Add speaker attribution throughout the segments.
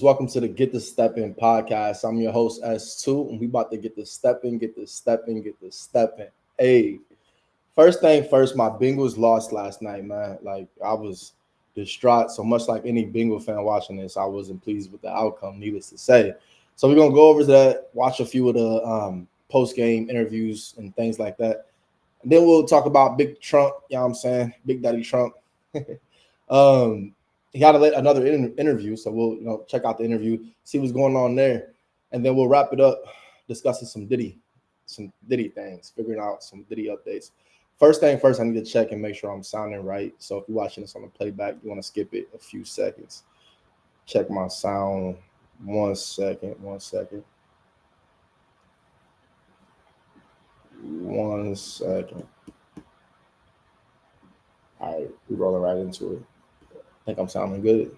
Speaker 1: Welcome to the Get the Step In podcast. I'm your host S2, and we about to get the step in, get the step in, get the step in. Hey, first thing first, my Bengals lost last night, man. Like I was distraught. So much like any Bengal fan watching this, I wasn't pleased with the outcome, needless to say. So we're gonna go over that, watch a few of the post-game interviews and things like that. And then we'll talk about Big Trump, you know what I'm saying? Big Daddy Trump. He got another interview, so we'll check out the interview, see what's going on there, and then we'll wrap it up discussing some Diddy things, figuring out some Diddy updates. First thing first, I need to check and make sure I'm sounding right. So if you're watching this on the playback, you want to skip it a few seconds. Check my sound. One second. All right, we're rolling right into it. I think I'm sounding good.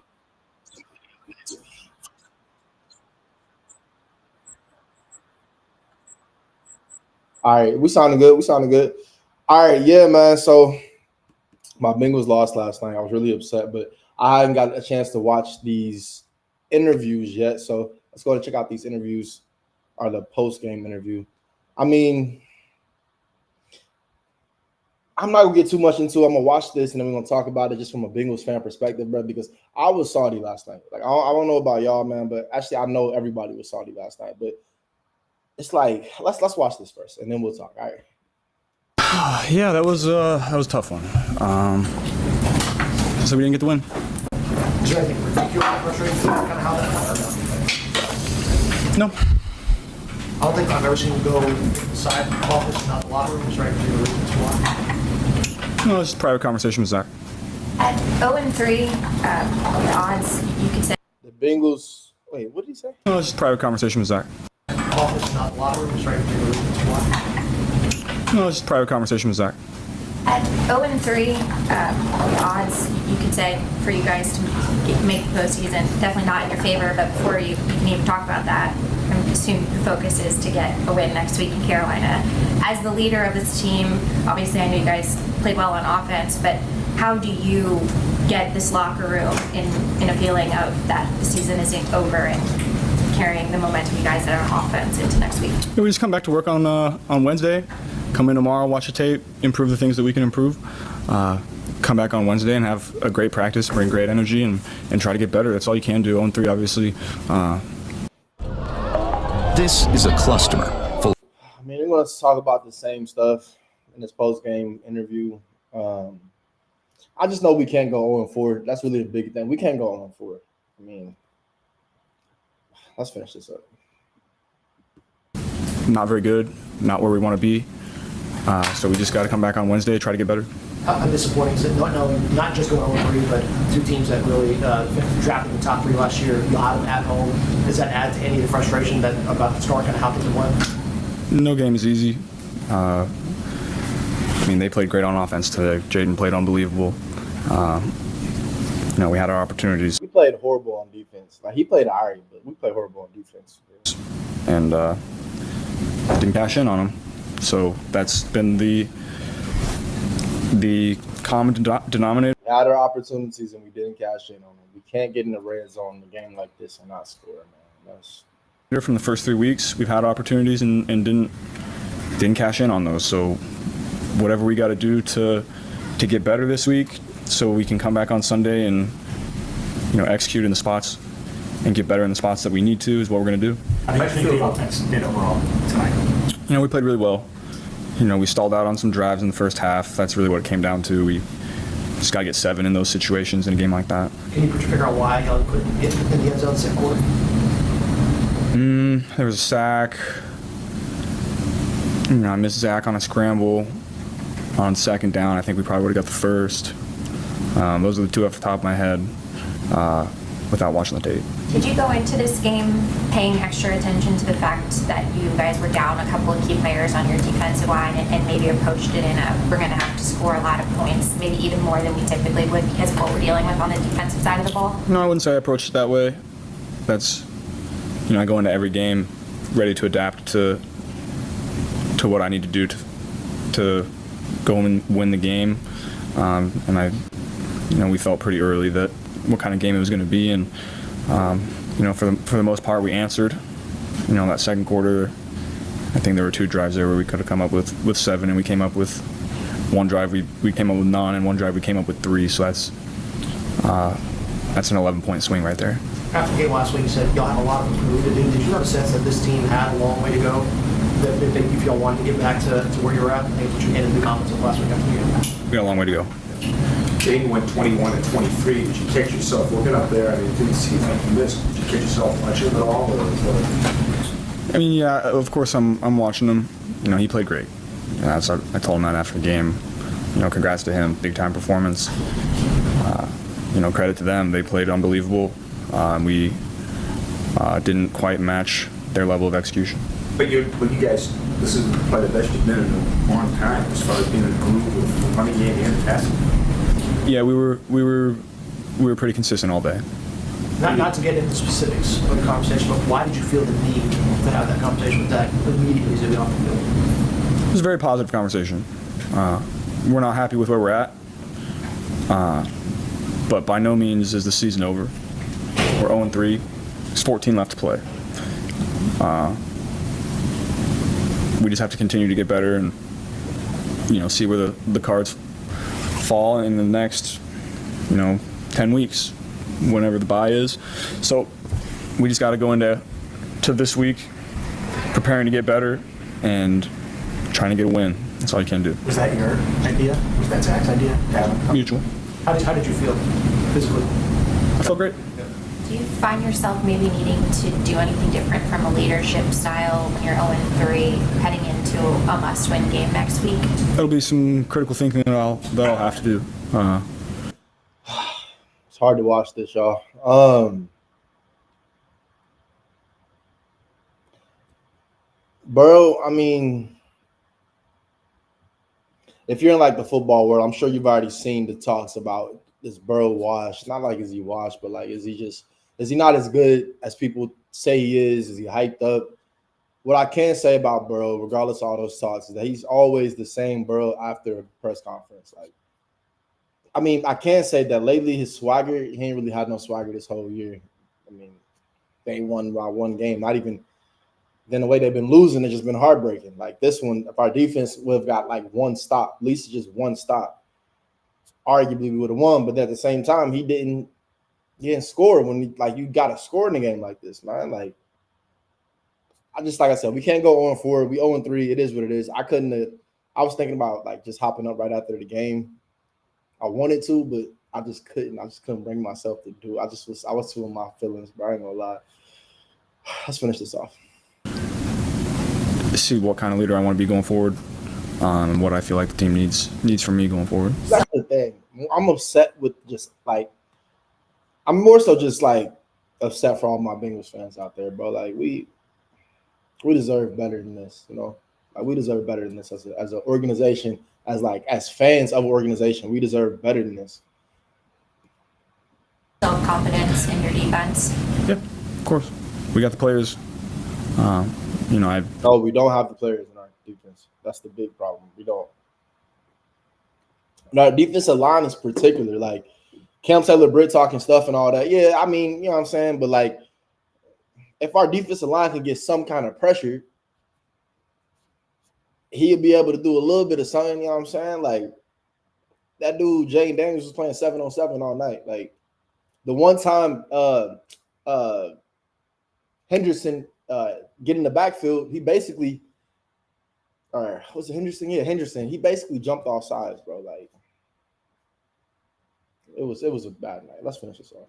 Speaker 1: All right, we sounding good. All right, yeah, man. So my Bengals lost last night. I was really upset, but I haven't got a chance to watch these interviews yet. So let's go and check out these interviews or the post-game interview. I mean, I'm not gonna get too much into it. I'm gonna watch this and then we're gonna talk about it just from a Bengals fan perspective, bro. Because I was salty last night. Like I don't know about y'all, man, but actually I know everybody was salty last night. But it's like let's watch this first and then we'll talk. All right.
Speaker 2: Yeah, that was a tough one. So we didn't get the win.
Speaker 3: Is there anything particular frustrating kind of how that happened?
Speaker 2: No.
Speaker 3: I don't think I've ever seen you go inside the office, not the locker room. Is there any particular reasons why?
Speaker 2: No, it's just a private conversation with Zach.
Speaker 4: At 0-3, the odds, you could say.
Speaker 1: The Bengals. Wait, what did he say?
Speaker 2: No, it's just a private conversation with Zach.
Speaker 3: Office, not the locker room. Is there any particular reasons why?
Speaker 2: No, it's just a private conversation with Zach.
Speaker 4: At 0-3, the odds, you could say, for you guys to make the postseason, definitely not in your favor, but before you can even talk about that, I assume the focus is to get a win next week in Carolina. As the leader of this team, obviously I know you guys played well on offense, but how do you get this locker room in a feeling of that the season isn't over and carrying the momentum you guys had on offense into next week?
Speaker 2: Yeah, we just come back to work on Wednesday, come in tomorrow, watch the tape, improve the things that we can improve, come back on Wednesday and have a great practice, bring great energy, and try to get better. That's all you can do. 0-3, obviously.
Speaker 5: This is a cluster.
Speaker 1: I mean, we're going to talk about the same stuff in this post-game interview. I just know we can't go 0-4. That's really the big thing. We can't go 0-4. I mean, let's finish this up.
Speaker 2: Not very good, not where we want to be. So we just got to come back on Wednesday, try to get better.
Speaker 3: How disappointing is it? Not just going 0-3, but two teams that really drafted the top three last year, you got them at home. Does that add to any of the frustration about the start, kind of how things went?
Speaker 2: No game is easy. I mean, they played great on offense today. Jaden played unbelievable. We had our opportunities.
Speaker 1: We played horrible on defense. Like he played all right, but we played horrible on defense.
Speaker 2: And didn't cash in on them. So that's been the common denominator.
Speaker 1: We had our opportunities and we didn't cash in on them. We can't get in the red zone in a game like this and not score, man. That's...
Speaker 2: From the first 3 weeks, we've had opportunities and didn't cash in on those. So whatever we got to do to get better this week, so we can come back on Sunday and execute in the spots and get better in the spots that we need to is what we're going to do.
Speaker 6: How do you think the offense did overall tonight?
Speaker 2: We played really well. We stalled out on some drives in the first half. That's really what it came down to. We just got to get 7 in those situations in a game like that.
Speaker 3: Can you figure out why Young couldn't get in the end zone second quarter?
Speaker 2: There was a sack. I missed Zach on a scramble on second down. I think we probably would have got the first. Those are the two off the top of my head without watching the tape.
Speaker 4: Did you go into this game paying extra attention to the fact that you guys were down a couple of key players on your defensive line and maybe approached it in we're going to have to score a lot of points, maybe even more than we typically would because of what we're dealing with on the defensive side of the ball?
Speaker 2: No, I wouldn't say I approached it that way. That's, I go into every game ready to adapt to what I need to do to go and win the game. And we felt pretty early that what kind of game it was going to be, and for the most part, we answered. That second quarter, I think there were 2 drives there where we could have come up with 7, and we came up with one drive. We came up with none, and one drive we came up with 3. So that's an 11-point swing right there.
Speaker 3: After the game last week, you said y'all have a lot of improvement to do. Did you have a sense that this team had a long way to go? That if y'all wanted to get back to where you're at, I think what you ended the comments of last week after the game.
Speaker 2: We got a long way to go.
Speaker 7: Game went 21 and 23. Did you catch yourself looking up there? I mean, it didn't seem like you missed. Did you catch yourself watching at all?
Speaker 2: I mean, yeah, of course I'm watching him. He played great. I told him that after the game. Congrats to him. Big time performance. Credit to them. They played unbelievable. We didn't quite match their level of execution.
Speaker 7: But you guys, this is probably the best you've been in a long time as far as being in a group with running game and passing.
Speaker 2: Yeah, we were pretty consistent all day.
Speaker 3: Not to get into specifics of the conversation, but why did you feel the need to have that conversation with Dak immediately as you got off the field?
Speaker 2: It was a very positive conversation. We're not happy with where we're at, but by no means is the season over. We're 0-3. There's 14 left to play. We just have to continue to get better and see where the cards fall in the next 10 weeks, whenever the bye is. So we just got to go into this week preparing to get better and trying to get a win. That's all you can do.
Speaker 3: Was that your idea? Was that Zach's idea?
Speaker 2: Mutual.
Speaker 3: How did you feel physically?
Speaker 2: I feel great.
Speaker 4: Do you find yourself maybe needing to do anything different from a leadership style when you're 0-3 heading into a must-win game next week?
Speaker 2: That'll be some critical thinking that I'll have to do.
Speaker 1: It's hard to watch this, y'all. Burrow, I mean, if you're in like the football world, I'm sure you've already seen the talks about this Burrow wash. Not like is he washed, but like is he not as good as people say he is? Is he hyped up? What I can say about Burrow, regardless of all those talks, is that he's always the same Burrow after a press conference. Like, I mean, I can say that lately his swagger, he ain't really had no swagger this whole year. I mean, they won by 1 game. Not even then the way they've been losing, it's just been heartbreaking. Like this one, if our defense would have got like 1 stop, at least just 1 stop, arguably we would have won. But at the same time, he didn't score when you got to score in a game like this, man. Like I said, we can't go 0-4. We 0-3. It is what it is. I was thinking about like just hopping up right after the game. I wanted to, but I just couldn't. I just couldn't bring myself to do it. I was feeling my feelings, but I ain't gonna lie. Let's finish this off.
Speaker 2: See what kind of leader I want to be going forward, and what I feel like the team needs from me going forward.
Speaker 1: That's the thing. I'm upset with just like I'm more so just like upset for all my Bengals fans out there, bro. Like we deserve better than this, Like we deserve better than this as an organization, as fans of an organization. We deserve better than this.
Speaker 4: Self-confidence in your defense.
Speaker 2: Yeah, of course. We got the players.
Speaker 1: No, we don't have the players in our defense. That's the big problem. We don't. And our defensive line is particular. Like Cam Taylor-Britt talking stuff and all that. Yeah, I mean, you know what I'm saying? But like, if our defensive line can get some kind of pressure, he'll be able to do a little bit of something, you know what I'm saying? Like, that dude, Jane Daniels, was playing 7-on-7 all night. Like, the one time Henderson get in the backfield, he basically – was it Henderson? Yeah, Henderson. He basically jumped off sides, bro. Like, it was a bad night. Let's finish this off.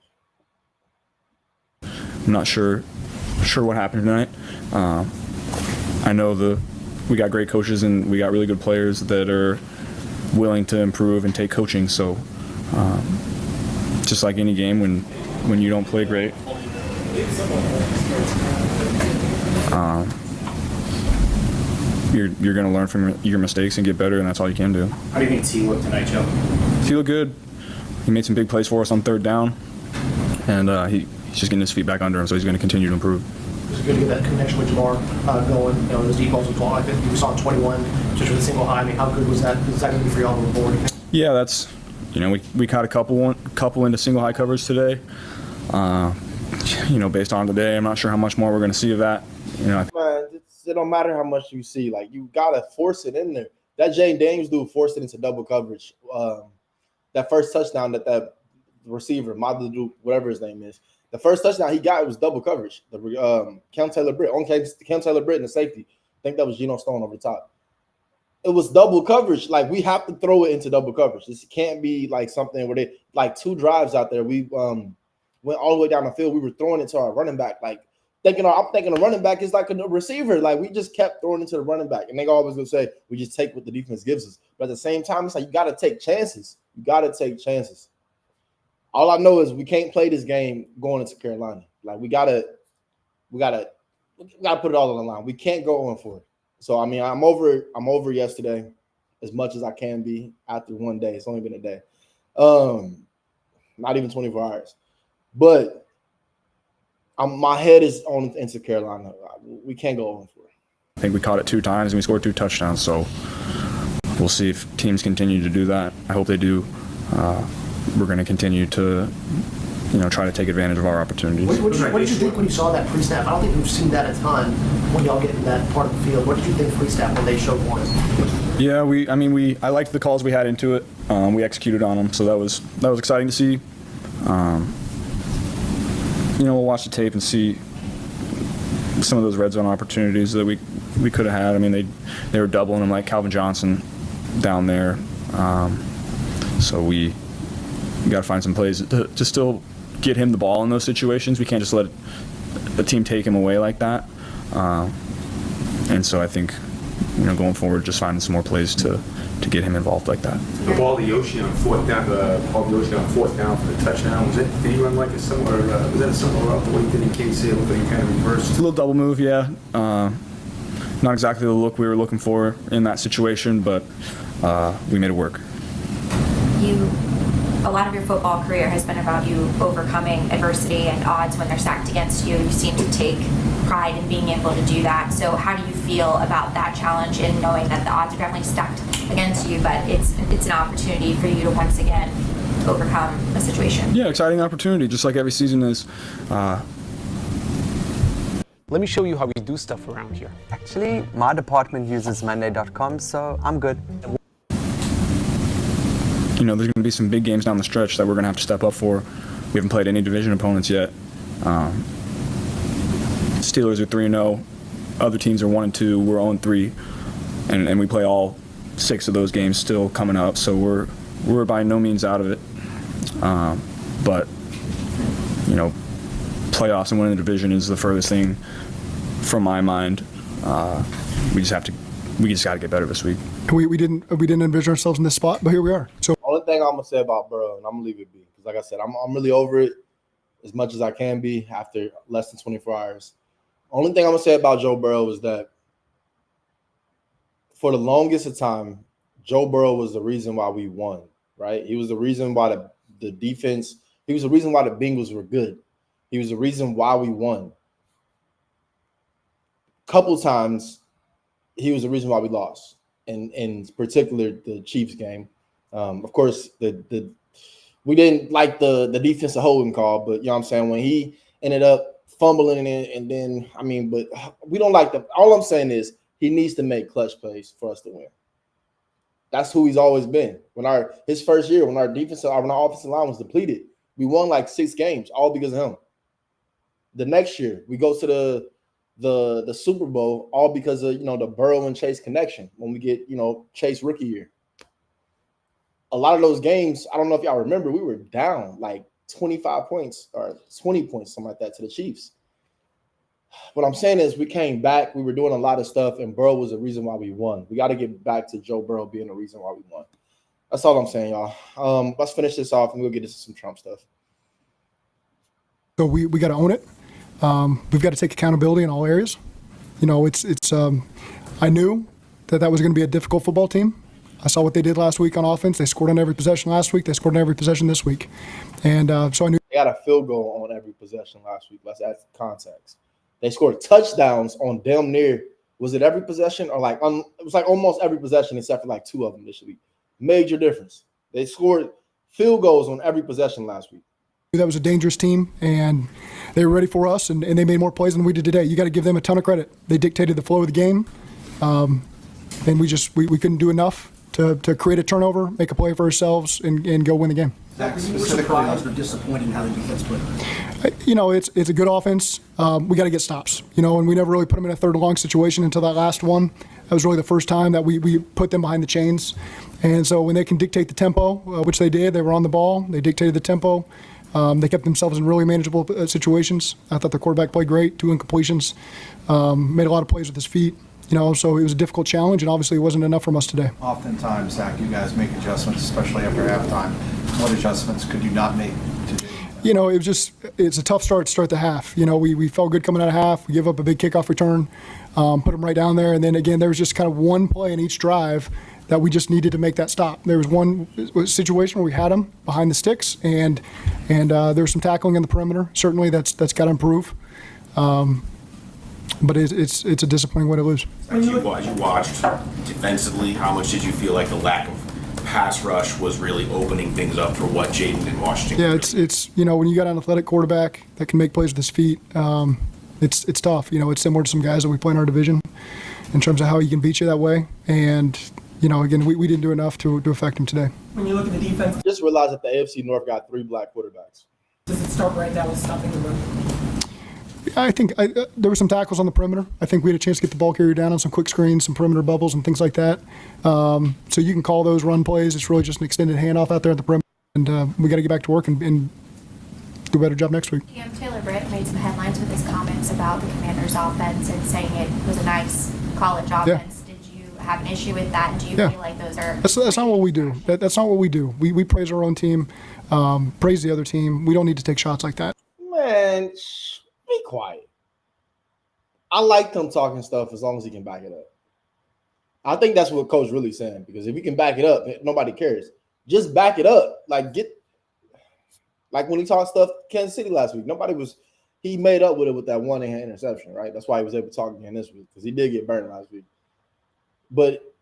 Speaker 2: I'm not sure what happened tonight. I know we got great coaches and we got really good players that are willing to improve and take coaching. So just like any game, when you don't play great, you're going to learn from your mistakes and get better, and that's all you can do.
Speaker 6: How do you think T looked tonight, Joe?
Speaker 2: T looked good. He made some big plays for us on 3rd down, and he's just getting his feet back under him, so he's going to continue to improve.
Speaker 3: It was good to get that connection with Jamar going. Those deep balls as well. I think we saw 21 just with a single high. I mean, how good was that? Is that going to be for y'all on the board?
Speaker 2: Yeah, that's we caught a couple into single high coverage today. based on today, I'm not sure how much more we're going to see of that.
Speaker 1: Man, it don't matter how much you see. Like, you gotta force it in there. That Jane Daniels dude forced it into double coverage. That first touchdown that receiver, Madhu, whatever his name is, the first touchdown he got was double coverage. The Cam Taylor-Britt, Cam Taylor-Britt in the safety. I think that was Geno Stone over the top. It was double coverage. Like, we have to throw it into double coverage. This can't be like something where they like 2 drives out there. We went all the way down the field. We were throwing it to our running back. Like, I'm thinking a running back is like a receiver. Like, we just kept throwing it to the running back. And they always gonna say we just take what the defense gives us. But at the same time, it's like you gotta take chances. You gotta take chances. All I know is we can't play this game going into Carolina. Like, we gotta put it all on the line. We can't go on for it. So I mean, I'm over yesterday as much as I can be after one day. It's only been a day. Not even 24 hours. But my head is on into Carolina. We can't go on for it.
Speaker 2: I think we caught it 2 times and we scored 2 touchdowns. So we'll see if teams continue to do that. I hope they do. We're going to continue to, try to take advantage of our opportunities.
Speaker 3: What did you think when you saw that pre-snap? I don't think we've seen that a ton when y'all get in that part of the field. What did you think pre-snap when they showed one?
Speaker 2: Yeah, I liked the calls we had into it. We executed on them, so that was exciting to see. We'll watch the tape and see some of those red zone opportunities that we could have had. I mean, they were doubling them like Calvin Johnson down there. So we got to find some plays to still get him the ball in those situations. We can't just let the team take him away like that. And so I think, going forward, just finding some more plays to get him involved like that.
Speaker 7: The ball to Yoshi on 4th down, for the touchdown. Did he run like a similar? Was that a similar route to what he did in KC? It looked like he kind of reversed.
Speaker 2: A little double move, yeah. Not exactly the look we were looking for in that situation, but we made it work.
Speaker 4: A lot of your football career has been about you overcoming adversity and odds when they're stacked against you. You seem to take pride in being able to do that. So how do you feel about that challenge and knowing that the odds are definitely stacked against you, but it's an opportunity for you to once again overcome a situation?
Speaker 2: Yeah, exciting opportunity, just like every season is.
Speaker 8: Let me show you how we do stuff around here.
Speaker 9: Actually, my department uses Monday.com, so I'm good.
Speaker 2: There's going to be some big games down the stretch that we're going to have to step up for. We haven't played any division opponents yet. Steelers are 3-0. Other teams are 1-2. We're 0-3, and we play all 6 of those games still coming up. So we're by no means out of it. But playoffs and winning the division is the furthest thing from my mind. We just got to get better this week.
Speaker 10: We didn't envision ourselves in this spot, but here we are. So
Speaker 1: only thing I'm gonna say about Burrow, and I'm gonna leave it be, because like I said, I'm really over it as much as I can be after less than 24 hours. Only thing I'm gonna say about Joe Burrow is that for the longest of time, Joe Burrow was the reason why we won. Right? He was the reason why the defense. He was the reason why the Bengals were good. He was the reason why we won. Couple times, he was the reason why we lost. In particular, the Chiefs game. Of course, we didn't like the defensive holding call, but you know what I'm saying, when he ended up fumbling it, and then but we don't like all I'm saying is he needs to make clutch plays for us to win. That's who he's always been. His first year, when our offensive line was depleted, we won like 6 games, all because of him. The next year, we go to the Super Bowl, all because of the Burrow and Chase connection. When we get Chase rookie year, a lot of those games, I don't know if y'all remember, we were down like 25 points or 20 points, something like that, to the Chiefs. What I'm saying is we came back, we were doing a lot of stuff, and Burrow was the reason why we won. We got to get back to Joe Burrow being the reason why we won. That's all I'm saying, y'all. Let's finish this off, and we'll get into some Trump stuff.
Speaker 10: So we got to own it. We've got to take accountability in all areas. I knew that was going to be a difficult football team. I saw what they did last week on offense. They scored on every possession last week. They scored on every possession this week. And so I knew.
Speaker 1: They got a field goal on every possession last week. Let's add context. They scored touchdowns on damn near, was it every possession? Or it was like almost every possession except for like 2 of them this week. Major difference. They scored field goals on every possession last week.
Speaker 10: That was a dangerous team, and they were ready for us, and they made more plays than we did today. You got to give them a ton of credit. They dictated the flow of the game, and we couldn't do enough to create a turnover, make a play for ourselves, and go win the game.
Speaker 3: Zach, were you surprised or disappointed in how the defense played?
Speaker 10: It's a good offense. We got to get stops, and we never really put them in a third and long situation until that last one. That was really the first time that we put them behind the chains. And so when they can dictate the tempo, which they did, they were on the ball, they dictated the tempo. They kept themselves in really manageable situations. I thought the quarterback played great, 2 incompletions, made a lot of plays with his feet. So it was a difficult challenge, and obviously it wasn't enough from us today.
Speaker 11: Oftentimes, Zach, you guys make adjustments, especially after halftime. What adjustments could you not make today?
Speaker 10: It's a tough start to start the half. We felt good coming out of half. We give up a big kickoff return, put them right down there, and then again, there was just kind of one play in each drive that we just needed to make that stop. There was one situation where we had them behind the sticks, and there was some tackling in the perimeter. Certainly, that's got to improve. But it's a disappointing way to lose.
Speaker 12: As you watched defensively, how much did you feel like the lack of pass rush was really opening things up for what Jaden and Washington?
Speaker 10: Yeah, it's when you got an athletic quarterback that can make plays with his feet, it's tough. It's similar to some guys that we play in our division in terms of how he can beat you that way. And again, we didn't do enough to affect him today.
Speaker 3: When you look at the defense,
Speaker 1: Just realized that the AFC North got 3 black quarterbacks.
Speaker 3: does it start right now with stopping the run?
Speaker 10: I think there were some tackles on the perimeter. I think we had a chance to get the ball carrier down on some quick screens, some perimeter bubbles, and things like that. So you can call those run plays. It's really just an extended handoff out there at the perimeter, and we got to get back to work and do a better job next week.
Speaker 4: Taylor Britt made some headlines with his comments about the Commanders' offense and saying it was a nice college offense. Did you have an issue with that? Do you feel like those are...
Speaker 10: That's not what we do. That's not what we do. We praise our own team, praise the other team. We don't need to take shots like that.
Speaker 1: Man, be quiet. I like him talking stuff as long as he can back it up. I think that's what Coach really saying, because if you can back it up, nobody cares. Just back it up. Like when he talked stuff Kansas City last week, he made up with it with that one interception, right? That's why he was able to talk again this week, because he did get burned last week. But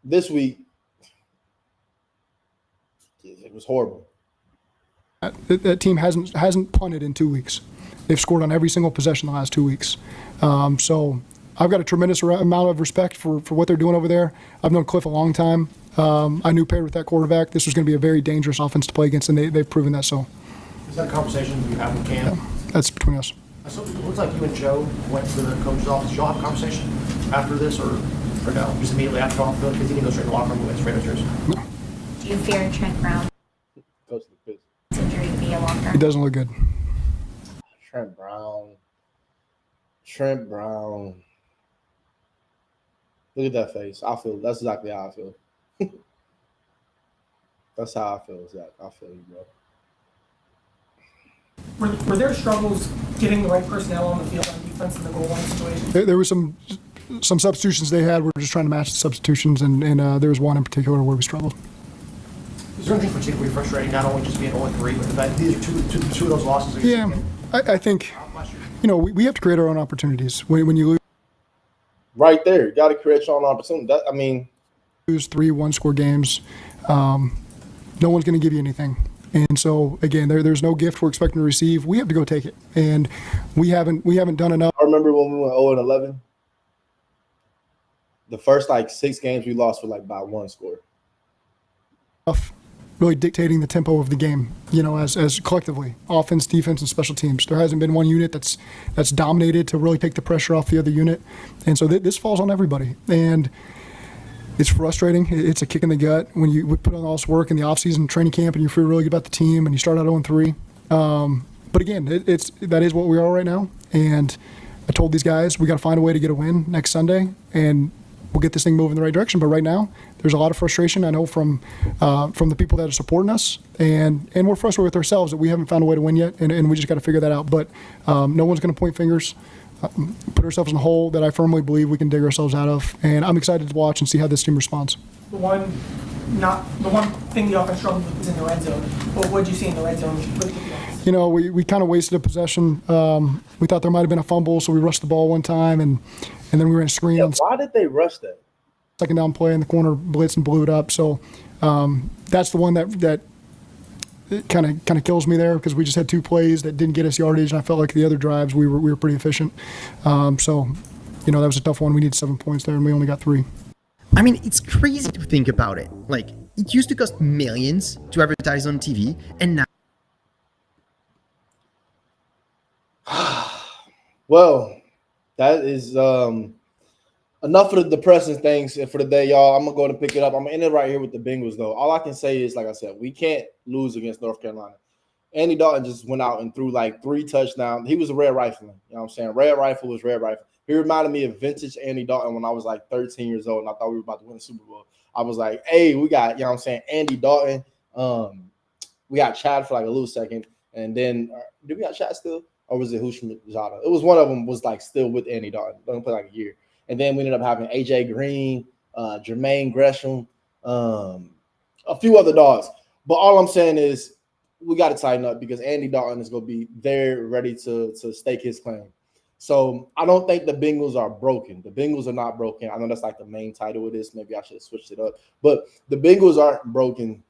Speaker 1: this week, it was horrible.
Speaker 10: That team hasn't punted in 2 weeks. They've scored on every single possession the last 2 weeks. So I've got a tremendous amount of respect for what they're doing over there. I've known Cliff a long time. I knew paired with that quarterback, this was going to be a very dangerous offense to play against, and they've proven that so.
Speaker 3: Is that a conversation you have with Cam?
Speaker 10: Yeah, that's between us.
Speaker 3: So it looks like you and Joe went to the coach's office. Did y'all have a conversation after this, or no? Just immediately after off the field, because he didn't go straight to the locker room with his radars.
Speaker 10: No.
Speaker 4: Do you fear Trent Brown's injury to be a long term?
Speaker 10: It doesn't look good.
Speaker 1: Trent Brown. Look at that face. That's exactly how I feel. That's how I feel, Zach. I feel you, bro.
Speaker 3: Were there struggles getting the right personnel on the field on defense in the goal line situation?
Speaker 10: There were some substitutions they had. We're just trying to match the substitutions, and there was one in particular where we struggled.
Speaker 3: Is there anything particularly frustrating, not only just being 0-3, but the fact these are two of those losses?
Speaker 10: Yeah, I think, we have to create our own opportunities. When you
Speaker 1: right there, you got to create your own opportunity.
Speaker 10: lose 3 one-score games, no one's going to give you anything. And so, again, there's no gift we're expecting to receive. We have to go take it, and we haven't done enough.
Speaker 1: I remember when we went 0-11. The first 6 games we lost were by 1 score.
Speaker 10: Really dictating the tempo of the game, as collectively, offense, defense, and special teams. There hasn't been one unit that's dominated to really take the pressure off the other unit, and so this falls on everybody. And it's frustrating. It's a kick in the gut when you would put on all this work in the offseason training camp and you feel really good about the team and you start out 0-3. But again, that is what we are right now. And I told these guys we got to find a way to get a win next Sunday, and we'll get this thing moving in the right direction. But right now, there's a lot of frustration, I know, from the people that are supporting us, and we're frustrated with ourselves that we haven't found a way to win yet, and we just got to figure that out. But no one's going to point fingers. Put ourselves in a hole that I firmly believe we can dig ourselves out of, and I'm excited to watch and see how this team responds.
Speaker 3: The one thing the offense struggled with was in the red zone. What did you see in the red zone?
Speaker 10: We kind of wasted a possession. We thought there might have been a fumble, so we rushed the ball one time, and then we ran a screen.
Speaker 1: Yeah, why did they rush that?
Speaker 10: Second down play in the corner, blitz and blew it up. So that's the one that it kind of kills me there because we just had 2 plays that didn't get us yardage, and I felt like the other drives we were pretty efficient. So, that was a tough one. We needed 7 points there, and we only got 3.
Speaker 13: I mean, it's crazy to think about it. Like, it used to cost millions to advertise on TV, and now.
Speaker 1: Well, that is enough of the depressing things for the day, y'all. I'm gonna go and pick it up. I'm gonna end it right here with the Bengals, though. All I can say is, like I said, we can't lose against North Carolina. Andy Dalton just went out and threw like 3 touchdowns. He was a red rifleman. You know what I'm saying? Red rifle was red rifle. He reminded me of vintage Andy Dalton when I was like 13 years old and I thought we were about to win the Super Bowl. I was like, hey, we got, you know what I'm saying, Andy Dalton. We got Chad for like a little second. And then, did we got Chad still? Or was it Hushmanzada? It was one of them was like still with Andy Dalton. Doesn't play like a year. And then we ended up having AJ Green, Jermaine Gresham, a few other dogs. But all I'm saying is we got to tighten up because Andy Dalton is going to be there ready to stake his claim. So I don't think the Bengals are broken. The Bengals are not broken. I know that's like the main title of this. Maybe I should have switched it up. But the Bengals aren't broken.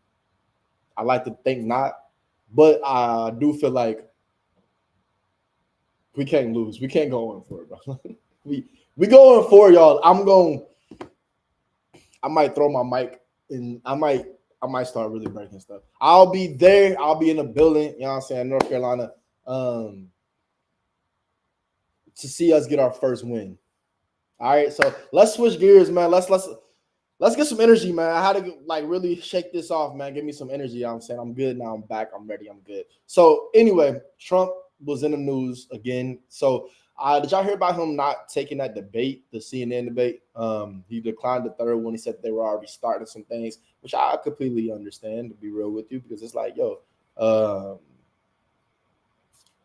Speaker 1: I like to think not. But I do feel like we can't lose. We can't go in for it, bro. we going for it, y'all. I might throw my mic and I might start really breaking stuff. I'll be there. I'll be in the building, you know what I'm saying, North Carolina, to see us get our first win. All right, so let's switch gears, man. Let's get some energy, man. I had to like really shake this off, man. Give me some energy. You know what I'm saying? I'm good now. I'm back. I'm ready. I'm good. So anyway, Trump was in the news again. So did y'all hear about him not taking that debate, the CNN debate? He declined the third one. He said they were already starting some things, which I completely understand, to be real with you, because it's like, yo,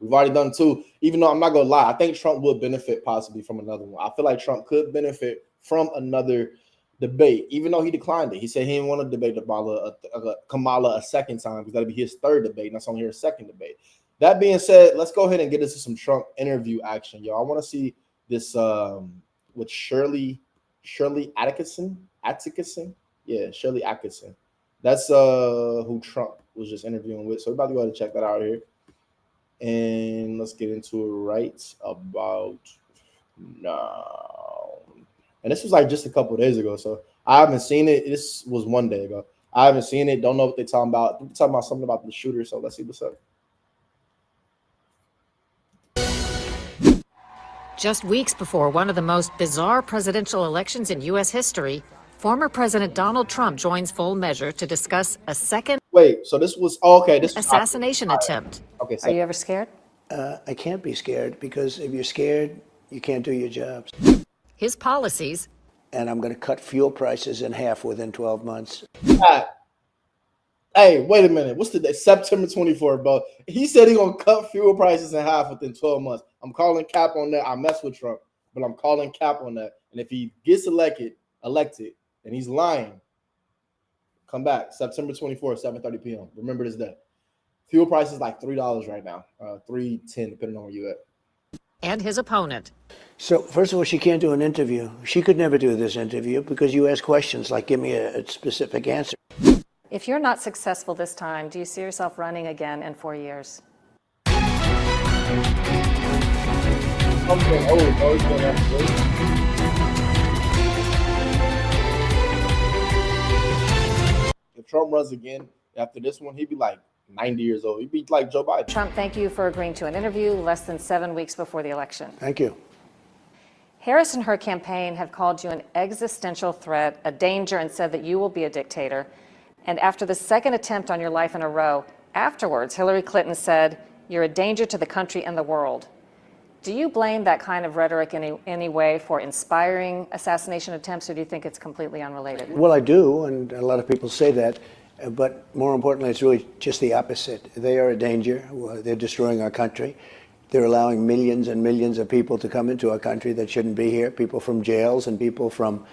Speaker 1: we've already done 2. Even though I'm not gonna lie, I think Trump would benefit possibly from another one. I feel like Trump could benefit from another debate, even though he declined it. He said he didn't want to debate Kamala a second time because that'd be his third debate, and that's only her second debate. That being said, let's go ahead and get into some Trump interview action, y'all. I want to see this with Shirley Atkinson. Yeah, Shirley Atkinson. That's who Trump was just interviewing with. So we're about to go ahead and check that out here. And let's get into it right about now. And this was like just a couple of days ago, so I haven't seen it. This was 1 day ago. I haven't seen it. Don't know what they're talking about. They're talking about something about the shooter, so let's see what's up.
Speaker 14: Just weeks before one of the most bizarre presidential elections in U.S. history, former President Donald Trump joins Full Measure to discuss a second assassination attempt.
Speaker 1: Okay,
Speaker 15: are you ever scared? I can't be scared because if you're scared, you can't do your jobs.
Speaker 14: His policies.
Speaker 15: And I'm going to cut fuel prices in half within 12 months.
Speaker 1: Hey, wait a minute. What's the day? September 24th, bro. He said he's going to cut fuel prices in half within 12 months. I'm calling cap on that. I mess with Trump, but I'm calling cap on that. And if he gets elected, and he's lying, come back. September 24th, 7:30 p.m. Remember this day. Fuel prices like $3 right now. $3.10, depending on where you're at.
Speaker 14: And his opponent.
Speaker 15: So, first of all, she can't do an interview. She could never do this interview because you ask questions like, give me a specific answer.
Speaker 16: If you're not successful this time, do you see yourself running again in 4 years?
Speaker 1: If Trump runs again after this one, he'd be like 90 years old. He'd be like Joe Biden.
Speaker 16: Trump, thank you for agreeing to an interview less than 7 weeks before the election.
Speaker 15: Thank you.
Speaker 16: Harris and her campaign have called you an existential threat, a danger, and said that you will be a dictator. And after the second attempt on your life in a row, afterwards, Hillary Clinton said, you're a danger to the country and the world. Do you blame that kind of rhetoric in any way for inspiring assassination attempts, or do you think it's completely unrelated?
Speaker 15: Well, I do, and a lot of people say that. But more importantly, it's really just the opposite. They are a danger. They're destroying our country. They're allowing millions and millions of people to come into our country that shouldn't be here, people from jails and people from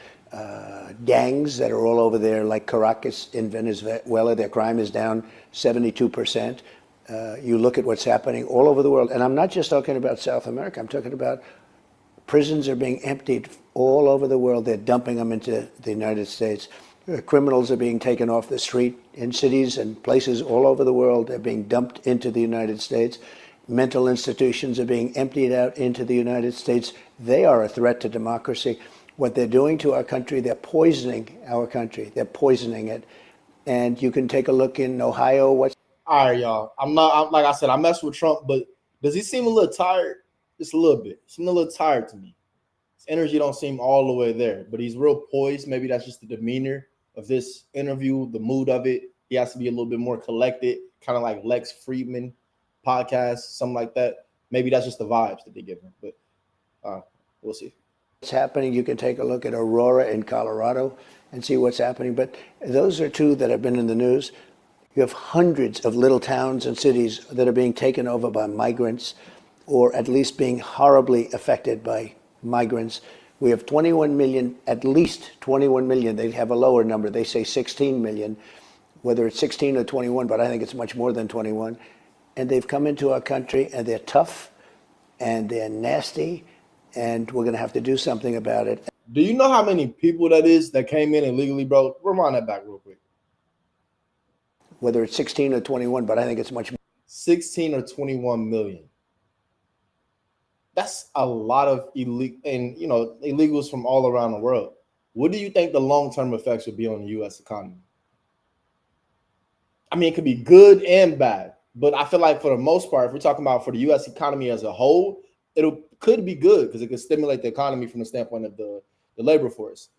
Speaker 15: gangs that are all over there, like Caracas in Venezuela. Their crime is down 72%. You look at what's happening all over the world. And I'm not just talking about South America. I'm talking about prisons are being emptied all over the world. They're dumping them into the United States. Criminals are being taken off the street in cities and places all over the world. They're being dumped into the United States. Mental institutions are being emptied out into the United States. They are a threat to democracy. What they're doing to our country, they're poisoning our country. They're poisoning it. And you can take a look in Ohio.
Speaker 1: All right, y'all. Like I said, I mess with Trump, but does he seem a little tired? Just a little bit. Seem a little tired to me. His energy don't seem all the way there, but he's real poised. Maybe that's just the demeanor of this interview, the mood of it. He has to be a little bit more collected, kind of like Lex Friedman podcast, something like that. Maybe that's just the vibes that they give him, but we'll see.
Speaker 15: What's happening? You can take a look at Aurora in Colorado and see what's happening. But those are two that have been in the news. You have hundreds of little towns and cities that are being taken over by migrants, or at least being horribly affected by migrants. We have 21 million, at least 21 million. They have a lower number. They say 16 million, whether it's 16 or 21, but I think it's much more than 21. And they've come into our country, and they're tough, and they're nasty, and we're going to have to do something about it.
Speaker 1: Do you know how many people that is that came in illegally, bro? Rewind that back real quick.
Speaker 15: Whether it's 16 or 21, but I think it's much more.
Speaker 1: 16 or 21 million. That's a lot of illegal, and illegals from all around the world. What do you think the long-term effects would be on the U.S. economy? I mean, it could be good and bad, but I feel like for the most part, if we're talking about for the U.S. economy as a whole, could be good because it could stimulate the economy from the standpoint of the labor force,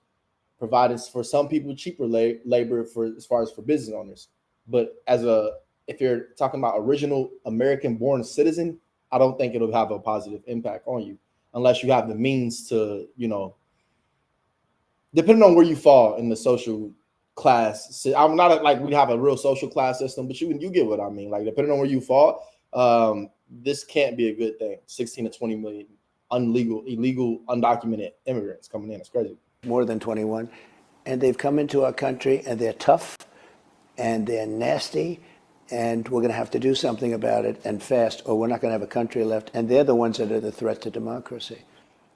Speaker 1: providing for some people cheaper labor as far as for business owners. But if you're talking about original American-born citizen, I don't think it'll have a positive impact on you unless you have the means to, depending on where you fall in the social class. I'm not like we have a real social class system, but you get what I mean. Like depending on where you fall, this can't be a good thing. 16 to 20 million illegal, undocumented immigrants coming in. It's crazy.
Speaker 15: More than 21. And they've come into our country, and they're tough, and they're nasty, and we're going to have to do something about it, and fast, or we're not going to have a country left. And they're the ones that are the threat to democracy.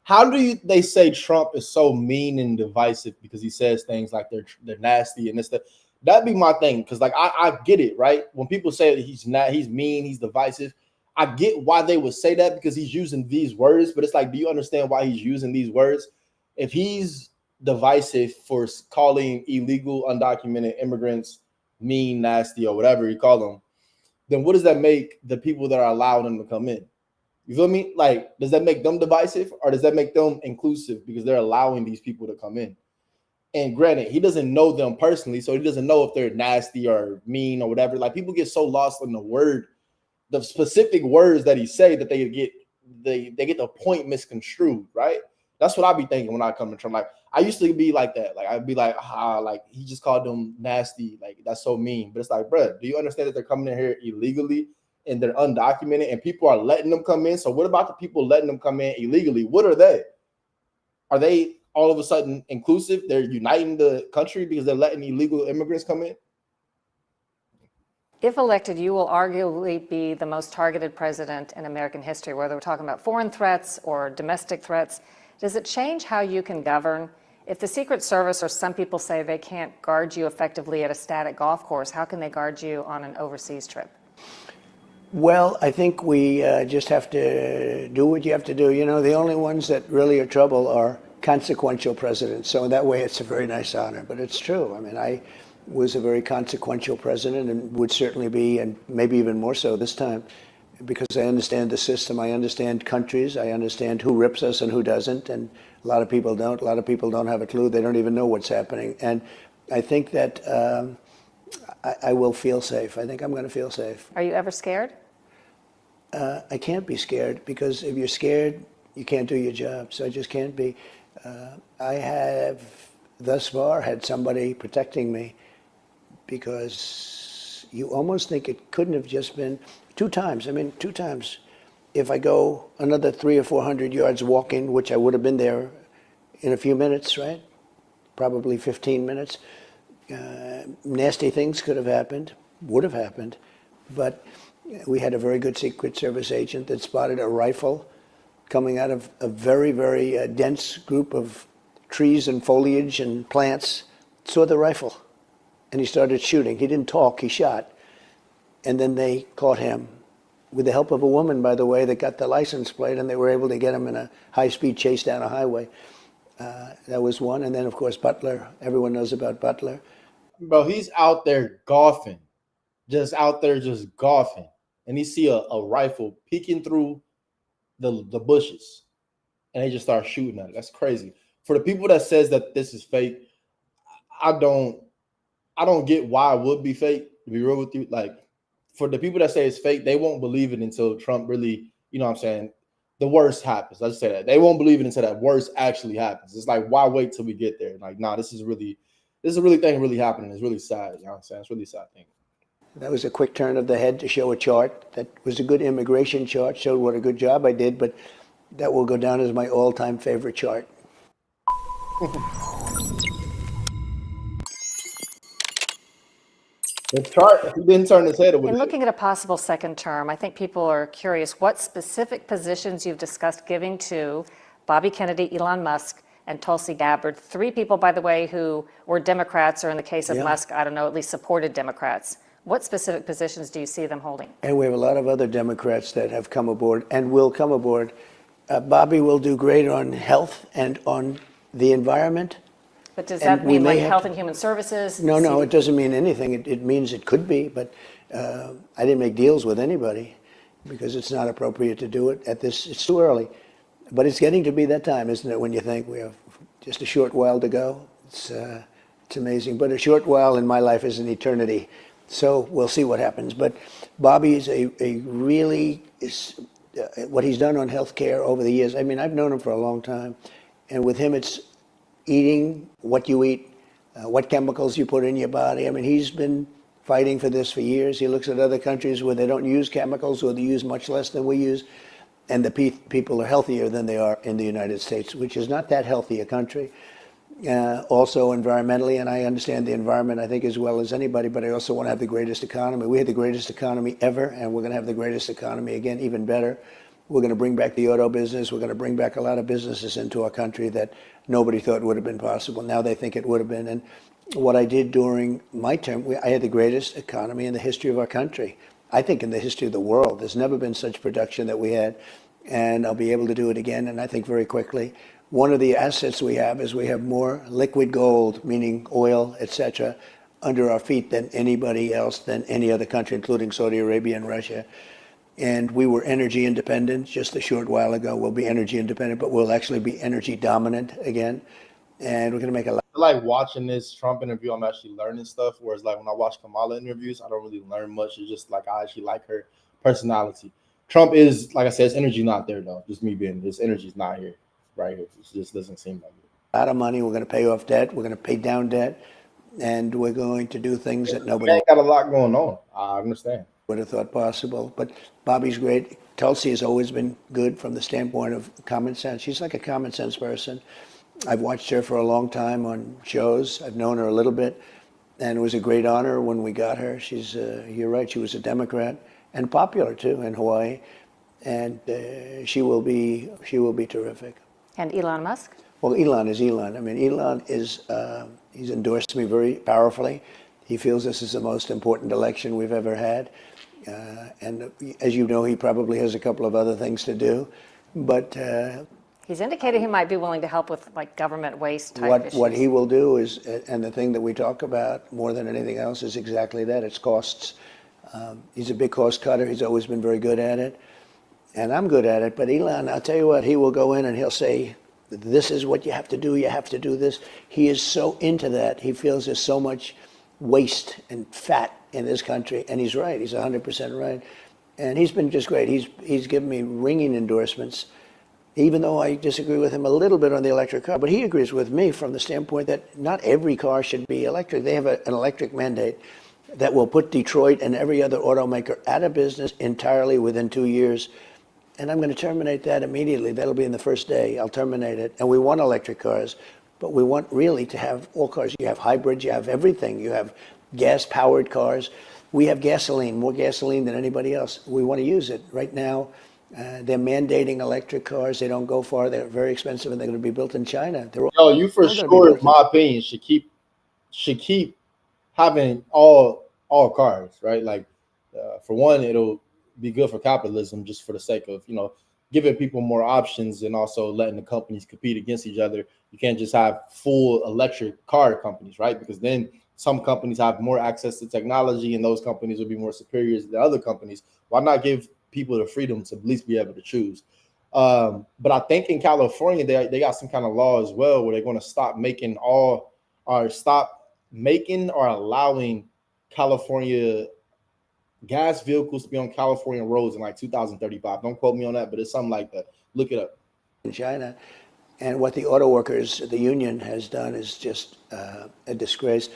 Speaker 1: How do they say Trump is so mean and divisive because he says things like they're nasty and this stuff? That'd be my thing, because like I get it, right? When people say that he's mean, he's divisive, I get why they would say that because he's using these words, but it's like, do you understand why he's using these words? If he's divisive for calling illegal, undocumented immigrants mean, nasty, or whatever you call them, then what does that make the people that are allowing them to come in? You feel me? Like, does that make them divisive, or does that make them inclusive because they're allowing these people to come in? And granted, he doesn't know them personally, so he doesn't know if they're nasty or mean or whatever. Like, people get so lost in the specific words that he say that they get the point misconstrued, right? That's what I be thinking when I come to Trump. Like, I used to be like that. Like, I'd be like, like he just called them nasty. Like, that's so mean. But it's like, bro, do you understand that they're coming in here illegally and they're undocumented and people are letting them come in? So what about the people letting them come in illegally? What are they? Are they all of a sudden inclusive? They're uniting the country because they're letting illegal immigrants come in?
Speaker 16: If elected, you will arguably be the most targeted president in American history, whether we're talking about foreign threats or domestic threats. Does it change how you can govern? If the Secret Service, or some people say they can't guard you effectively at a static golf course, how can they guard you on an overseas trip?
Speaker 15: Well, I think we just have to do what you have to do. The only ones that really are trouble are consequential presidents. So in that way, it's a very nice honor. But it's true. I mean, I was a very consequential president and would certainly be, and maybe even more so this time, because I understand the system, I understand countries, I understand who rips us and who doesn't, and a lot of people don't. A lot of people don't have a clue. They don't even know what's happening. And I think that I will feel safe. I think I'm going to feel safe.
Speaker 16: Are you ever scared?
Speaker 15: I can't be scared, because if you're scared, you can't do your job. So I just can't be. I have thus far had somebody protecting me, because you almost think it couldn't have just been two times. I mean, two times. If I go another 300 or 400 yards walking, which I would have been there in a few minutes, right? Probably 15 minutes. Nasty things could have happened, would have happened. But we had a very good Secret Service agent that spotted a rifle coming out of a very, very dense group of trees and foliage and plants saw the rifle, and he started shooting. He didn't talk, he shot. And then they caught him with the help of a woman, by the way, that got the license plate, and they were able to get him in a high-speed chase down a highway. That was one. And then, of course, Butler. Everyone knows about Butler.
Speaker 1: Bro, he's out there golfing, just out there just golfing. And he see a rifle peeking through the bushes, and they just start shooting at it. That's crazy. For the people that says that this is fake, I don't get why it would be fake, to be real with you. Like, for the people that say it's fake, they won't believe it until Trump really, you know what I'm saying, the worst happens. Let's say that. They won't believe it until that worst actually happens. It's like, why wait till we get there? Like, nah, this is a really thing really happening. It's really sad. You know what I'm saying? It's really sad thing.
Speaker 15: That was a quick turn of the head to show a chart. That was a good immigration chart, showed what a good job I did, but that will go down as my all-time favorite chart.
Speaker 1: The chart, if he didn't turn his head, it would.
Speaker 16: In looking at a possible second term, I think people are curious what specific positions you've discussed giving to Bobby Kennedy, Elon Musk, and Tulsi Gabbard. 3 people, by the way, who were Democrats, or in the case of Musk, I don't know, at least supported Democrats. What specific positions do you see them holding?
Speaker 15: And we have a lot of other Democrats that have come aboard and will come aboard. Bobby will do great on health and on the environment.
Speaker 16: But does that mean like Health and Human Services?
Speaker 15: No, it doesn't mean anything. It means it could be, but I didn't make deals with anybody because it's not appropriate to do it at this. It's too early. But it's getting to be that time, isn't it, when you think we have just a short while to go? It's amazing. But a short while in my life is an eternity. So we'll see what happens. But Bobby is a really, what he's done on healthcare over the years. I mean, I've known him for a long time. And with him, it's eating what you eat, what chemicals you put in your body. I mean, he's been fighting for this for years. He looks at other countries where they don't use chemicals or they use much less than we use. And the people are healthier than they are in the United States, which is not that healthy a country. Also environmentally, and I understand the environment, I think, as well as anybody, but I also want to have the greatest economy. We had the greatest economy ever, and we're going to have the greatest economy again, even better. We're going to bring back the auto business. We're going to bring back a lot of businesses into our country that nobody thought would have been possible. Now they think it would have been. And what I did during my term, I had the greatest economy in the history of our country. I think in the history of the world. There's never been such production that we had, and I'll be able to do it again, and I think very quickly. One of the assets we have is we have more liquid gold, meaning oil, etc., under our feet than anybody else, than any other country, including Saudi Arabia and Russia. And we were energy independent just a short while ago. We'll be energy independent, but we'll actually be energy dominant again. And we're going to make a lot.
Speaker 1: I like watching this Trump interview. I'm actually learning stuff. Whereas, like, when I watch Kamala interviews, I don't really learn much. It's just like I actually like her personality. Trump is, like I said, his energy not there, though. Just me being, his energy's not here, right here. It just doesn't seem like it.
Speaker 15: A lot of money. We're going to pay off debt. We're going to pay down debt. And we're going to do things that nobody
Speaker 1: ain't got a lot going on. I understand.
Speaker 15: Would have thought possible. But Bobby's great. Tulsi has always been good from the standpoint of common sense. She's like a common sense person. I've watched her for a long time on shows. I've known her a little bit. And it was a great honor when we got her. She's, you're right, she was a Democrat and popular too in Hawaii. And she will be terrific.
Speaker 16: And Elon Musk?
Speaker 15: Well, Elon is Elon. I mean, Elon is, he's endorsed me very powerfully. He feels this is the most important election we've ever had. And as you know, he probably has a couple of other things to do. But
Speaker 16: he's indicated he might be willing to help with like government waste type issues.
Speaker 15: What he will do is, and the thing that we talk about more than anything else is exactly that, it's costs. He's a big cost cutter. He's always been very good at it. And I'm good at it. But Elon, I'll tell you what, he will go in and he'll say, this is what you have to do. You have to do this. He is so into that. He feels there's so much waste and fat in this country. And he's right. He's 100% right. And he's been just great. He's given me ringing endorsements, even though I disagree with him a little bit on the electric car. But he agrees with me from the standpoint that not every car should be electric. They have an electric mandate that will put Detroit and every other automaker out of business entirely within 2 years. And I'm going to terminate that immediately. That'll be in the first day. I'll terminate it. And we want electric cars, but we want really to have all cars. You have hybrids, you have everything. You have gas-powered cars. We have gasoline, more gasoline than anybody else. We want to use it. Right now, they're mandating electric cars. They don't go far. They're very expensive, and they're going to be built in China.
Speaker 1: Yo, you for sure, in my opinion, should keep should keep having all cars, right? Like, for one, it'll be good for capitalism, just for the sake of giving people more options and also letting the companies compete against each other. You can't just have full electric car companies, right? Because then some companies have more access to technology, and those companies will be more superior than other companies. Why not give people the freedom to at least be able to choose? But I think in California, they got some kind of law as well where they're going to stop making or allowing California gas vehicles to be on California roads in like 2035. Don't quote me on that, but it's something like that. Look it up.
Speaker 15: In China, and what the auto workers, the union, has done is just a disgrace.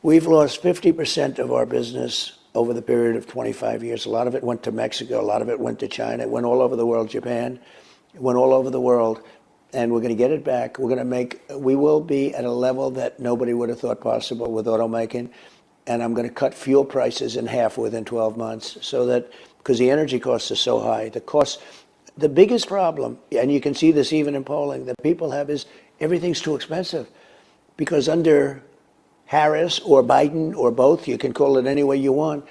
Speaker 15: We've lost 50% of our business over the period of 25 years. A lot of it went to Mexico. A lot of it went to China. It went all over the world, Japan. It went all over the world. And we're going to get it back. We will be at a level that nobody would have thought possible with automaking. And I'm going to cut fuel prices in half within 12 months so that, because the energy costs are so high, the biggest problem, and you can see this even in polling, that people have is everything's too expensive. Because under Harris or Biden or both, you can call it any way you want,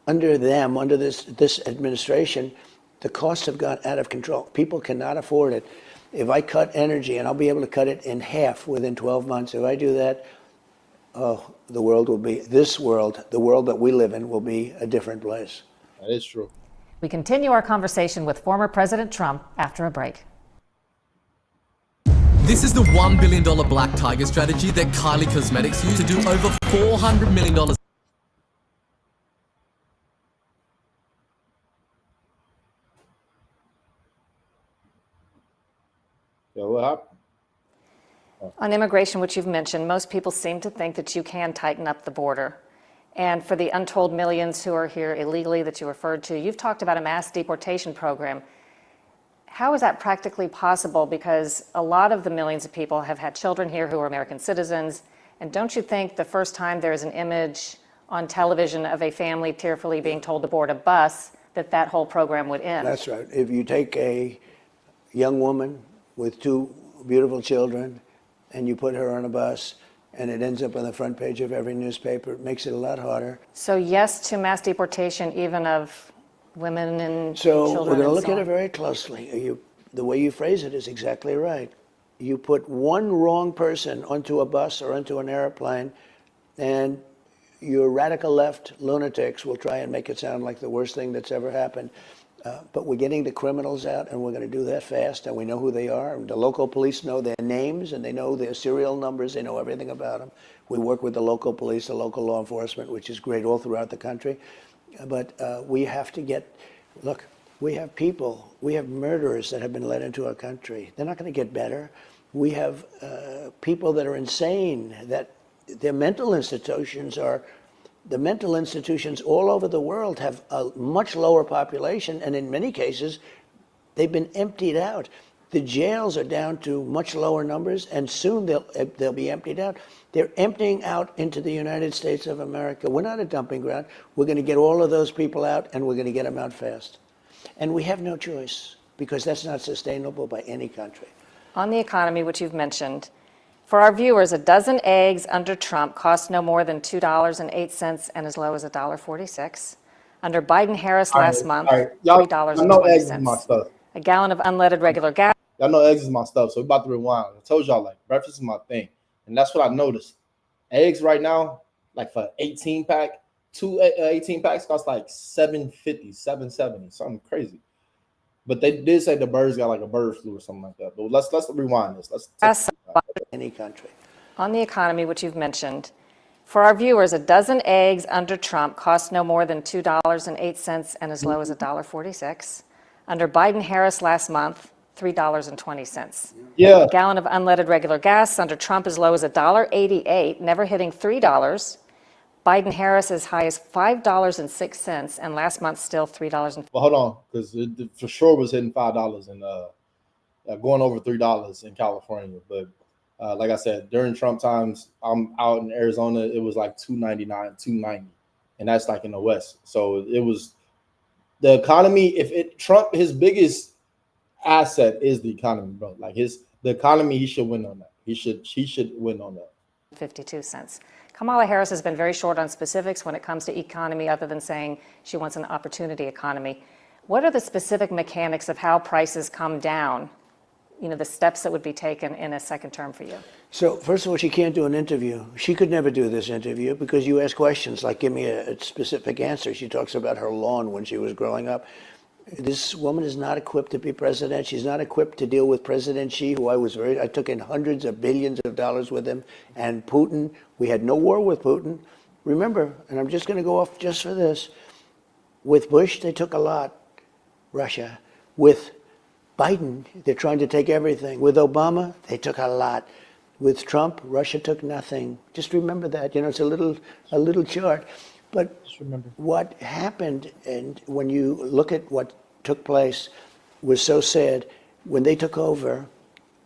Speaker 15: under this administration, the costs have gone out of control. People cannot afford it. If I cut energy, and I'll be able to cut it in half within 12 months, if I do that, the world that we live in will be a different place.
Speaker 1: That is true.
Speaker 14: We continue our conversation with former President Trump after a break.
Speaker 17: This is the $1 billion Black Tiger strategy that Kylie Cosmetics used to do over $400 million.
Speaker 1: Yeah, what happened?
Speaker 16: On immigration, which you've mentioned, most people seem to think that you can tighten up the border. And for the untold millions who are here illegally that you referred to, you've talked about a mass deportation program. How is that practically possible? Because a lot of the millions of people have had children here who are American citizens. And don't you think the first time there is an image on television of a family tearfully being told to board a bus, that whole program would end?
Speaker 15: That's right. If you take a young woman with two beautiful children and you put her on a bus and it ends up on the front page of every newspaper, it makes it a lot harder.
Speaker 16: So yes to mass deportation, even of women and
Speaker 15: children. So we're going to look at it
Speaker 16: on.
Speaker 15: very closely. The way you phrase it is exactly right. You put one wrong person onto a bus or onto an airplane, and your radical left lunatics will try and make it sound like the worst thing that's ever happened. But we're getting the criminals out, and we're going to do that fast, and we know who they are. The local police know their names, and they know their serial numbers. They know everything about them. We work with the local police, the local law enforcement, which is great all throughout the country. But we have to look, we have murderers that have been let into our country. They're not going to get better. We have people that are insane, that their mental institutions all over the world have a much lower population, and in many cases, they've been emptied out. The jails are down to much lower numbers, and soon they'll be emptied out. They're emptying out into the United States of America. We're not a dumping ground. We're going to get all of those people out, and we're going to get them out fast. And we have no choice, because that's not sustainable by any country.
Speaker 16: On the economy, which you've mentioned, for our viewers, a dozen eggs under Trump cost no more than $2.08 and as low as $1.46. Under Biden-Harris last month, $3.20.
Speaker 1: I know eggs is my stuff.
Speaker 16: A gallon of unleaded regular gas.
Speaker 1: Y'all know eggs is my stuff, so we're about to rewind. I told y'all, like, breakfast is my thing. And that's what I noticed. Eggs right now, like for 18 pack, 18 packs cost like $7.50, $7.70, something crazy. But they did say the birds got like a bird flu or something like that. But let's rewind this. Let's
Speaker 15: any country.
Speaker 16: On the economy, which you've mentioned, for our viewers, a dozen eggs under Trump cost no more than $2.08 and as low as $1.46. Under Biden-Harris last month, $3.20.
Speaker 1: Yeah.
Speaker 16: A gallon of unleaded regular gas under Trump as low as $1.88, never hitting $3. Biden-Harris as high as $5.06, and last month still $3.
Speaker 1: Well, hold on, because it for sure was hitting $5 and going over $3 in California. But like I said, during Trump times, I'm out in Arizona. It was like $2.99, $2.90, and that's like in the West. So it was the economy. Trump, his biggest asset is the economy, bro. Like the economy, he should win on that. He should win on that.
Speaker 16: 52 cents. Kamala Harris has been very short on specifics when it comes to economy, other than saying she wants an opportunity economy. What are the specific mechanics of how prices come down? You know, the steps that would be taken in a second term for you?
Speaker 15: So first of all, she can't do an interview. She could never do this interview because you ask questions like, give me a specific answer. She talks about her lawn when she was growing up. This woman is not equipped to be president. She's not equipped to deal with President Xi, who I took in hundreds of billions of dollars with him, and Putin. We had no war with Putin. Remember, and I'm just going to go off just for this, with Bush, they took a lot, Russia. With Biden, they're trying to take everything. With Obama, they took a lot. With Trump, Russia took nothing. Just remember that. You know, it's a little chart. But what happened, and when you look at what took place, was so sad. When they took over,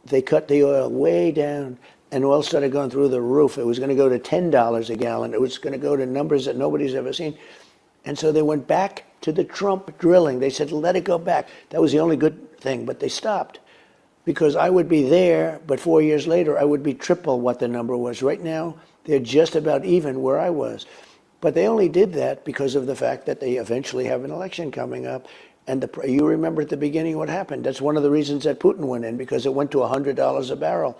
Speaker 15: they cut the oil way down, and oil started going through the roof. It was going to go to $10 a gallon. It was going to go to numbers that nobody's ever seen. And so they went back to the Trump drilling. They said, let it go back. That was the only good thing, but they stopped. Because I would be there, but 4 years later, I would be triple what the number was. Right now, they're just about even where I was. But they only did that because of the fact that they eventually have an election coming up. And you remember at the beginning what happened. That's one of the reasons that Putin went in, because it went to $100 a barrel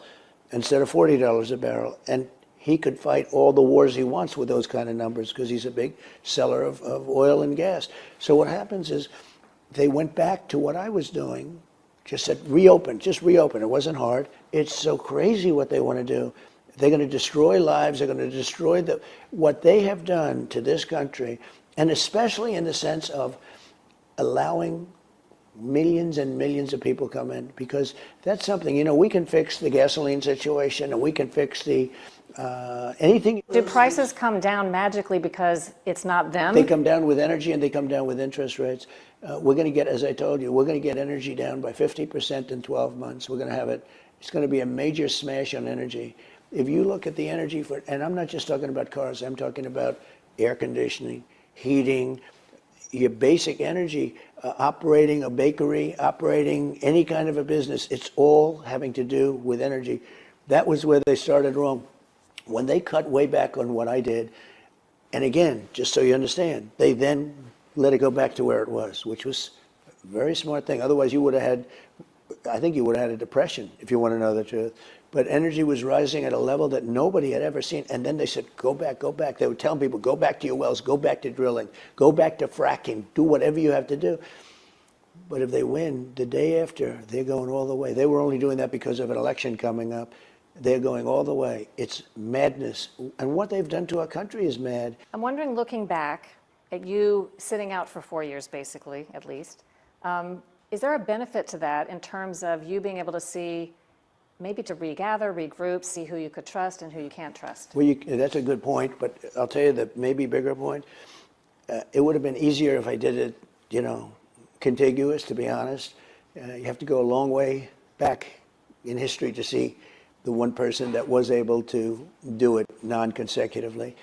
Speaker 15: instead of $40 a barrel. And he could fight all the wars he wants with those kind of numbers because he's a big seller of oil and gas. So what happens is they went back to what I was doing, just said, just reopen. It wasn't hard. It's so crazy what they want to do. They're going to destroy lives. They're going to destroy what they have done to this country, and especially in the sense of allowing millions and millions of people come in, because that's something, you know, we can fix the gasoline situation and we can fix the anything.
Speaker 16: Do prices come down magically because it's not them?
Speaker 15: They come down with energy and they come down with interest rates. We're going to get, as I told you, we're going to get energy down by 50% in 12 months. We're going to have it's going to be a major smash on energy. If you look at the energy and I'm not just talking about cars, I'm talking about air conditioning, heating, your basic energy, operating a bakery, operating any kind of a business, it's all having to do with energy. That was where they started wrong. When they cut way back on what I did, and again, just so you understand, they then let it go back to where it was, which was a very smart thing. Otherwise, you would have had, I think you would have had a depression, if you want to know the truth. But energy was rising at a level that nobody had ever seen. And then they said, go back, go back. They were telling people, go back to your wells, go back to drilling, go back to fracking, do whatever you have to do. But if they win, the day after, they're going all the way. They were only doing that because of an election coming up. They're going all the way. It's madness. And what they've done to our country is mad.
Speaker 16: I'm wondering, looking back at you sitting out for 4 years, basically, at least, is there a benefit to that in terms of you being able to see, maybe to regather, regroup, see who you could trust and who you can't trust?
Speaker 15: Well, that's a good point, but I'll tell you the maybe bigger point. It would have been easier if I did it, you know, contiguous, to be honest. You have to go a long way back in history to see the one person that was able to do it non-consecutively.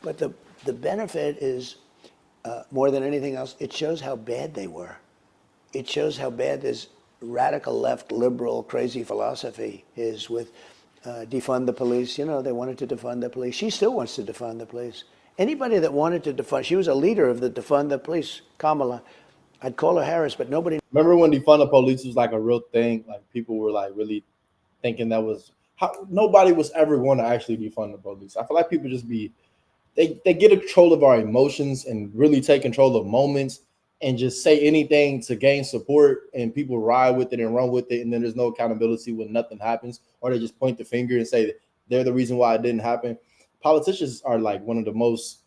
Speaker 15: But the benefit is, more than anything else, it shows how bad they were. It shows how bad this radical left, liberal, crazy philosophy is with defund the police. You know, they wanted to defund the police. She still wants to defund the police. Anybody that wanted to defund, she was a leader of the defund the police, Kamala. I'd call her Harris, but nobody.
Speaker 1: Remember when defund the police was like a real thing? Like people were like really thinking that was how nobody was ever going to actually defund the police. I feel like people just they get control of our emotions and really take control of moments and just say anything to gain support, and people ride with it and run with it, and then there's no accountability when nothing happens, or they just point the finger and say that they're the reason why it didn't happen. Politicians are like one of the most,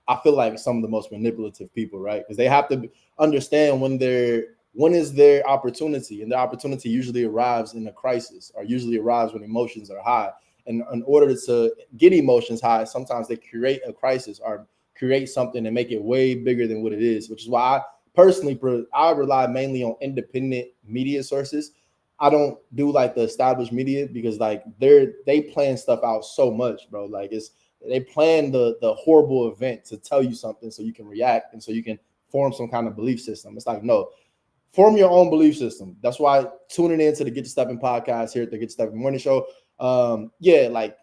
Speaker 1: I feel like some of the most manipulative people, right? Because they have to understand when is their opportunity, and the opportunity usually arrives in a crisis, or usually arrives when emotions are high. And in order to get emotions high, sometimes they create a crisis or create something and make it way bigger than what it is, which is why I rely mainly on independent media sources. I don't do like the established media because like they plan stuff out so much, bro. Like they plan the horrible event to tell you something so you can react and so you can form some kind of belief system. It's like, no, form your own belief system. That's why tuning in to the Get to Stepping podcast here at the Get to Stepping Morning Show. Like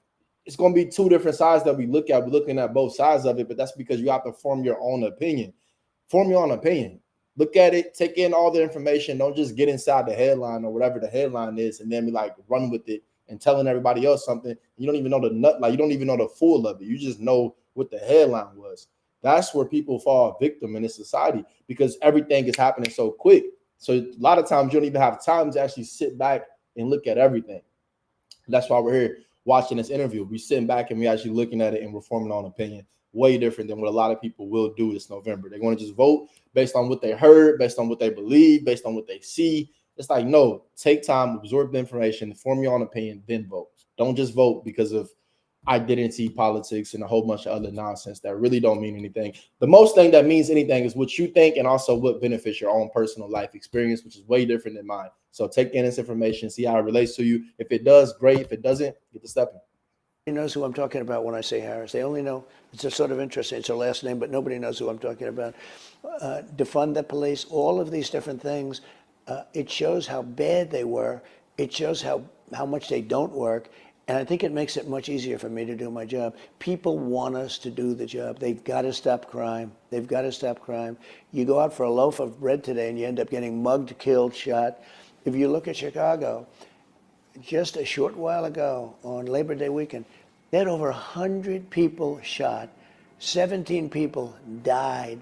Speaker 1: it's going to be two different sides that we look at. We're looking at both sides of it, but that's because you have to form your own opinion. Form your own opinion. Look at it, take in all the information. Don't just get inside the headline or whatever the headline is and then be like run with it and telling everybody else something. You don't even know the nut, like you don't even know the full of it. You just know what the headline was. That's where people fall victim in this society because everything is happening so quick. So a lot of times you don't even have time to actually sit back and look at everything. That's why we're here watching this interview. We sitting back and we actually looking at it and we're forming our own opinion. Way different than what a lot of people will do this November. They're going to just vote based on what they heard, based on what they believe, based on what they see. It's like, no, take time, absorb the information, form your own opinion, then vote. Don't just vote because of identity politics and a whole bunch of other nonsense that really don't mean anything. The most thing that means anything is what you think and also what benefits your own personal life experience, which is way different than mine. So take in this information, see how it relates to you. If it does, great. If it doesn't, get the stepping.
Speaker 15: Nobody knows who I'm talking about when I say Harris. They only know, it's a sort of interesting, it's her last name, but nobody knows who I'm talking about. Defund the police, all of these different things. It shows how bad they were. It shows how much they don't work. And I think it makes it much easier for me to do my job. People want us to do the job. They've got to stop crime. They've got to stop crime. You go out for a loaf of bread today and you end up getting mugged, killed, shot. If you look at Chicago, just a short while ago on Labor Day weekend, they had over 100 people shot, 17 people died.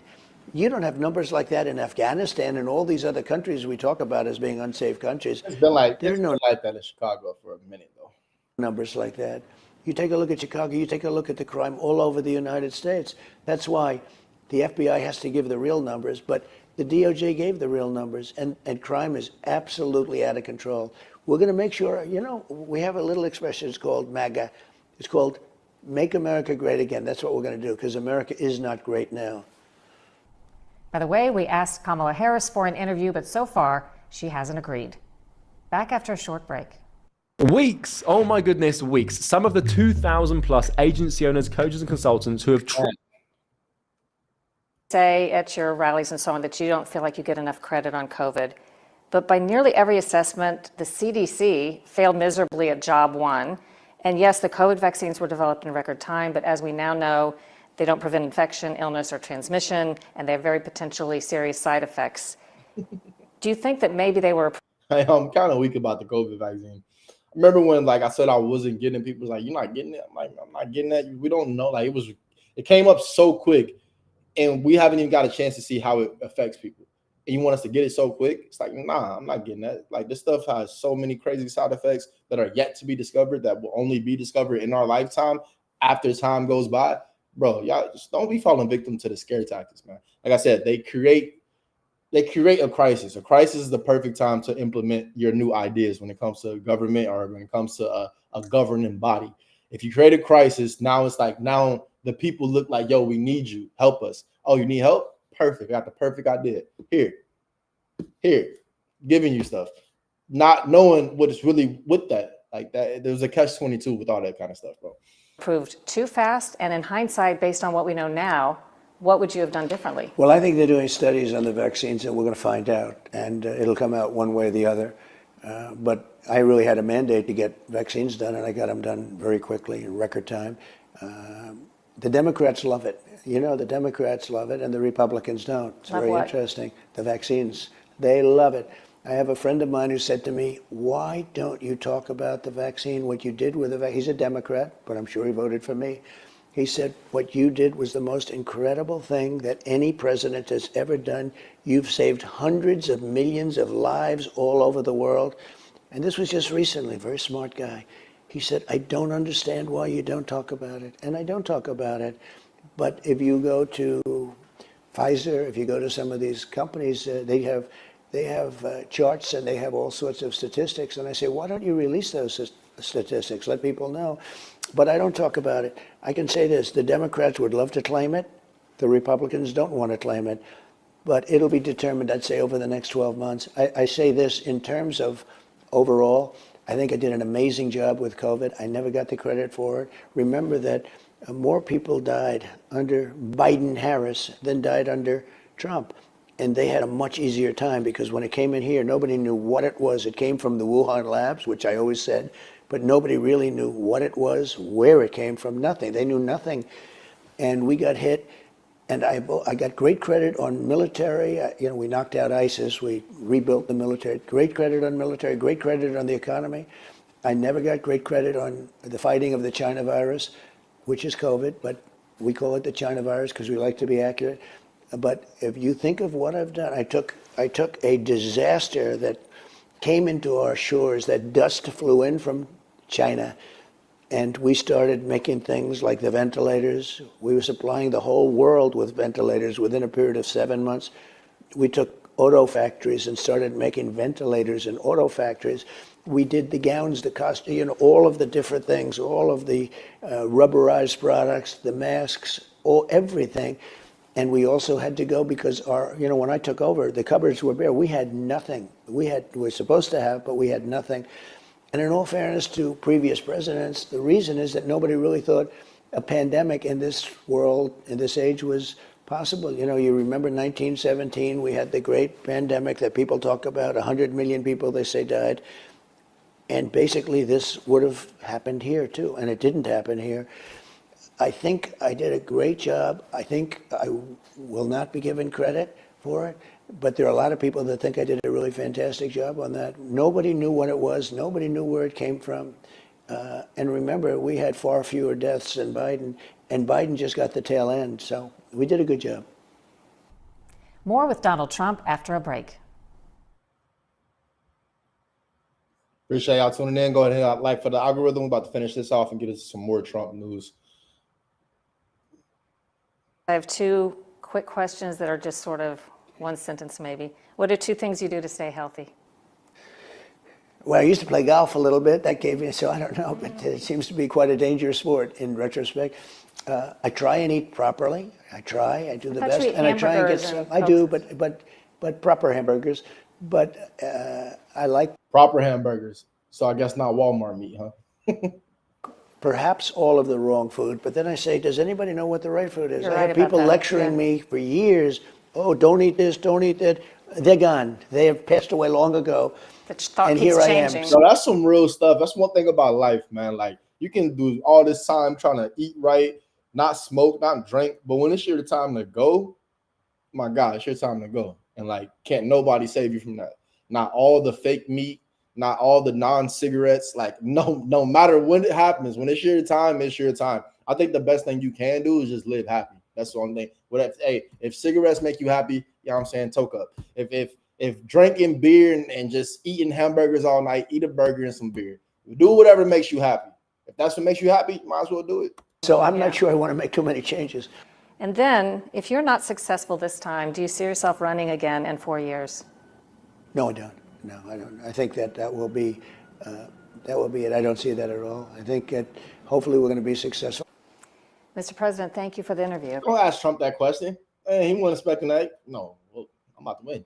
Speaker 15: You don't have numbers like that in Afghanistan and all these other countries we talk about as being unsafe countries.
Speaker 1: It's been like that in Chicago for a minute, though.
Speaker 15: Numbers like that. You take a look at Chicago, you take a look at the crime all over the United States. That's why the FBI has to give the real numbers, but the DOJ gave the real numbers, and crime is absolutely out of control. We're going to make sure, we have a little expression, it's called MAGA. It's called Make America Great Again. That's what we're going to do, because America is not great now.
Speaker 16: By the way, we asked Kamala Harris for an interview, but so far, she hasn't agreed. Back after a short break.
Speaker 18: Weeks, oh my goodness, weeks. Some of the 2,000 plus agency owners, coaches, and consultants who have
Speaker 16: say at your rallies and so on that you don't feel like you get enough credit on COVID. But by nearly every assessment, the CDC failed miserably at job one. And yes, the COVID vaccines were developed in record time, but as we now know, they don't prevent infection, illness, or transmission, and they have very potentially serious side effects. Do you think that maybe they were...
Speaker 1: I'm kind of weak about the COVID vaccine. I remember when, like I said, I wasn't getting it. People was like, "You're not getting it." I'm like, "I'm not getting that." We don't know. Like it came up so quick, and we haven't even got a chance to see how it affects people. And you want us to get it so quick? It's like, nah, I'm not getting that. Like this stuff has so many crazy side effects that are yet to be discovered that will only be discovered in our lifetime after time goes by. Bro, y'all just don't be falling victim to the scare tactics, man. Like I said, they create a crisis. A crisis is the perfect time to implement your new ideas when it comes to government or when it comes to a governing body. If you create a crisis, now it's like, now the people look like, yo, we need you. Help us. Oh, you need help? Perfect. I got the perfect idea. Here, giving you stuff. Not knowing what is really with that. Like that, there was a catch-22 with all that kind of stuff, bro.
Speaker 16: Proved too fast, and in hindsight, based on what we know now, what would you have done differently?
Speaker 15: Well, I think they're doing studies on the vaccines, and we're going to find out, and it'll come out one way or the other. But I really had a mandate to get vaccines done, and I got them done very quickly in record time. The Democrats love it. The Democrats love it, and the Republicans don't. It's very interesting. The vaccines, they love it. I have a friend of mine who said to me, "Why don't you talk about the vaccine, what you did with the vaccine?" He's a Democrat, but I'm sure he voted for me. He said, "What you did was the most incredible thing that any president has ever done. You've saved hundreds of millions of lives all over the world." And this was just recently, very smart guy. He said, "I don't understand why you don't talk about it." And I don't talk about it. But if you go to Pfizer, if you go to some of these companies, they have charts and they have all sorts of statistics. And I say, why don't you release those statistics? Let people know. But I don't talk about it. I can say this, the Democrats would love to claim it. The Republicans don't want to claim it. But it'll be determined, I'd say, over the next 12 months. I say this in terms of overall, I think I did an amazing job with COVID. I never got the credit for it. Remember that more people died under Biden-Harris than died under Trump. And they had a much easier time because when it came in here, nobody knew what it was. It came from the Wuhan labs, which I always said but nobody really knew what it was, where it came from, nothing. They knew nothing. And we got hit. And I got great credit on military. We knocked out ISIS. We rebuilt the military. Great credit on military. Great credit on the economy. I never got great credit on the fighting of the China virus, which is COVID, but we call it the China virus because we like to be accurate. But if you think of what I've done, I took a disaster that came into our shores, that dust flew in from China, and we started making things like the ventilators. We were supplying the whole world with ventilators within a period of 7 months. We took auto factories and started making ventilators in auto factories. We did the gowns, the costume, all of the different things, all of the rubberized products, the masks, everything. And we also had to go because when I took over, the cupboards were bare. We had nothing. We were supposed to have, but we had nothing. And in all fairness to previous presidents, the reason is that nobody really thought a pandemic in this world, in this age, was possible. You remember 1917, we had the great pandemic that people talk about, 100 million people, they say, died. And basically this would have happened here too, and it didn't happen here. I think I did a great job. I think I will not be given credit for it, but there are a lot of people that think I did a really fantastic job on that. Nobody knew what it was. Nobody knew where it came from. And remember, we had far fewer deaths than Biden, and Biden just got the tail end. So we did a good job.
Speaker 14: More with Donald Trump after a break.
Speaker 1: Appreciate y'all tuning in. Go ahead and hit that like for the algorithm. We're about to finish this off and get us some more Trump news.
Speaker 16: I have two quick questions that are just sort of one sentence maybe. What are two things you do to stay healthy?
Speaker 15: Well, I used to play golf a little bit. That gave me, so I don't know, but it seems to be quite a dangerous sport in retrospect. I try and eat properly. I do the best, and I try and get some. I do, but proper hamburgers. But I like
Speaker 1: proper hamburgers. So I guess not Walmart meat, huh?
Speaker 15: Perhaps all of the wrong food. But then I say, does anybody know what the right food is?
Speaker 16: You're
Speaker 15: I
Speaker 16: right
Speaker 15: had people
Speaker 16: about that,
Speaker 15: lecturing me for years. Oh, don't eat this, don't eat that. They're gone. They have passed away long ago.
Speaker 16: And
Speaker 15: here I am.
Speaker 1: So that's some real stuff. That's one thing about life, man. Like, you can do all this time trying to eat right, not smoke, not drink. But when it's your time to go, my God, it's your time to go. And like, can't nobody save you from that. Not all the fake meat, not all the non-cigarettes. Like, no matter when it happens, when it's your time, it's your time. I think the best thing you can do is just live happy. That's the only thing. If cigarettes make you happy, you know what I'm saying, toke up. If drinking beer and just eating hamburgers all night, eat a burger and some beer. Do whatever makes you happy. If that's what makes you happy, you might as well do it.
Speaker 15: So I'm not sure I want to make too many changes.
Speaker 16: And then, if you're not successful this time, do you see yourself running again in 4 years?
Speaker 15: No, I don't. No, I don't. I think that will be it. I don't see that at all. I think hopefully we're going to be successful.
Speaker 16: Mr. President, thank you for the interview.
Speaker 1: Don't ask Trump that question. Hey, he wasn't expecting that. No, well, I'm about to win.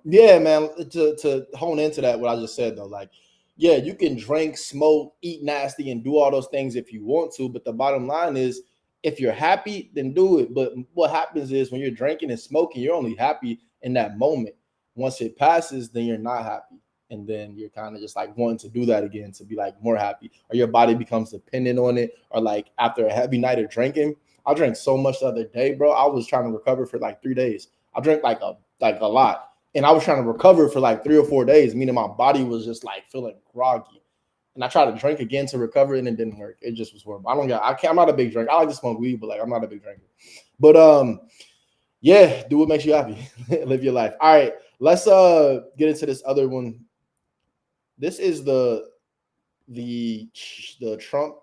Speaker 1: Yeah, man. To hone into that, what I just said though, like, yeah, you can drink, smoke, eat nasty, and do all those things if you want to. But the bottom line is, if you're happy, then do it. But what happens is when you're drinking and smoking, you're only happy in that moment. Once it passes, then you're not happy. And then you're kind of just like wanting to do that again to be like more happy, or your body becomes dependent on it. Or like after a heavy night of drinking, I drank so much the other day, bro. I was trying to recover for like 3 days. I drank like a lot, and I was trying to recover for like 3 or 4 days, meaning my body was just like feeling groggy. And I tried to drink again to recover, and it didn't work. It just was horrible. I'm not a big drinker. I like to smoke weed, but like I'm not a big drinker. But yeah, do what makes you happy. Live your life. All right, let's get into this other one. This is the Trump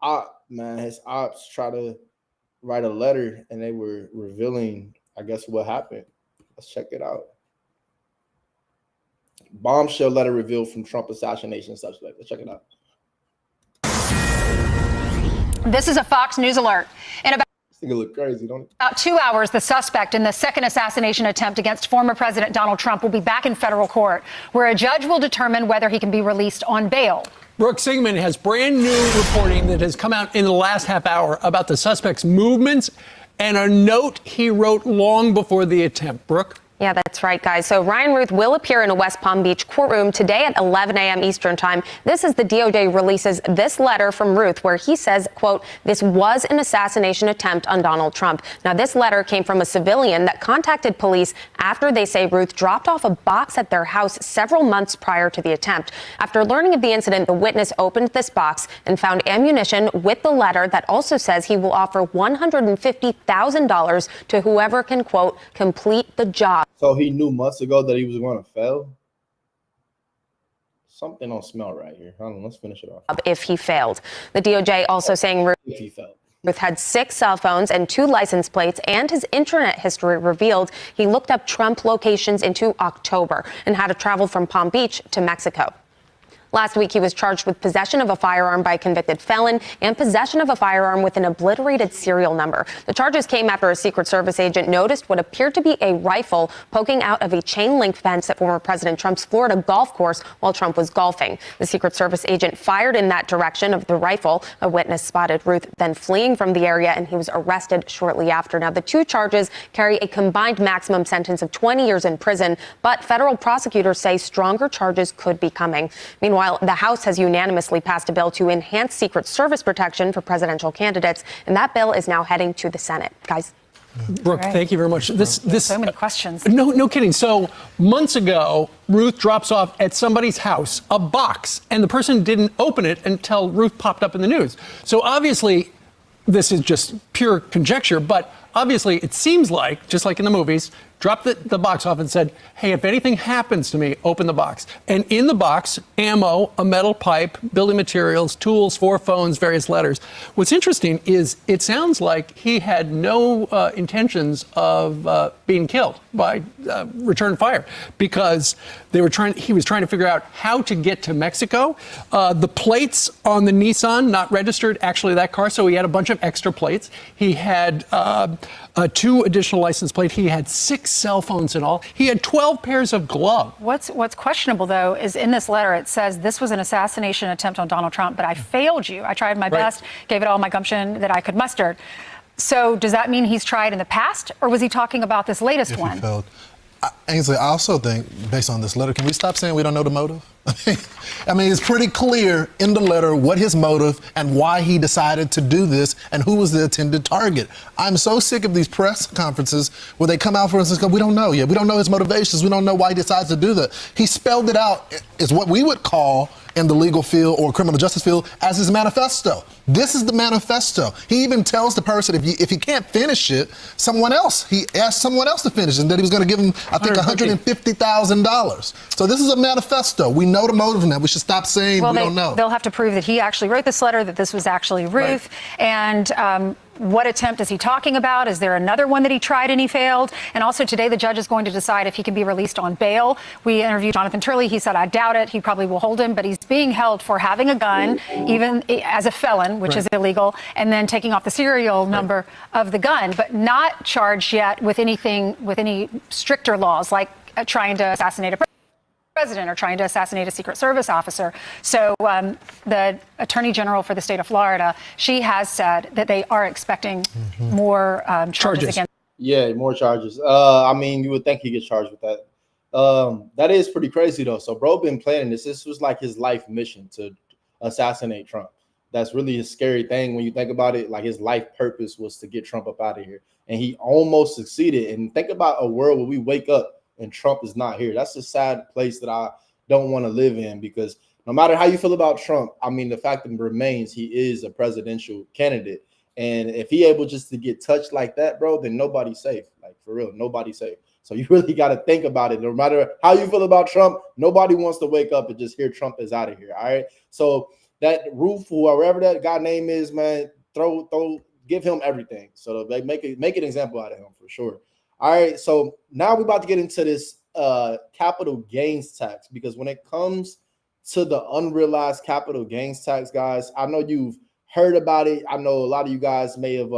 Speaker 1: op, man. His ops try to write a letter, and they were revealing, I guess, what happened. Let's check it out. Bombshell letter revealed from Trump assassination suspect. Let's check it out.
Speaker 19: This is a Fox News alert. In about
Speaker 1: This nigga look crazy, don't it?
Speaker 19: About 2 hours, the suspect in the second assassination attempt against former President Donald Trump will be back in federal court, where a judge will determine whether he can be released on bail.
Speaker 20: Brooke Sigmund has brand new reporting that has come out in the last half hour about the suspect's movements and a note he wrote long before the attempt. Brooke?
Speaker 21: Yeah, that's right, guys. So Ryan Ruth will appear in a West Palm Beach courtroom today at 11 a.m. Eastern time. This is the DOJ releases this letter from Ruth where he says, quote, this was an assassination attempt on Donald Trump. Now, this letter came from a civilian that contacted police after they say Ruth dropped off a box at their house several months prior to the attempt. After learning of the incident, the witness opened this box and found ammunition with the letter that also says he will offer $150,000 to whoever can, quote, complete the job.
Speaker 1: So he knew months ago that he was going to fail? Something don't smell right here. Hold on, let's finish it off.
Speaker 21: If he failed. The DOJ also saying
Speaker 1: if he failed.
Speaker 21: Ruth had 6 cell phones and 2 license plates, and his internet history revealed he looked up Trump locations into October and had to travel from Palm Beach to Mexico. Last week, he was charged with possession of a firearm by a convicted felon and possession of a firearm with an obliterated serial number. The charges came after a Secret Service agent noticed what appeared to be a rifle poking out of a chain-link fence at former President Trump's Florida golf course while Trump was golfing. The Secret Service agent fired in that direction of the rifle. A witness spotted Ruth then fleeing from the area, and he was arrested shortly after. Now, the 2 charges carry a combined maximum sentence of 20 years in prison, but federal prosecutors say stronger charges could be coming. Meanwhile, the House has unanimously passed a bill to enhance Secret Service protection for presidential candidates, and that bill is now heading to the Senate. Guys.
Speaker 20: Brooke, thank you very much. This
Speaker 19: so many questions.
Speaker 20: No kidding. So months ago, Ruth drops off at somebody's house a box, and the person didn't open it until Ruth popped up in the news. So obviously, this is just pure conjecture, but obviously it seems like, just like in the movies, dropped the box off and said, hey, if anything happens to me, open the box. And in the box, ammo, a metal pipe, building materials, tools, 4 phones, various letters. What's interesting is it sounds like he had no intentions of being killed by return fire, because he was trying to figure out how to get to Mexico. The plates on the Nissan, not registered, actually that car, so he had a bunch of extra plates. He had 2 additional license plates. He had 6 cell phones in all. He had 12 pairs of gloves.
Speaker 19: What's questionable, though, is in this letter it says this was an assassination attempt on Donald Trump, but I failed you. I tried my best, gave it all my gumption that I could muster. So does that mean he's tried in the past, or was he talking about this latest one?
Speaker 22: He failed. Ainsley, I also think, based on this letter, can we stop saying we don't know the motive? I mean, it's pretty clear in the letter what his motive and why he decided to do this and who was the intended target. I'm so sick of these press conferences where they come out for us and go, we don't know yet. We don't know his motivations. We don't know why he decides to do that. He spelled it out as what we would call in the legal field or criminal justice field as his manifesto. This is the manifesto. He even tells the person if he can't finish it, he asked someone else to finish it, and that he was going to give him, I think, $150,000. So this is a manifesto. We know the motive now. We should stop saying we don't know.
Speaker 19: They'll have to prove that he actually wrote this letter, that this was actually Ruth, and what attempt is he talking about? Is there another one that he tried and he failed? And also today, the judge is going to decide if he can be released on bail. We interviewed Jonathan Turley. He said, I doubt it. He probably will hold him, but he's being held for having a gun, even as a felon, which is illegal, and then taking off the serial number of the gun, but not charged yet with any stricter laws, like trying to assassinate a president or trying to assassinate a Secret Service officer. So the Attorney General for the state of Florida, she has said that they are expecting more charges against.
Speaker 1: Yeah, more charges. I mean, you would think he gets charged with that. That is pretty crazy, though. So bro been planning this. This was like his life mission to assassinate Trump. That's really a scary thing when you think about it. Like, his life purpose was to get Trump up out of here. And he almost succeeded. And think about a world where we wake up and Trump is not here. That's a sad place that I don't want to live in, because no matter how you feel about Trump, I mean, the fact that remains he is a presidential candidate. And if he able just to get touched like that, bro, then nobody's safe. Like, for real, nobody's safe. So you really got to think about it. No matter how you feel about Trump, nobody wants to wake up and just hear Trump is out of here. All right. So that Roof, whoever that guy name is, man, give him everything. So they make an example out of him for sure. All right, so now we're about to get into this capital gains tax, because when it comes to the unrealized capital gains tax, guys, I know you've heard about it. I know a lot of you guys may have,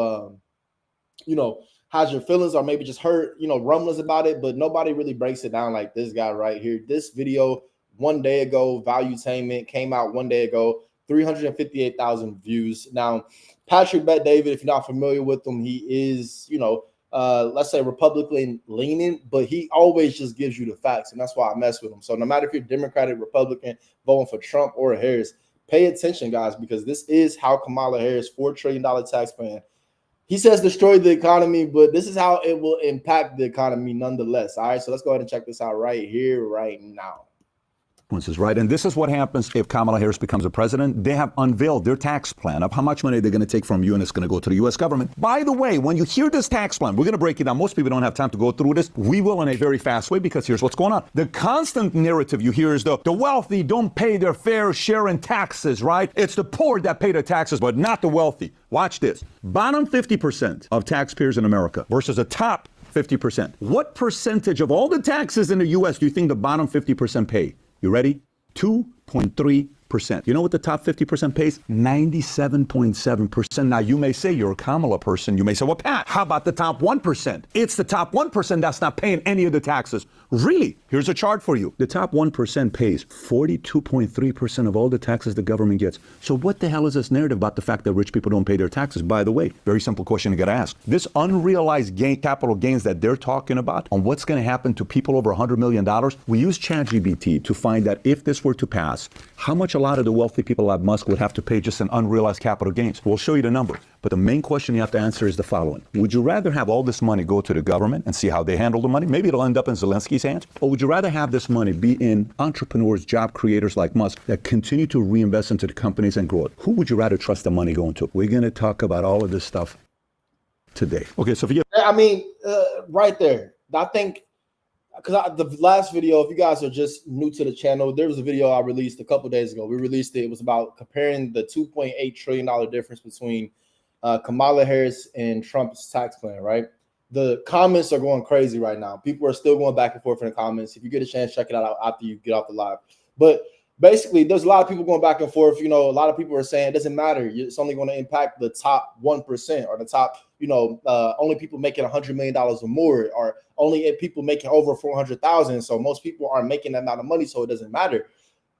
Speaker 1: has your feelings, or maybe just heard, rumblings about it, but nobody really breaks it down like this guy right here. This video 1 day ago, Valuetainment came out 1 day ago, 358,000 views. Now, Patrick Bet David, if you're not familiar with him, he is, let's say Republican leaning, but he always just gives you the facts, and that's why I mess with him. So no matter if you're Democratic, Republican, voting for Trump or Harris, pay attention, guys, because this is how Kamala Harris, $4 trillion tax plan. He says destroy the economy, but this is how it will impact the economy nonetheless. All right, so let's go ahead and check this out right here, right now.
Speaker 5: Right, and this is what happens if Kamala Harris becomes a president. They have unveiled their tax plan of how much money they're going to take from you, and it's going to go to the U.S. government. By the way, when you hear this tax plan, we're going to break it down. Most people don't have time to go through this. We will in a very fast way, because here's what's going on. The constant narrative you hear is the wealthy don't pay their fair share in taxes, right? It's the poor that pay their taxes, but not the wealthy. Watch this. Bottom 50% of taxpayers in America versus the top 50%. What percentage of all the taxes in the U.S. do you think the bottom 50% pay? You ready? 2.3%. You know what the top 50% pays? 97.7%. Now, you may say you're a Kamala person. You may say, well, Pat, how about the top 1%? It's the top 1% that's not paying any of the taxes. Really? Here's a chart for you. The top 1% pays 42.3% of all the taxes the government gets. So what the hell is this narrative about the fact that rich people don't pay their taxes? By the way, very simple question you got to ask. This unrealized capital gains that they're talking about on what's going to happen to people over $100 million, we use ChatGPT to find that if this were to pass, how much a lot of the wealthy people like Musk would have to pay just in unrealized capital gains. We'll show you the number. But the main question you have to answer is the following. Would you rather have all this money go to the government and see how they handle the money? Maybe it'll end up in Zelensky's hands. Or would you rather have this money be in entrepreneurs, job creators like Musk that continue to reinvest into the companies and grow it? Who would you rather trust the money going to? We're going to talk about all of this stuff today. Okay, so for you.
Speaker 1: I mean, right there. I think, because the last video, if you guys are just new to the channel, there was a video I released a couple days ago. We released it. It was about comparing the $2.8 trillion difference between Kamala Harris and Trump's tax plan, right? The comments are going crazy right now. People are still going back and forth in the comments. If you get a chance, check it out after you get off the live. But basically, there's a lot of people going back and forth. You know, a lot of people are saying it doesn't matter. It's only going to impact the top 1% or the top, only people making $100 million or more, or only people making over 400,000. So most people aren't making that amount of money, so it doesn't matter.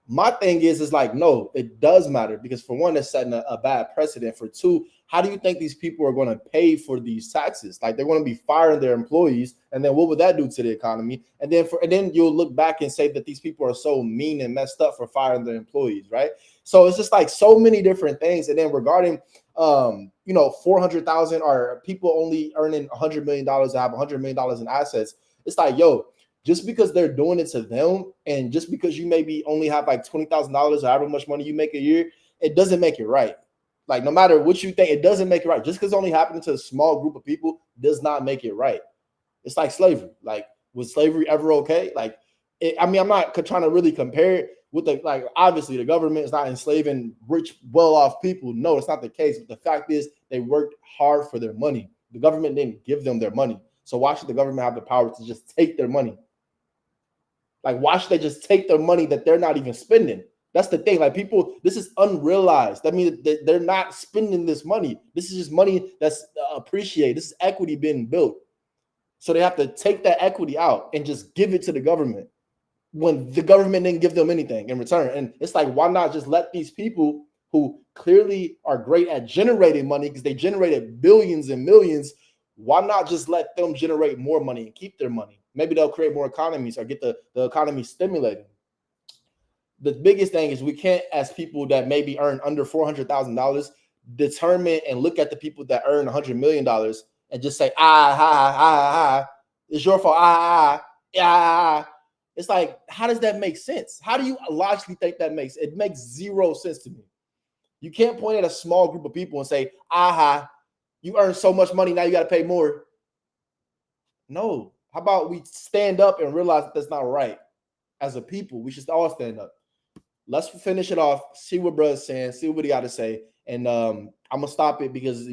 Speaker 1: My thing is like, no, it does matter, because for one, it's setting a bad precedent. For two, how do you think these people are going to pay for these taxes? Like, they're going to be firing their employees, and then what would that do to the economy? And then you'll look back and say that these people are so mean and messed up for firing their employees, right? So it's just like so many different things. And then regarding 400,000 or people only earning $100 million to have $100 million in assets, it's like, yo, just because they're doing it to them, and just because you maybe only have like $20,000 or however much money you make a year, it doesn't make it right. Like, no matter what you think, it doesn't make it right. Just because it's only happening to a small group of people does not make it right. It's like slavery. Like, was slavery ever okay? Like, I'm not trying to really compare it with obviously the government is not enslaving rich, well-off people. No, it's not the case. But the fact is, they worked hard for their money. The government didn't give them their money. So why should the government have the power to just take their money? Like, why should they just take their money that they're not even spending? That's the thing. Like, people, this is unrealized. I mean, they're not spending this money. This is just money that's appreciated. This is equity being built. So they have to take that equity out and just give it to the government when the government didn't give them anything in return. And it's like, why not just let these people who clearly are great at generating money, because they generated billions and millions, why not just let them generate more money and keep their money? Maybe they'll create more economies or get the economy stimulated. The biggest thing is, we can't, as people that maybe earn under $400,000, determine and look at the people that earn $100 million and just say, it's your fault, It's like, how does that make sense? How do you logically think that makes? It makes zero sense to me. You can't point at a small group of people and say, you earn so much money, now you got to pay more. No. How about we stand up and realize that that's not right? As a people, we should all stand up. Let's finish it off, see what brother's saying, see what he got to say. And I'm going to stop it because,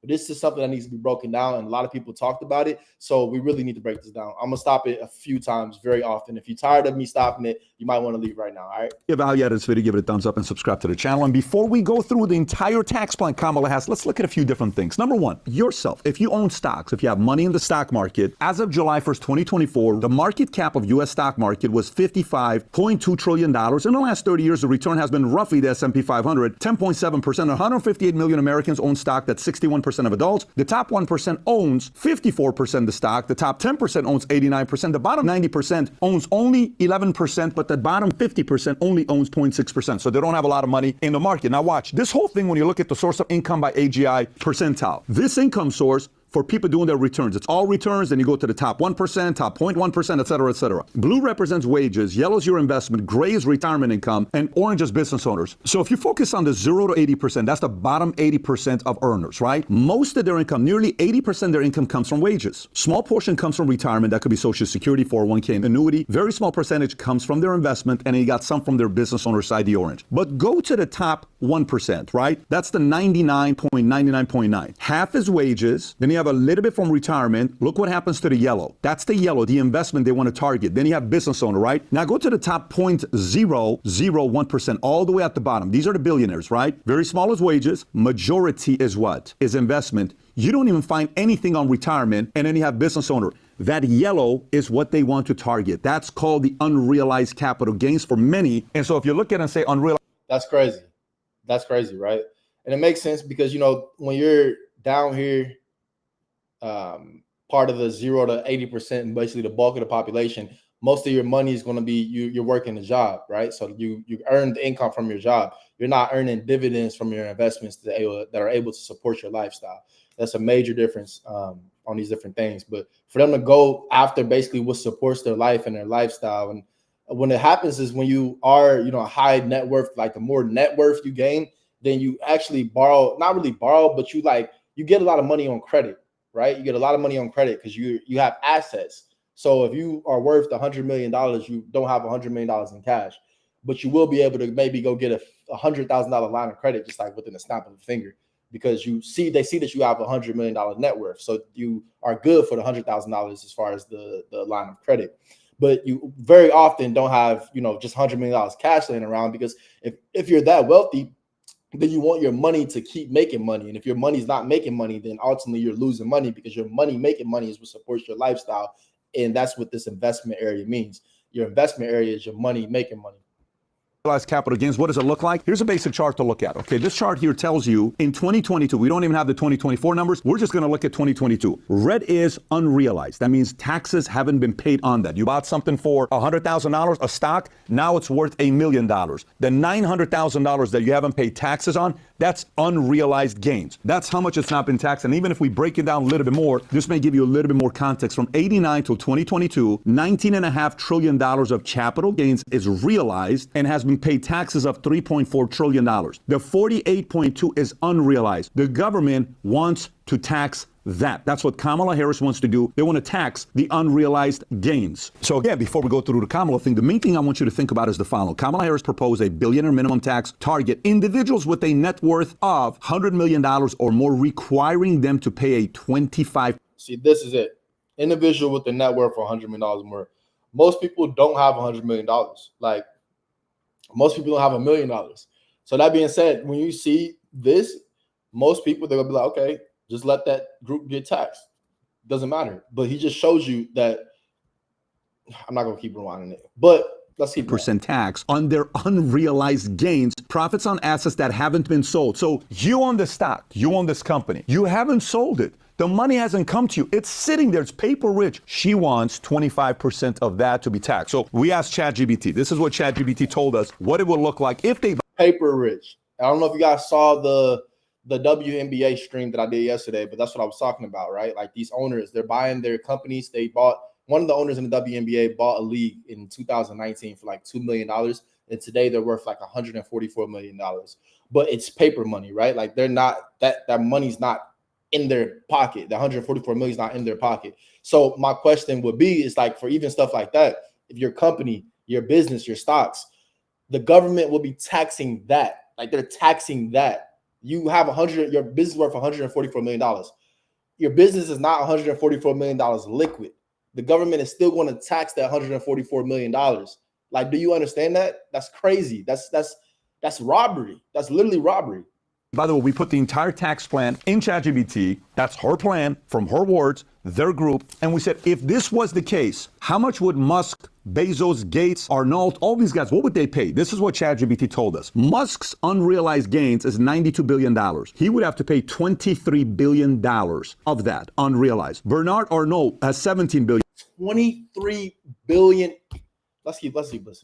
Speaker 1: this is something that needs to be broken down, and a lot of people talked about it. So we really need to break this down. I'm going to stop it a few times very often. If you're tired of me stopping it, you might want to leave right now. All right.
Speaker 5: If value added this video, give it a thumbs up and subscribe to the channel. And before we go through the entire tax plan Kamala has, let's look at a few different things. Number one, yourself. If you own stocks, if you have money in the stock market, as of July 1st, 2024, the market cap of U.S. stock market was $55.2 trillion. In the last 30 years, the return has been roughly the S&P 500, 10.7%, $158 million Americans own stock. That's 61% of adults. The top 1% owns 54% of the stock. The top 10% owns 89%. The bottom 90% owns only 11%, but the bottom 50% only owns 0.6%. So they don't have a lot of money in the market. Now watch, this whole thing when you look at the source of income by AGI percentile, this income source for people doing their returns. It's all returns, then you go to the top 1%, top 0.1%, et cetera, et cetera. Blue represents wages, yellow is your investment, gray is retirement income, and orange is business owners. So if you focus on the 0 to 80%, that's the bottom 80% of earners, right? Most of their income, nearly 80% of their income comes from wages. Small portion comes from retirement, that could be Social Security, 401k, and annuity. Very small percentage comes from their investment, and then you got some from their business owner side, the orange. But go to the top 1%, right? That's the 99.99.9. Half is wages, then you have a little bit from retirement. Look what happens to the yellow. That's the yellow, the investment they want to target. Then you have business owner, right? Now go to the top 0.001%, all the way at the bottom. These are the billionaires, right? Very small is wages. Majority is what? Is investment. You don't even find anything on retirement, and then you have business owner. That yellow is what they want to target. That's called the unrealized capital gains for many. And so if you look at it and say unrealized.
Speaker 1: That's crazy. That's crazy, right? And it makes sense because, you know, when you're down here, part of the 0 to 80%, and basically the bulk of the population, most of your money is going to be you're working a job, right? So you earn the income from your job. You're not earning dividends from your investments that are able to support your lifestyle. That's a major difference on these different things. But for them to go after basically what supports their life and their lifestyle, and when it happens is when you are, you know, a high net worth, like the more net worth you gain, then you actually borrow, not really borrow, but you get a lot of money on credit. Right? You get a lot of money on credit because you have assets. So if you are worth $100 million, you don't have $100 million in cash, but you will be able to maybe go get a $100,000 line of credit just like within a snap of a finger, because they see that you have $100 million net worth. So you are good for the $100,000 as far as the line of credit. But you very often don't have, you know, just $100 million cash laying around, because if you're that wealthy, then you want your money to keep making money. And if your money's not making money, then ultimately you're losing money, because your money making money is what supports your lifestyle. And that's what this investment area means. Your investment area is your money making money.
Speaker 5: Realized capital gains, what does it look like? Here's a basic chart to look at. Okay, this chart here tells you in 2022, we don't even have the 2024 numbers. We're just going to look at 2022. Red is unrealized. That means taxes haven't been paid on that. You bought something for $100,000, a stock, now it's worth $1 million. The $900,000 that you haven't paid taxes on, that's unrealized gains. That's how much it's not been taxed. And even if we break it down a little bit more, this may give you a little bit more context. From 89 till 2022, $19.5 trillion of capital gains is realized and has been paid taxes of $3.4 trillion. The 48.2 is unrealized. The government wants to tax that. That's what Kamala Harris wants to do. They want to tax the unrealized gains. So again, before we go through the Kamala thing, the main thing I want you to think about is the following. Kamala Harris proposed a billionaire minimum tax target individuals with a net worth of $100 million or more, requiring them to pay a 25.
Speaker 1: See, this is it. Individual with a net worth of $100 million or more. Most people don't have $100 million. Like, most people don't have $1 million. So that being said, when you see this, most people, they're going to be like, okay, just let that group get taxed. Doesn't matter. But he just shows you that. I'm not going to keep rewinding it, but let's keep
Speaker 5: percent tax on their unrealized gains, profits on assets that haven't been sold. So you own the stock, you own this company, you haven't sold it. The money hasn't come to you. It's sitting there. It's paper rich. She wants 25% of that to be taxed. So we asked ChatGPT. This is what ChatGPT told us what it would look like if they
Speaker 1: paper rich. I don't know if you guys saw the WNBA stream that I did yesterday, but that's what I was talking about, right? Like these owners, they're buying their companies. They bought, one of the owners in the WNBA bought a league in 2019 for like $2 million. And today they're worth like $144 million. But it's paper money, right? Like they're not, that money's not in their pocket. The 144 million is not in their pocket. So my question would be, is like for even stuff like that, if your company, your business, your stocks, the government will be taxing that. Like they're taxing that. You have your business worth $144 million. Your business is not $144 million liquid. The government is still going to tax that $144 million. Like, do you understand that? That's crazy. That's robbery. That's literally robbery.
Speaker 5: By the way, we put the entire tax plan in ChatGPT. That's her plan from her words, their group. And we said, if this was the case, how much would Musk Bezos, Gates, Arnault, all these guys, what would they pay? This is what ChatGPT told us. Musk's unrealized gains is $92 billion. He would have to pay $23 billion of that unrealized. Bernard Arnault has $17 billion.
Speaker 1: 23 billion. Let's keep listening, bro.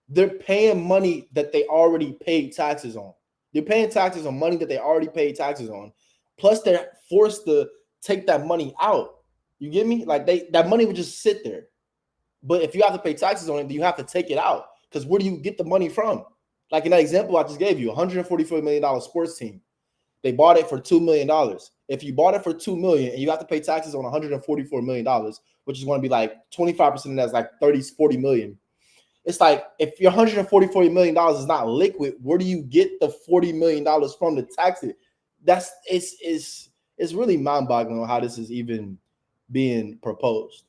Speaker 1: They're paying money that they already paid taxes on. They're paying taxes on money that they already paid taxes on. Plus, they're forced to take that money out. You get me? Like that money would just sit there. But if you have to pay taxes on it, then you have to take it out. Because where do you get the money from? Like in that example I just gave you, $144 million sports team. They bought it for $2 million. If you bought it for $2 million and you have to pay taxes on $144 million, which is going to be like 25% of that's like 40 million. It's like if your $144 million is not liquid, where do you get the $40 million from to tax it? It's really mind-boggling on how this is even being proposed.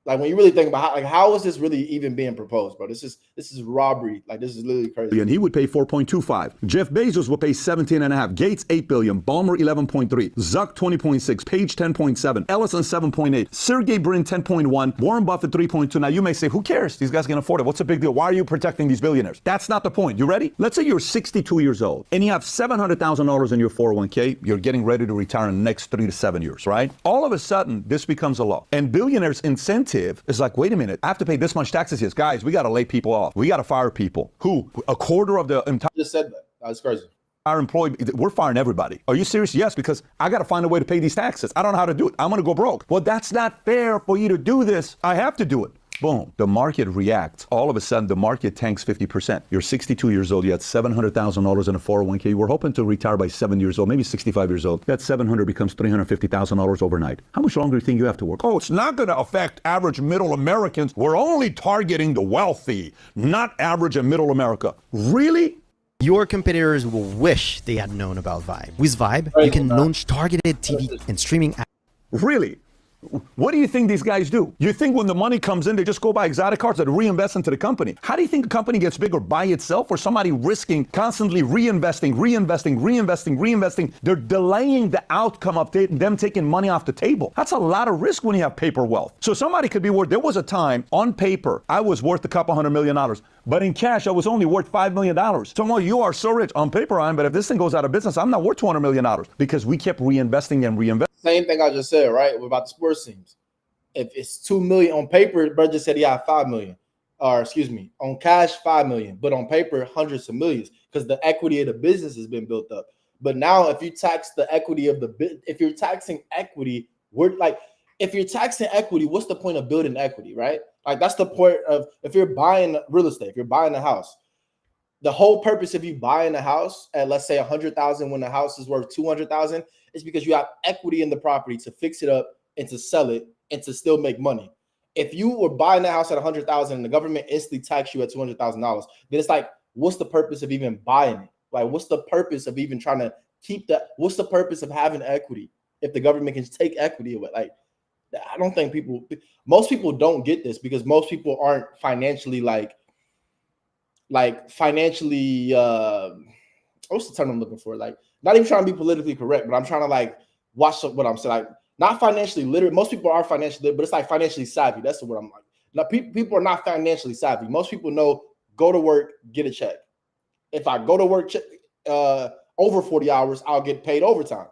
Speaker 1: Like when you really think about how is this really even being proposed, bro? This is robbery. Like this is literally crazy.
Speaker 5: And he would pay 4.25. Jeff Bezos would pay 17.5. Gates 8 billion. Ballmer 11.3. Zuck 20.6. Page 10.7. Ellison 7.8. Sergey Brin 10.1. Warren Buffett 3.2. Now you may say, who cares? These guys can afford it. What's the big deal? Why are you protecting these billionaires? That's not the point. You ready? Let's say you're 62 years old and you have $700,000 in your 401k. You're getting ready to retire in the next 3 to 7 years, right? All of a sudden, this becomes a law. And billionaires' incentive is like, wait a minute, I have to pay this much taxes. Yes, guys, we got to lay people off. We got to fire people. Who? A quarter of the entire.
Speaker 1: Just said that. That's crazy.
Speaker 5: Our employee, we're firing everybody. Are you serious? Yes, because I got to find a way to pay these taxes. I don't know how to do it. I'm going to go broke. Well, that's not fair for you to do this. I have to do it. Boom. The market reacts. All of a sudden, the market tanks 50%. You're 62 years old. You had $700,000 in a 401k. You were hoping to retire by 7 years old, maybe 65 years old. That $700 becomes $350,000 overnight. How much longer do you think you have to work? Oh, it's not going to affect average middle Americans. We're only targeting the wealthy, not average and middle America. Really?
Speaker 13: Your competitors will wish they had known about Vibe. With Vibe, you can launch targeted TV and streaming apps.
Speaker 5: Really? What do you think these guys do? You think when the money comes in, they just go buy exotic cars that reinvest into the company? How do you think a company gets bigger by itself or somebody risking constantly reinvesting? They're delaying the outcome of them taking money off the table. That's a lot of risk when you have paper wealth. So somebody could be worth, there was a time on paper, I was worth a couple $100 million, but in cash, I was only worth $5 million. So you are so rich on paper, but if this thing goes out of business, I'm not worth $200 million because we kept reinvesting and reinvesting.
Speaker 1: Same thing I just said, right? About the sports teams. If it's 2 million on paper, bro just said he had 5 million. Or excuse me, on cash, 5 million, but on paper, hundreds of millions, because the equity of the business has been built up. But now if you tax the equity of if you're taxing equity, if you're taxing equity, what's the point of building equity, right? Like that's the point of if you're buying real estate, if you're buying a house. The whole purpose of you buying a house at, let's say, 100,000 when the house is worth 200,000 is because you have equity in the property to fix it up and to sell it and to still make money. If you were buying the house at 100,000 and the government instantly tax you at $200,000, then it's like, what's the purpose of even buying it? Like, what's the purpose of even trying to keep that? What's the purpose of having equity if the government can take equity away? Like, I don't think most people don't get this because most people aren't financially financially what's the term I'm looking for? Like, not even trying to be politically correct, but I'm trying to watch what I'm saying. Like, not financially literate. Most people are financially literate, but it's like financially savvy. That's the word I'm like. Now, people are not financially savvy. Most people know go to work, get a check. If I go to work over 40 hours, I'll get paid overtime.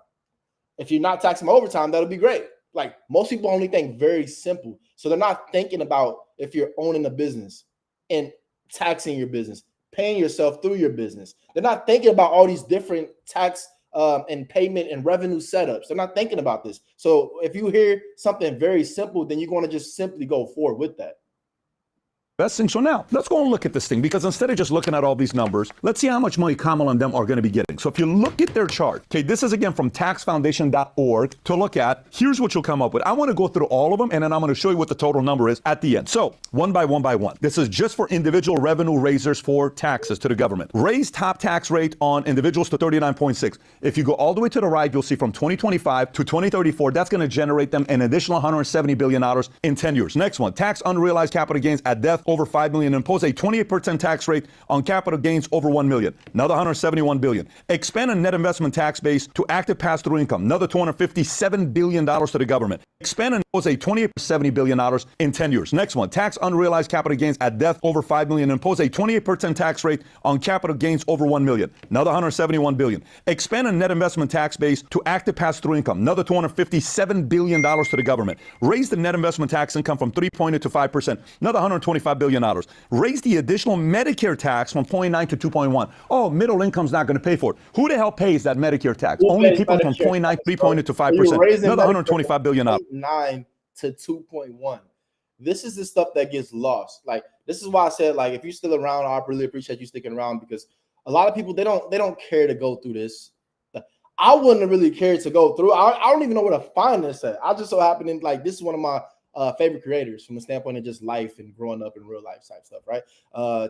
Speaker 1: If you're not taxing my overtime, that'll be great. Like, most people only think very simple. So they're not thinking about if you're owning a business and taxing your business, paying yourself through your business. They're not thinking about all these different tax and payment and revenue setups. They're not thinking about this. So if you hear something very simple, then you're going to just simply go forward with that.
Speaker 5: Investing. So now let's go and look at this thing, because instead of just looking at all these numbers, let's see how much money Kamala and them are going to be getting. So if you look at their chart, okay, this is again from taxfoundation.org to look at. Here's what you'll come up with. I want to go through all of them, and then I'm going to show you what the total number is at the end. So one by one. This is just for individual revenue raisers for taxes to the government. Raise top tax rate on individuals to 39.6. If you go all the way to the right, you'll see from 2025 to 2034, that's going to generate them an additional $170 billion in 10 years. Next one, tax unrealized capital gains at death over 5 million, impose a 28% tax rate on capital gains over 1 million, another 171 billion. Expand a net investment tax base to active pass-through income, another $257 billion to the government. Expand Was a $28.70 billion in 10 years. Next one, tax unrealized capital gains at death over $5 million. Impose a 28% tax rate on capital gains over $1 million. Another $171 billion. Expand a net investment tax base to active pass-through income. Another $257 billion to the government. Raise the net investment tax income from 3.8 to 5%. Another $125 billion. Raise the additional Medicare tax from 0.9 to 2.1. Oh, middle income's not going to pay for it. Who the hell pays that Medicare tax?
Speaker 1: Who
Speaker 5: Only
Speaker 1: pays
Speaker 5: people from
Speaker 1: Medicare
Speaker 5: 0.9,
Speaker 1: tax,
Speaker 5: 3.8 to
Speaker 1: So you're
Speaker 5: 5%.
Speaker 1: raising
Speaker 5: Another
Speaker 1: Medicare
Speaker 5: $125 billion.
Speaker 1: 0.9 to 2.1. This is the stuff that gets lost. Like, this is why I said, like, if you're still around, I really appreciate you sticking around, because a lot of people, they don't care to go through this. I wouldn't have really cared to go through. I don't even know where to find this at. I just so happen to, like, this is one of my favorite creators from the standpoint of just life and growing up in real life type stuff, right?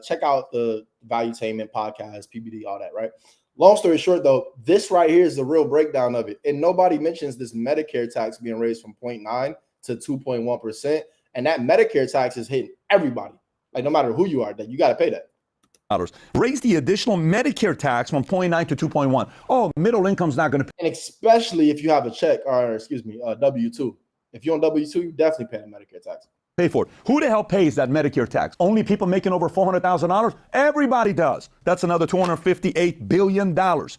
Speaker 1: Check out the Valuetainment podcast, PBD, all that, right? Long story short, though, this right here is the real breakdown of it. And nobody mentions this Medicare tax being raised from 0.9 to 2.1%. And that Medicare tax is hitting everybody. Like, no matter who you are, that you got to pay that.
Speaker 5: Raise the additional Medicare tax from 0.9 to 2.1. Oh, middle income's not going to pay.
Speaker 1: And especially if you have a check, or W-2. If you're on W-2, you definitely pay a Medicare tax.
Speaker 5: Pay for it. Who the hell pays that Medicare tax? Only people making over $400,000? Everybody does. That's another $258 billion.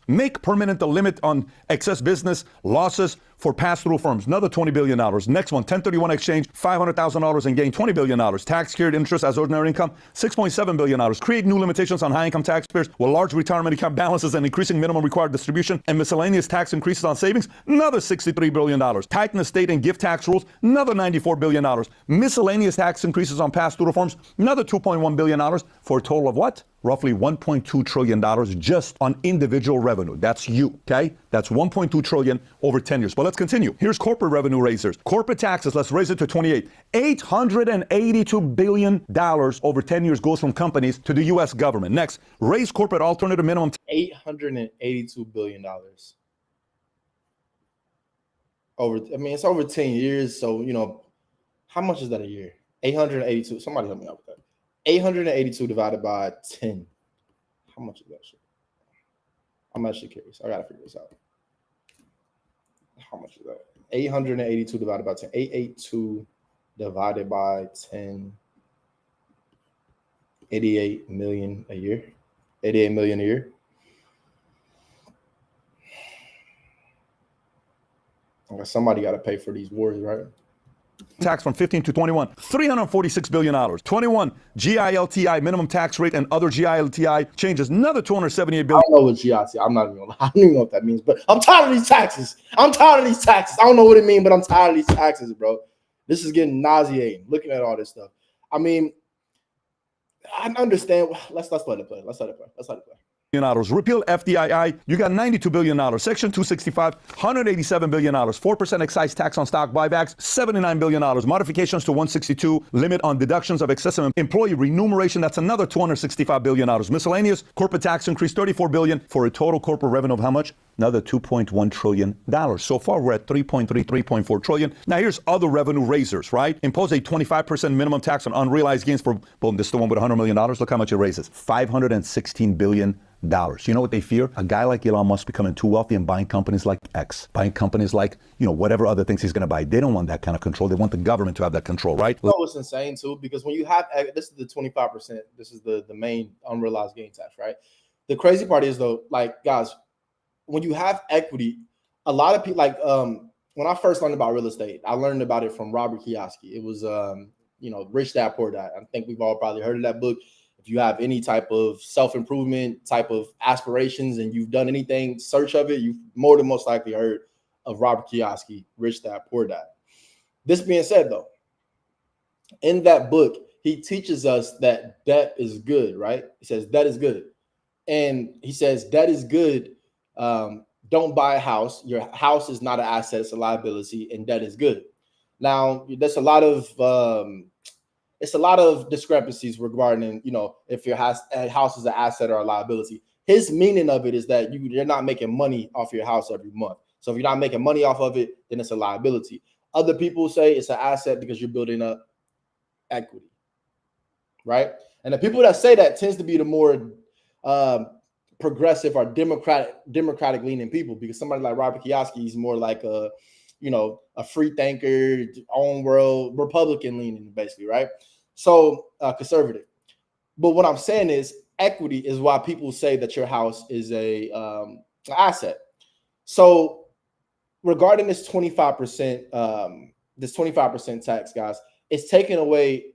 Speaker 5: Make permanent the limit on excess business losses for pass-through firms. Another $20 billion. Next one, 1031 exchange, $500,000 and gain, $20 billion. Tax carried interest as ordinary income, $6.7 billion. Create new limitations on high-income taxpayers with large retirement account balances and increasing minimum required distribution and miscellaneous tax increases on savings, another $63 billion. Tighten estate and gift tax rules, another $94 billion. Miscellaneous tax increases on pass-through reforms, another $2.1 billion, for a total of what? Roughly $1.2 trillion just on individual revenue. That's you, okay? That's $1.2 trillion over 10 years. But let's continue. Here's corporate revenue raisers. Corporate taxes, let's raise it to 28. $882 billion over 10 years goes from companies to the U.S. government. Next, raise corporate alternative minimum.
Speaker 1: $882 billion. It's over 10 years. So, how much is that a year? 882. Somebody help me out with that. 882 divided by 10. How much is that shit? I'm actually curious. I gotta figure this out. How much is that? 882 divided by 10. 882 divided by 10. 88 million a year. 88 million a year. Somebody got to pay for these wars, right?
Speaker 5: Tax from 15 to 21, $346 billion. 21, GILTI, minimum tax rate and other GILTI changes, another $278 billion.
Speaker 1: I don't know what GILTI, I'm not even gonna lie. I don't even know what that means, but I'm tired of these taxes. I don't know what it means, but I'm tired of these taxes, bro. This is getting nauseating, looking at all this stuff. I understand. Let's let it play.
Speaker 5: Repeal FDII, you got $92 billion. Section 265, $187 billion. 4% excise tax on stock buybacks, $79 billion. Modifications to 162, limit on deductions of excessive employee remuneration, that's another $265 billion. Miscellaneous corporate tax increase, $34 billion, for a total corporate revenue of how much? Another $2.1 trillion. So far, we're at 3.4 trillion. Now, here's other revenue raisers, right? Impose a 25% minimum tax on unrealized gains for, boom, this is the one with $100 million. Look how much it raises. $516 billion. You know what they fear? A guy like Elon Musk becoming too wealthy and buying companies like X, buying companies like, whatever other things he's going to buy. They don't want that kind of control. They want the government to have that control, right?
Speaker 1: You know what's insane, too? Because when you have, this is the 25%, this is the main unrealized gain tax, right? The crazy part is, though, like, guys, when you have equity, a lot of people, like, when I first learned about real estate, I learned about it from Robert Kiyosaki. It was, Rich Dad, Poor Dad. I think we've all probably heard of that book. If you have any type of self-improvement type of aspirations and you've done anything, search of it, you've more than most likely heard of Robert Kiyosaki, Rich Dad, Poor Dad. This being said, though, in that book, he teaches us that debt is good, right? He says debt is good. And he says debt is good. Don't buy a house. Your house is not an asset, it's a liability, and debt is good. Now, there's a lot of discrepancies regarding, if your house is an asset or a liability. His meaning of it is that you're not making money off your house every month. So if you're not making money off of it, then it's a liability. Other people say it's an asset because you're building up equity, right? And the people that say that tends to be the more progressive or democratic leaning people, because somebody like Robert Kiyosaki is more like a a free thinker, own world, Republican leaning, basically, right? So conservative. But what I'm saying is equity is why people say that your house is a asset. So regarding this 25% tax, guys, it's taking away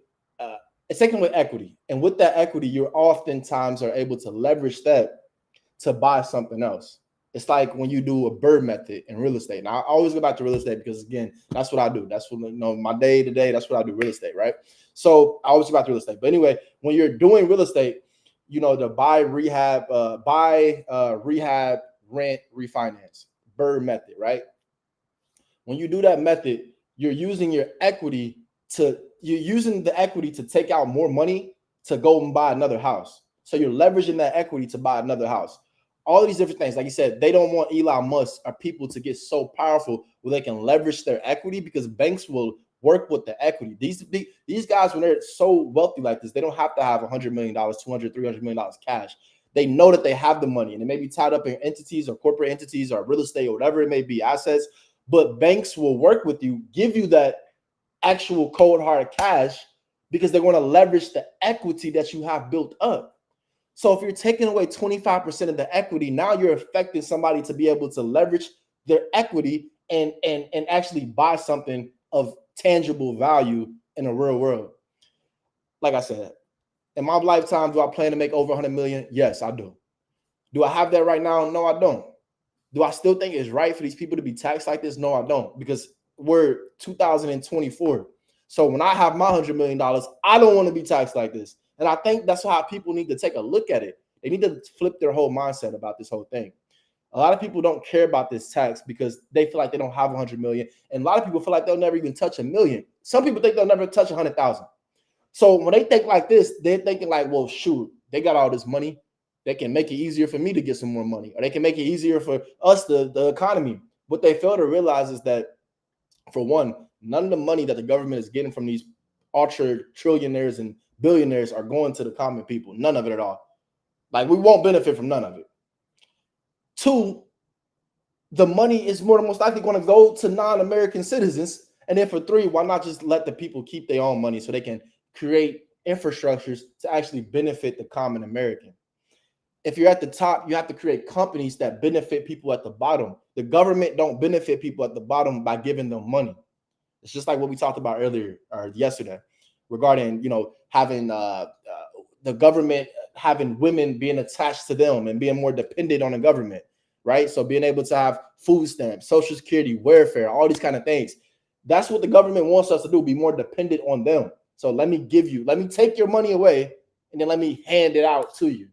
Speaker 1: equity. And with that equity, you oftentimes are able to leverage that to buy something else. It's like when you do a bird method in real estate. And I always go back to real estate because, again, that's what I do. That's what, my day to day, that's what I do, real estate, right? So I always go back to real estate. But anyway, when you're doing real estate, the buy, rehab, rent, refinance, bird method, right? When you do that method, you're using the equity to take out more money to go and buy another house. So you're leveraging that equity to buy another house. All of these different things, like you said, they don't want Elon Musk or people to get so powerful where they can leverage their equity, because banks will work with the equity. These guys, when they're so wealthy like this, they don't have to have $100 million, $200, $300 million cash. They know that they have the money, and it may be tied up in entities or corporate entities or real estate or whatever it may be, assets. But banks will work with you, give you that actual cold hard cash, because they're going to leverage the equity that you have built up. So if you're taking away 25% of the equity, now you're affecting somebody to be able to leverage their equity and actually buy something of tangible value in the real world. Like I said, in my lifetime, do I plan to make over 100 million? Yes, I do. Do I have that right now? No, I don't. Do I still think it's right for these people to be taxed like this? No, I don't, because we're 2024. So when I have my $100 million, I don't want to be taxed like this. And I think that's how people need to take a look at it. They need to flip their whole mindset about this whole thing. A lot of people don't care about this tax because they feel like they don't have 100 million. And a lot of people feel like they'll never even touch 1 million. Some people think they'll never touch 100,000. So when they think like this, they're thinking like, well, shoot, they got all this money. They can make it easier for me to get some more money, or they can make it easier for us, the economy. What they fail to realize is that, for one, none of the money that the government is getting from these ultra trillionaires and billionaires are going to the common people. None of it at all. Like, we won't benefit from none of it. Two, the money is more than most likely going to go to non-American citizens. And then for three, why not just let the people keep their own money so they can create infrastructures to actually benefit the common American? If you're at the top, you have to create companies that benefit people at the bottom. The government don't benefit people at the bottom by giving them money. It's just like what we talked about earlier or yesterday regarding, having the government, having women being attached to them and being more dependent on the government, right? So being able to have food stamps, Social Security, welfare, all these kind of things. That's what the government wants us to do, be more dependent on them. So let me take your money away, and then let me hand it out to you.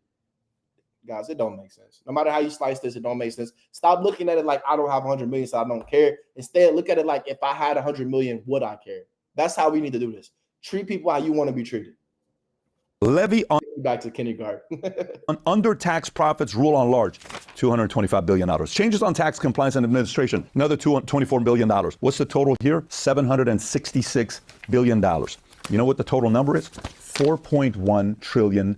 Speaker 1: Guys, it don't make sense. No matter how you slice this, it don't make sense. Stop looking at it like I don't have 100 million, so I don't care. Instead, look at it like, if I had 100 million, would I care? That's how we need to do this. Treat people how you want to be treated.
Speaker 5: Levy on
Speaker 1: back to kindergarten.
Speaker 5: on under tax profits, rule on large, $225 billion. Changes on tax compliance and administration, another $224 billion. What's the total here? $766 billion. You know what the total number is? $4.1 trillion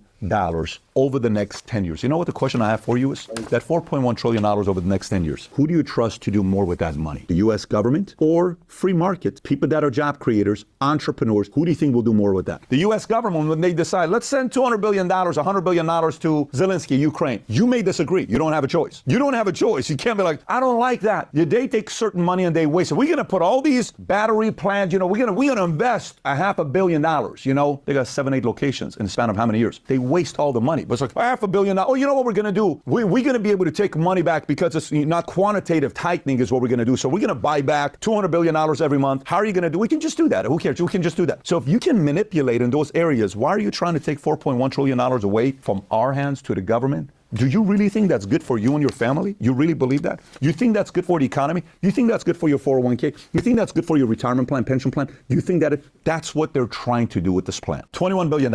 Speaker 5: over the next 10 years. You know what the question I have for you is? That $4.1 trillion over the next 10 years. Who do you trust to do more with that money? The U.S. government or free market? People that are job creators, entrepreneurs. Who do you think will do more with that? The U.S. government, when they decide, let's send $200 billion, $100 billion to Zelensky, Ukraine. You may disagree. You don't have a choice. You don't have a choice. You can't be like, I don't like that. They take certain money and they waste it. We're going to put all these battery plants, we're going to invest $500 million. They got 7-8 locations in the span of how many years? They waste all the money. But it's like $500 million. Oh, you know what we're going to do? We're going to be able to take money back because it's not quantitative tightening is what we're going to do. So we're going to buy back $200 billion every month. How are you going to do? We can just do that. Who cares? We can just do that. So if you can manipulate in those areas, why are you trying to take $4.1 trillion away from our hands to the government? Do you really think that's good for you and your family? You really believe that? You think that's good for the economy? You think that's good for your 401k? You think that's good for your retirement plan, pension plan? You think that that's what they're trying to do with this plan? $21 billion.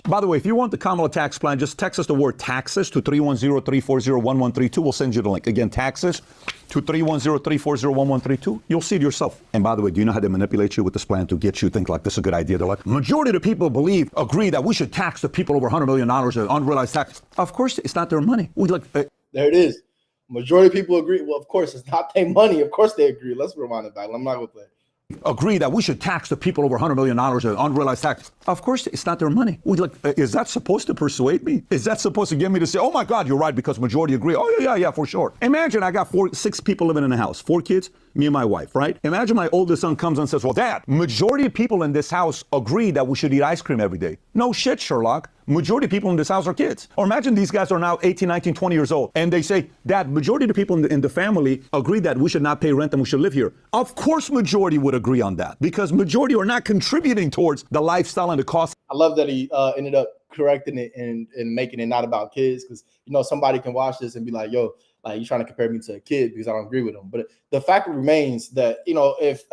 Speaker 5: By the way, if you want the Kamala tax plan, just text us the word taxes to 310-340-1132. We'll send you the link. Again, taxes to 310-340-1132. You'll see it yourself. And by the way, do you know how they manipulate you with this plan to get you to think like this is a good idea? They're like, majority of the people agree that we should tax the people over $100 million of unrealized tax. Of course, it's not their money.
Speaker 1: There it is. Majority of people agree. Well, of course, it's not their money. Of course they agree. Let's rewind it back. I'm not going to play.
Speaker 5: Agree that we should tax the people over $100 million in unrealized tax. Of course, it's not their money. Is that supposed to persuade me? Is that supposed to get me to say, oh my God, you're right, because majority agree? Oh, yeah, for sure. Imagine I got 6 people living in a house, 4 kids, me and my wife, right? Imagine my oldest son comes and says, well, Dad, majority of people in this house agree that we should eat ice cream every day. No shit, Sherlock. Majority of people in this house are kids. Or imagine these guys are now 18, 19, 20 years old, and they say, Dad, majority of the people in the family agree that we should not pay rent and we should live here. Of course, majority would agree on that, because majority are not contributing towards the lifestyle and the cost.
Speaker 1: I love that he ended up correcting it and making it not about kids, because, you know, somebody can watch this and be like, yo, like, you're trying to compare me to a kid because I don't agree with him. But the fact remains that, you know, if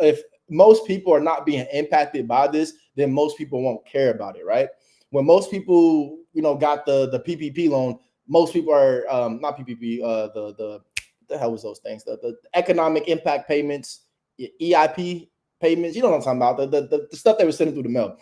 Speaker 1: most people are not being impacted by this, then most people won't care about it, right? When most people, you know, got the PPP loan, most people are not PPP. The hell was those things? The economic impact payments, EIP payments. You know what I'm talking about? The stuff they were sending through the mail.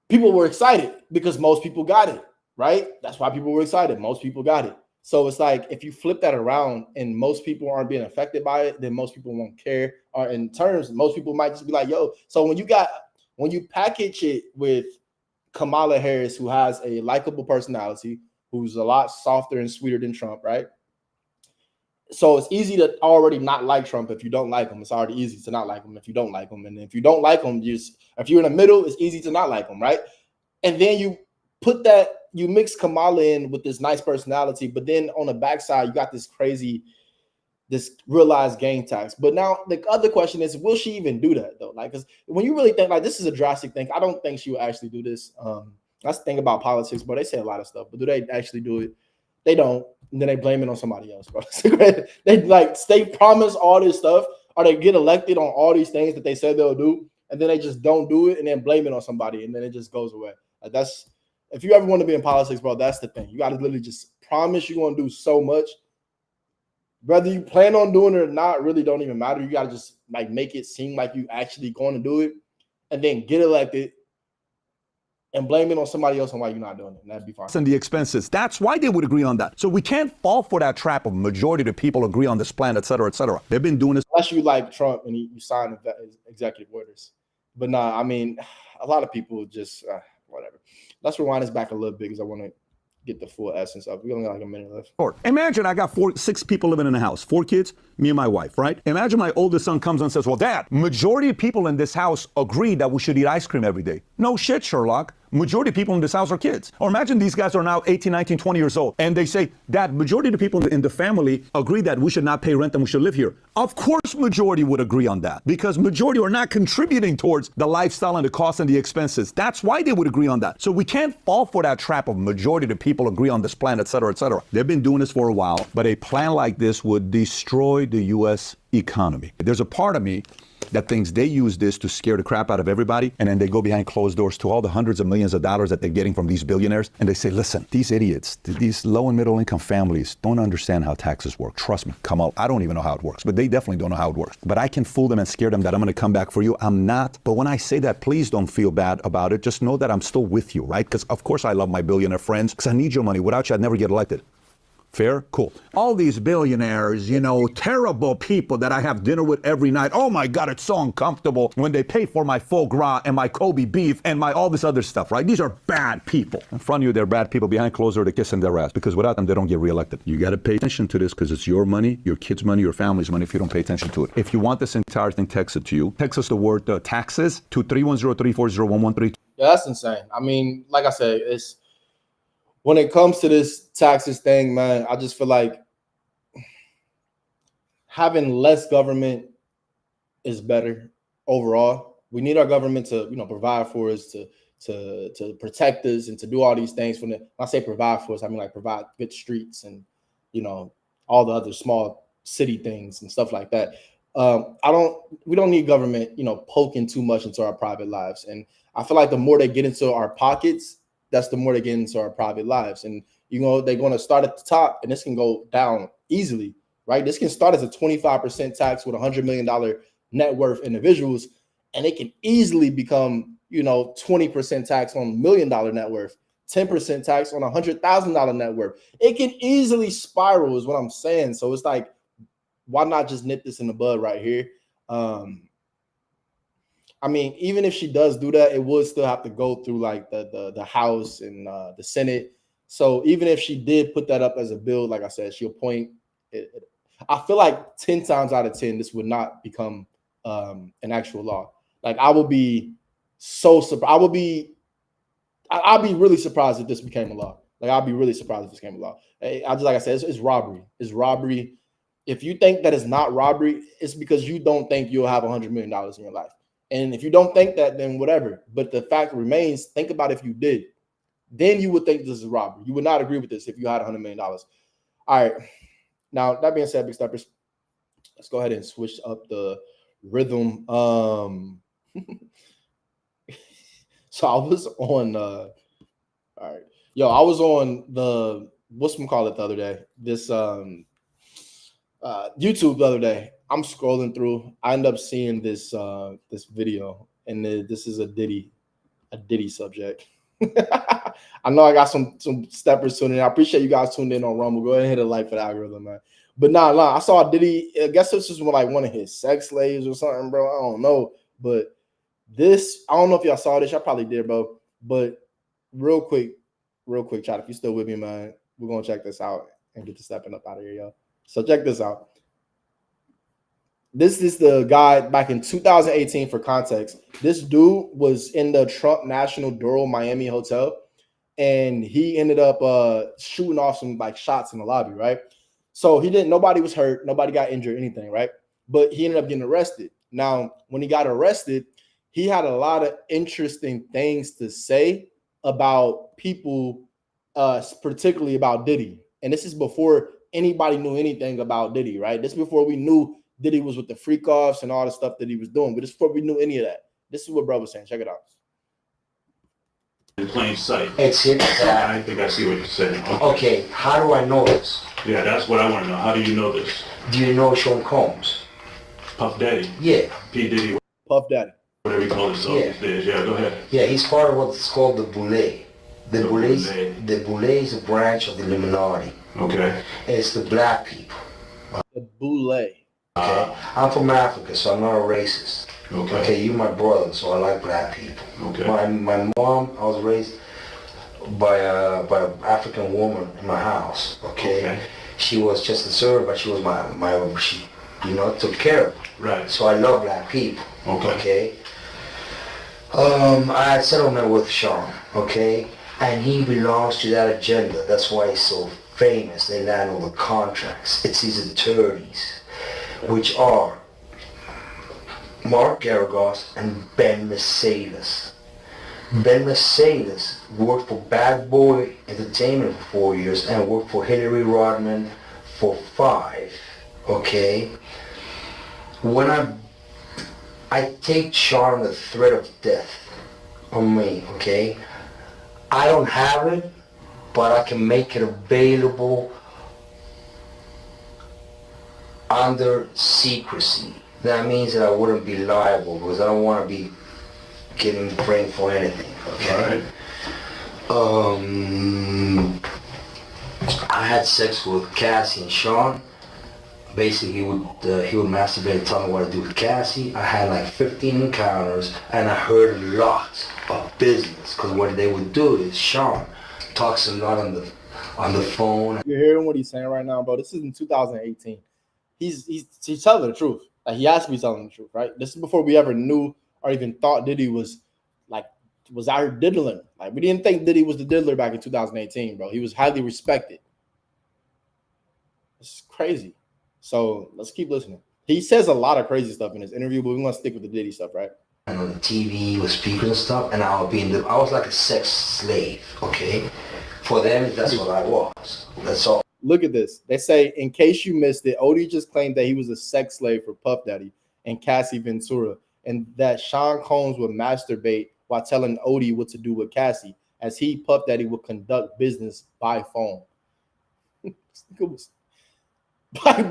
Speaker 1: People were excited because most people got it, right? That's why people were excited. Most people got it. So it's like, if you flip that around and most people aren't being affected by it, then most people won't care. Or in terms, most people might just be like, yo. So when you package it with Kamala Harris, who has a likable personality, who's a lot softer and sweeter than Trump, right? So it's easy to already not like Trump if you don't like him. It's already easy to not like him if you don't like him. And if you don't like him, if you're in the middle, it's easy to not like him, right? And then you mix Kamala in with this nice personality, but then on the backside, you got this realized gain tax. But now the other question is, will she even do that though? Like, because when you really think like this is a drastic thing, I don't think she will actually do this. That's the thing about politics, but they say a lot of stuff, but do they actually do it? They don't. And then they blame it on somebody else, bro. They promise all this stuff, or they get elected on all these things that they said they'll do, and then they just don't do it, and then blame it on somebody, and then it just goes away. Like, if you ever want to be in politics, bro, that's the thing. You got to literally just promise you're going to do so much. Whether you plan on doing it or not really don't even matter. You got to just like make it seem like you actually going to do it, and then get elected and blame it on somebody else on why you're not doing it. And that'd be fine.
Speaker 5: And the expenses. That's why they would agree on that. So we can't fall for that trap of majority of the people agree on this plan, et cetera, et cetera. They've been doing this.
Speaker 1: Unless you like Trump and you sign executive orders. But nah, I mean, a lot of people just, whatever. Let's rewind this back a little bit because I want to get the full essence of it. We only got like a minute left.
Speaker 5: Imagine I got 6 people living in a house, 4 kids, me and my wife, right? Imagine my oldest son comes and says, well, Dad, majority of people in this house agree that we should eat ice cream every day. No shit, Sherlock. Majority of people in this house are kids. Or imagine these guys are now 18, 19, 20 years old, and they say, Dad, majority of the people in the family agree that we should not pay rent and we should live here. Of course, majority would agree on that, because majority are not contributing towards the lifestyle and the costs and the expenses. That's why they would agree on that. So we can't fall for that trap of majority of the people agree on this plan, et cetera, et cetera. They've been doing this for a while, but a plan like this would destroy the U.S. economy. There's a part of me that thinks they use this to scare the crap out of everybody, and then they go behind closed doors to all the hundreds of millions of dollars that they're getting from these billionaires, and they say, listen, these idiots, these low and middle income families don't understand how taxes work. Trust me, Kamal, I don't even know how it works, but they definitely don't know how it works. But I can fool them and scare them that I'm going to come back for you. I'm not. But when I say that, please don't feel bad about it. Just know that I'm still with you, right? Because of course I love my billionaire friends, because I need your money. Without you, I'd never get elected. Fair? Cool. All these billionaires, terrible people that I have dinner with every night. Oh my God, it's so uncomfortable when they pay for my foie gras and my Kobe beef and my all this other stuff, right? These are bad people. In front of you, they're bad people. Behind closed doors, they're kissing their ass, because without them, they don't get reelected. You got to pay attention to this, because it's your money, your kids' money, your family's money if you don't pay attention to it. If you want this entire thing texted to you, text us the word taxes to 310-340-113.
Speaker 1: Yeah, that's insane. I mean, like I said, when it comes to this taxes thing, man, I just feel like having less government is better overall. We need our government to, provide for us, to protect us, and to do all these things. When I say provide for us, I mean like provide good streets and, all the other small city things and stuff like that. We don't need government, poking too much into our private lives. And I feel like the more they get into our pockets, that's the more they get into our private lives. And, they're going to start at the top, and this can go down easily, right? This can start as a 25% tax with $100 million net worth individuals, and it can easily become, 20% tax on $1 million net worth, 10% tax on $100,000 net worth. It can easily spiral, is what I'm saying. So it's like, why not just nip this in the bud right here? I mean, even if she does do that, it would still have to go through like the House and the Senate. So even if she did put that up as a bill, like I said, she'll point. I feel like 10 times out of 10, this would not become an actual law. Like I would be so surprised. I'll be really surprised if this became a law. Like I'll be really surprised if this became a law. Like I said, it's robbery. It's robbery. If you think that it's not robbery, it's because you don't think you'll have $100 million in your life. And if you don't think that, then whatever. But the fact remains, think about if you did. Then you would think this is robbery. You would not agree with this if you had $100 million. All right. Now, that being said, Big Steppers, let's go ahead and switch up the rhythm. So I was on all right. Yo, I was on the whatchamacallit the other day. This YouTube the other day. I'm scrolling through. I end up seeing this this video, and this is a Diddy subject. I know I got some steppers tuning in. I appreciate you guys tuned in on Rumble. Go ahead and hit a like for the algorithm, man. But nah, I saw Diddy. I guess this is like one of his sex slaves or something, bro. I don't know. But this, I don't know if y'all saw this. I probably did, bro. But real quick, chat. If you still with me, man, we're gonna check this out and get the stepping up out of here, yo. So check this out. This is the guy back in 2018 for context. This dude was in the Trump National Doral Miami Hotel, and he ended up shooting off some like shots in the lobby, right? So nobody was hurt, nobody got injured, anything, right? But he ended up getting arrested. Now, when he got arrested, he had a lot of interesting things to say about people, particularly about Diddy. And this is before anybody knew anything about Diddy, right? This is before we knew Diddy was with the freak offs and all the stuff that he was doing. But this is before we knew any of that. This is what bro was saying. Check it out.
Speaker 6: In plain sight.
Speaker 7: It's it.
Speaker 6: I think I see what you're saying.
Speaker 7: Okay, how do I know this?
Speaker 6: Yeah, that's what I want to know. How do you know this?
Speaker 7: Do you know Sean Combs?
Speaker 6: Puff Daddy?
Speaker 7: Yeah.
Speaker 6: P. Diddy?
Speaker 1: Puff Daddy.
Speaker 6: Whatever you call himself these days. Yeah, go ahead.
Speaker 7: Yeah, he's part of what's called the Boule. The Boule is a branch of the Illuminati.
Speaker 6: Okay.
Speaker 7: And it's the black people.
Speaker 1: The Boule.
Speaker 7: Okay. I'm from Africa, so I'm not a racist.
Speaker 6: Okay.
Speaker 7: Okay, you're my brother, so I like black people.
Speaker 6: Okay.
Speaker 7: My mom, I was raised by an African woman in my house. Okay. She was just a servant, but she was she took care of me.
Speaker 6: Right.
Speaker 7: So I love black people.
Speaker 6: Okay.
Speaker 7: I had settlement with Sean. Okay. And he belongs to that agenda. That's why he's so famous. They land all the contracts. It's his attorneys, which are Mark Garagos and Ben Mercedes. Ben Mercedes worked for Bad Boy Entertainment for 4 years and worked for Hillary Rodman for 5. Okay? When I take Sean the threat of death on me, okay? I don't have it, but I can make it available under secrecy. That means that I wouldn't be liable because I don't want to be getting framed for anything. Okay. I had sex with Cassie and Sean. Basically, he would masturbate and tell me what to do with Cassie. I had like 15 encounters, and I heard a lot of business. Because what they would do is Sean talks a lot on the phone.
Speaker 1: You're hearing what he's saying right now, bro. This is in 2018. He's telling the truth. Like, he has to be telling the truth, right? This is before we ever knew or even thought Diddy was out here diddling. Like, we didn't think Diddy was the diddler back in 2018, bro. He was highly respected. It's crazy. So let's keep listening. He says a lot of crazy stuff in his interview, but we're gonna stick with the Diddy stuff, right?
Speaker 7: And on the TV with speakers and stuff, and I was like a sex slave, okay? For them, that's what I was. That's all.
Speaker 1: Look at this. They say, in case you missed it, Odie just claimed that he was a sex slave for Puff Daddy and Cassie Ventura, and that Sean Combs would masturbate while telling Odie what to do with Cassie, as he, Puff Daddy, would conduct business by phone.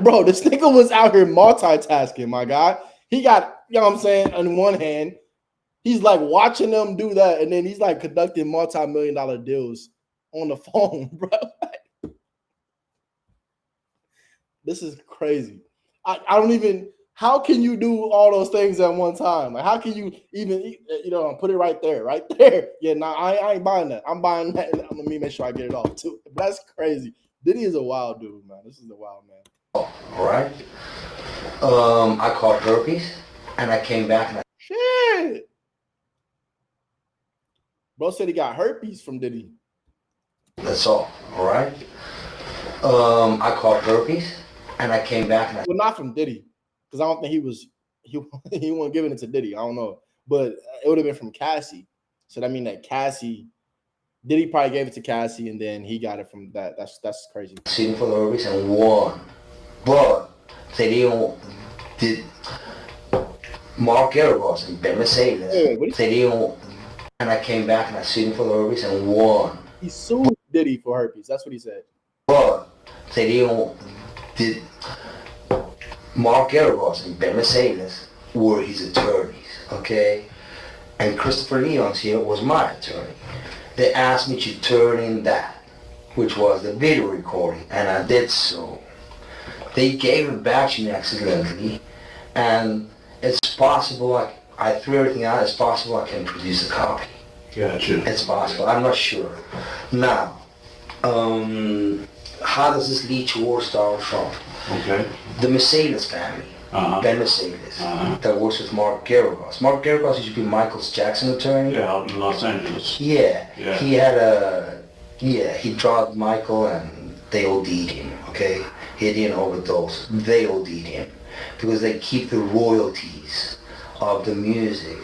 Speaker 1: Bro, this nigga was out here multitasking, my guy. He got, you know what I'm saying, on one hand, He's like watching them do that, and then he's like conducting multi-million-dollar deals on the phone, bro. This is crazy. I don't even. How can you do all those things at one time? Like, how can you even, put it right there, right there? Yeah, nah, I ain't buying that. I'm buying that. Let me make sure I get it off too. That's crazy. Diddy is a wild dude, man. This is a wild man.
Speaker 7: All right. I caught herpes, and I came back and
Speaker 1: Shit. Bro said he got herpes from Diddy.
Speaker 7: That's all. All right. I caught herpes, and I came back and
Speaker 1: well, not from Diddy, because I don't think he wasn't giving it to Diddy. I don't know, but it would have been from Cassie. So that mean that Diddy probably gave it to Cassie, and then he got it from that. That's crazy.
Speaker 7: Seen for the herpes and won, but they did. Mark Garagos and Ben Mercedes. They didn't, and I came back and I sued him for the herpes and won.
Speaker 1: He sued Diddy for herpes. That's what he said.
Speaker 7: But they did. Mark Garagos and Ben Mercedes were his attorneys, okay? And Christopher Leon's here was my attorney. They asked me to turn in that, which was the video recording, and I did so. They gave it back to me accidentally, and it's possible I threw everything out. It's possible I can produce a copy.
Speaker 6: Gotcha.
Speaker 7: It's possible. I'm not sure. Now, how does this lead towards Donald Trump?
Speaker 6: Okay.
Speaker 7: The Mercedes family, Ben Mercedes, that works with Mark Garagos. Mark Garagos used to be Michael Jackson's attorney.
Speaker 6: Yeah, out in Los Angeles.
Speaker 7: Yeah.
Speaker 6: Yeah.
Speaker 7: He had he drugged Michael and they OD'd him, okay? He didn't overdose. They OD'd him because they keep the royalties of the music.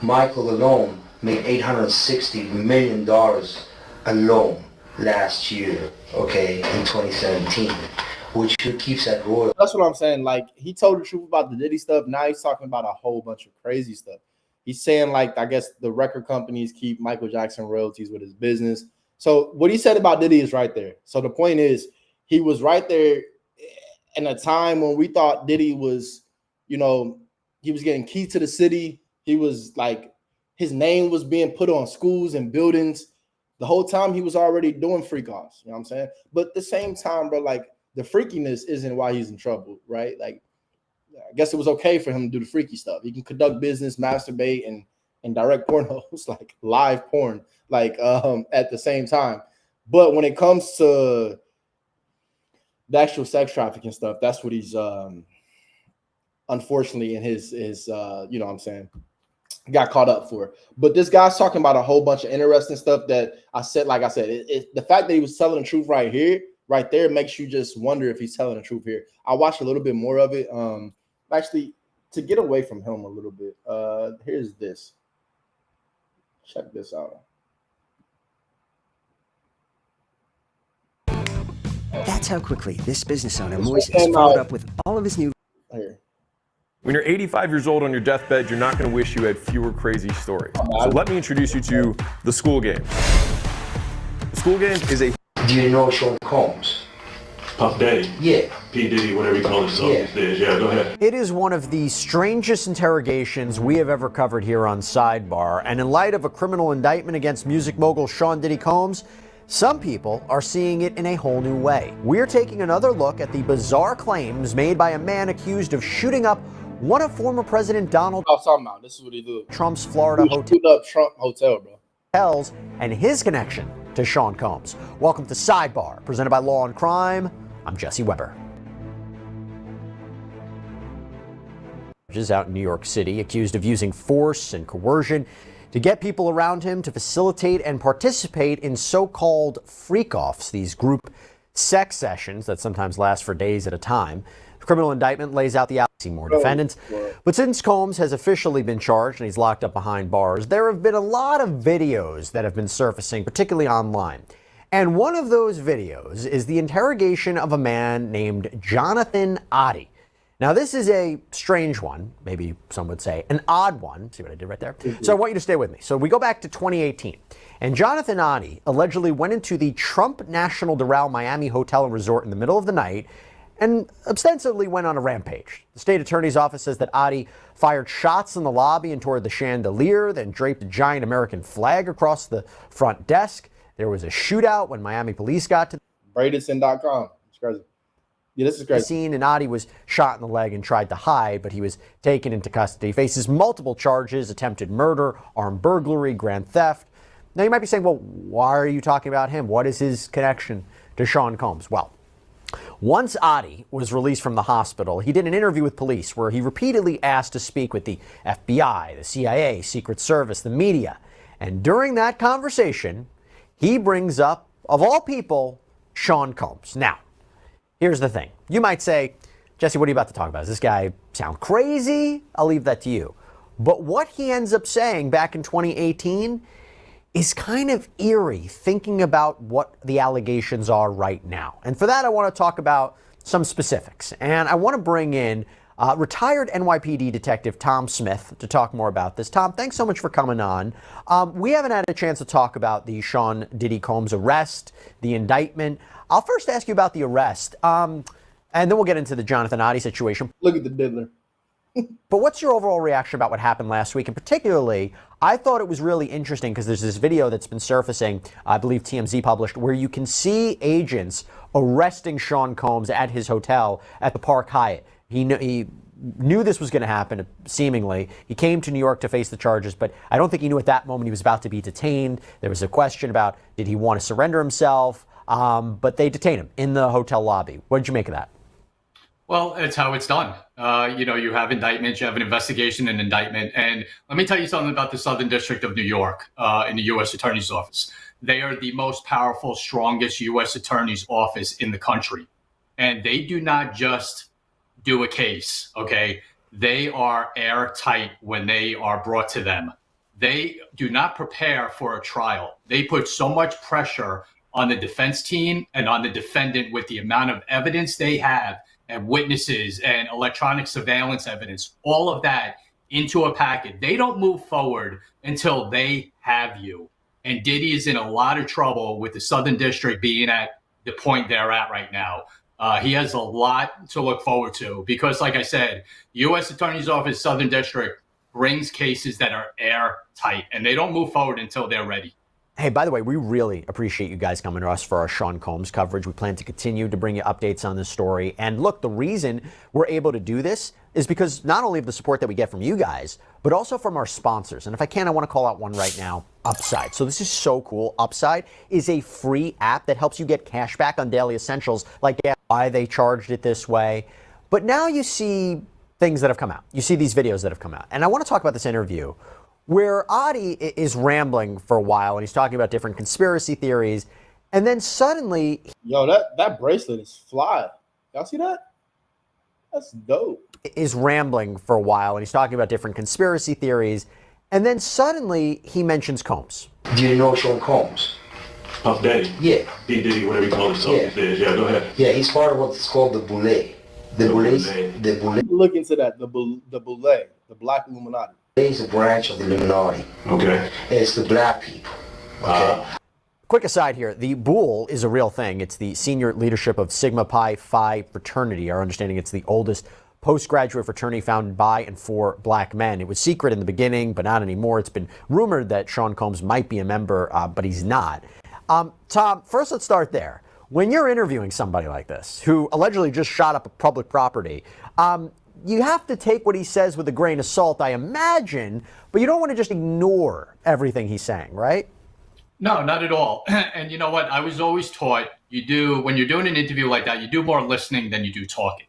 Speaker 7: Michael alone made $860 million alone last year, okay, in 2017, which keeps that royalty.
Speaker 1: That's what I'm saying. Like, he told the truth about the Diddy stuff. Now he's talking about a whole bunch of crazy stuff. He's saying, like, I guess the record companies keep Michael Jackson royalties with his business. So what he said about Diddy is right there. So the point is, he was right there in a time when we thought Diddy was, he was getting key to the city. He was like, his name was being put on schools and buildings. The whole time he was already doing freak offs. You know what I'm saying? But at the same time, bro, like, the freakiness isn't why he's in trouble, right? Like, I guess it was okay for him to do the freaky stuff. He can conduct business, masturbate, and direct pornos, like live porn, like at the same time. But when it comes to the actual sex trafficking stuff, that's what he's unfortunately in his you know what I'm saying, got caught up for. But this guy's talking about a whole bunch of interesting stuff that I said, the fact that he was telling the truth right there makes you just wonder if he's telling the truth here. I watched a little bit more of it. Actually, to get away from him a little bit, here's this. Check this out.
Speaker 8: That's how quickly this business owner moistens followed up with all of his new.
Speaker 1: Here.
Speaker 9: When you're 85 years old on your deathbed, you're not going to wish you had fewer crazy stories. So let me introduce you to The School Game. The School Game is a...
Speaker 7: Do you know Sean Combs?
Speaker 6: Puff Daddy.
Speaker 7: Yeah.
Speaker 6: P. Diddy, whatever you call himself these days. Yeah, go ahead.
Speaker 23: It is one of the strangest interrogations we have ever covered here on Sidebar. And in light of a criminal indictment against music mogul Sean Diddy Combs, some people are seeing it in a whole new way. We're taking another look at the bizarre claims made by a man accused of shooting up one of former President Donald
Speaker 1: This is what he did.
Speaker 23: Trump's Florida hotel.
Speaker 1: Shoot up Trump hotel, bro.
Speaker 23: Hotels and his connection to Sean Combs. Welcome to Sidebar, presented by Law and Crime. I'm Jesse Weber. Is out in New York City, accused of using force and coercion to get people around him to facilitate and participate in so-called freak-offs, these group sex sessions that sometimes last for days at a time. The criminal indictment lays out the more defendants. But since Combs has officially been charged and he's locked up behind bars, there have been a lot of videos that have been surfacing, particularly online. And one of those videos is the interrogation of a man named Jonathan Oddie. Now, this is a strange one, maybe some would say an odd one. See what I did right there? So I want you to stay with me. So we go back to 2018, and Jonathan Oddie allegedly went into the Trump National Doral Miami Hotel and Resort in the middle of the night and ostensibly went on a rampage. The state attorney's office says that Adi fired shots in the lobby and toward the chandelier, then draped a giant American flag across the front desk. There was a shootout when Miami police got to
Speaker 1: Bradison.com. It's crazy. Yeah, this is
Speaker 23: the
Speaker 1: crazy.
Speaker 23: scene, and Adi was shot in the leg and tried to hide, but he was taken into custody. He faces multiple charges: attempted murder, armed burglary, grand theft. Now you might be saying, well, why are you talking about him? What is his connection to Sean Combs? Well, once Adi was released from the hospital, he did an interview with police where he repeatedly asked to speak with the FBI, the CIA, Secret Service, the media. And during that conversation, he brings up, of all people, Sean Combs. Now, here's the thing. You might say, Jesse, what are you about to talk about? Does this guy sound crazy? I'll leave that to you. But what he ends up saying back in 2018 is kind of eerie, thinking about what the allegations are right now. And for that, I want to talk about some specifics. And I want to bring in retired NYPD detective Tom Smith to talk more about this. Tom, thanks so much for coming on. We haven't had a chance to talk about the Sean Diddy Combs arrest, the indictment. I'll first ask you about the arrest, and then we'll get into the Jonathan Adi situation.
Speaker 1: Look at the diddler.
Speaker 23: But what's your overall reaction about what happened last week? And particularly, I thought it was really interesting because there's this video that's been surfacing, I believe TMZ published, where you can see agents arresting Sean Combs at his hotel at the Park Hyatt. He knew this was going to happen, seemingly. He came to New York to face the charges, but I don't think he knew at that moment he was about to be detained. There was a question about, did he want to surrender himself? But they detained him in the hotel lobby. What did you make of that?
Speaker 2: Well, it's how it's done. You have indictments, you have an investigation and indictment. And let me tell you something about the Southern District of New York in the U.S. Attorney's Office. They are the most powerful, strongest U.S. Attorney's Office in the country. And they do not just do a case, okay? They are airtight when they are brought to them. They do not prepare for a trial. They put so much pressure on the defense team and on the defendant with the amount of evidence they have and witnesses and electronic surveillance evidence, all of that into a packet. They don't move forward until they have you. And Diddy is in a lot of trouble with the Southern District being at the point they're at right now. He has a lot to look forward to because, like I said, U.S. Attorney's Office, Southern District brings cases that are airtight, and they don't move forward until they're ready.
Speaker 23: Hey, by the way, we really appreciate you guys coming to us for our Sean Combs coverage. We plan to continue to bring you updates on this story. And look, the reason we're able to do this is because not only of the support that we get from you guys, but also from our sponsors. And if I can, I want to call out one right now, Upside. So this is so cool. Upside is a free app that helps you get cash back on daily essentials like why they charged it this way. But now you see things that have come out. You see these videos that have come out. And I want to talk about this interview where Adi is rambling for a while and he's talking about different conspiracy theories. And then suddenly...
Speaker 1: Yo, that bracelet is fly. Y'all see that? That's dope.
Speaker 23: Is rambling for a while and he's talking about different conspiracy theories. And then suddenly he mentions Combs.
Speaker 7: Do you know Sean Combs?
Speaker 6: Puff Daddy?
Speaker 7: Yeah.
Speaker 6: Diddy, whatever you call himself these days. Yeah, go ahead.
Speaker 7: Yeah, he's part of what's called the Boule. The Boule.
Speaker 1: Look into that. The Boule, the Black Illuminati.
Speaker 7: Is a branch of the Illuminati.
Speaker 6: Okay.
Speaker 7: It's the black people. Okay.
Speaker 23: Quick aside here, the Boule is a real thing. It's the senior leadership of Sigma Pi Phi fraternity. Our understanding it's the oldest postgraduate fraternity founded by and for black men. It was secret in the beginning, but not anymore. It's been rumored that Sean Combs might be a member, but he's not. Tom, first let's start there. When you're interviewing somebody like this, who allegedly just shot up a public property, you have to take what he says with a grain of salt, I imagine, but you don't want to just ignore everything he's saying, right?
Speaker 2: No, not at all. And you know what? I was always taught when you're doing an interview like that, you do more listening than you do talking.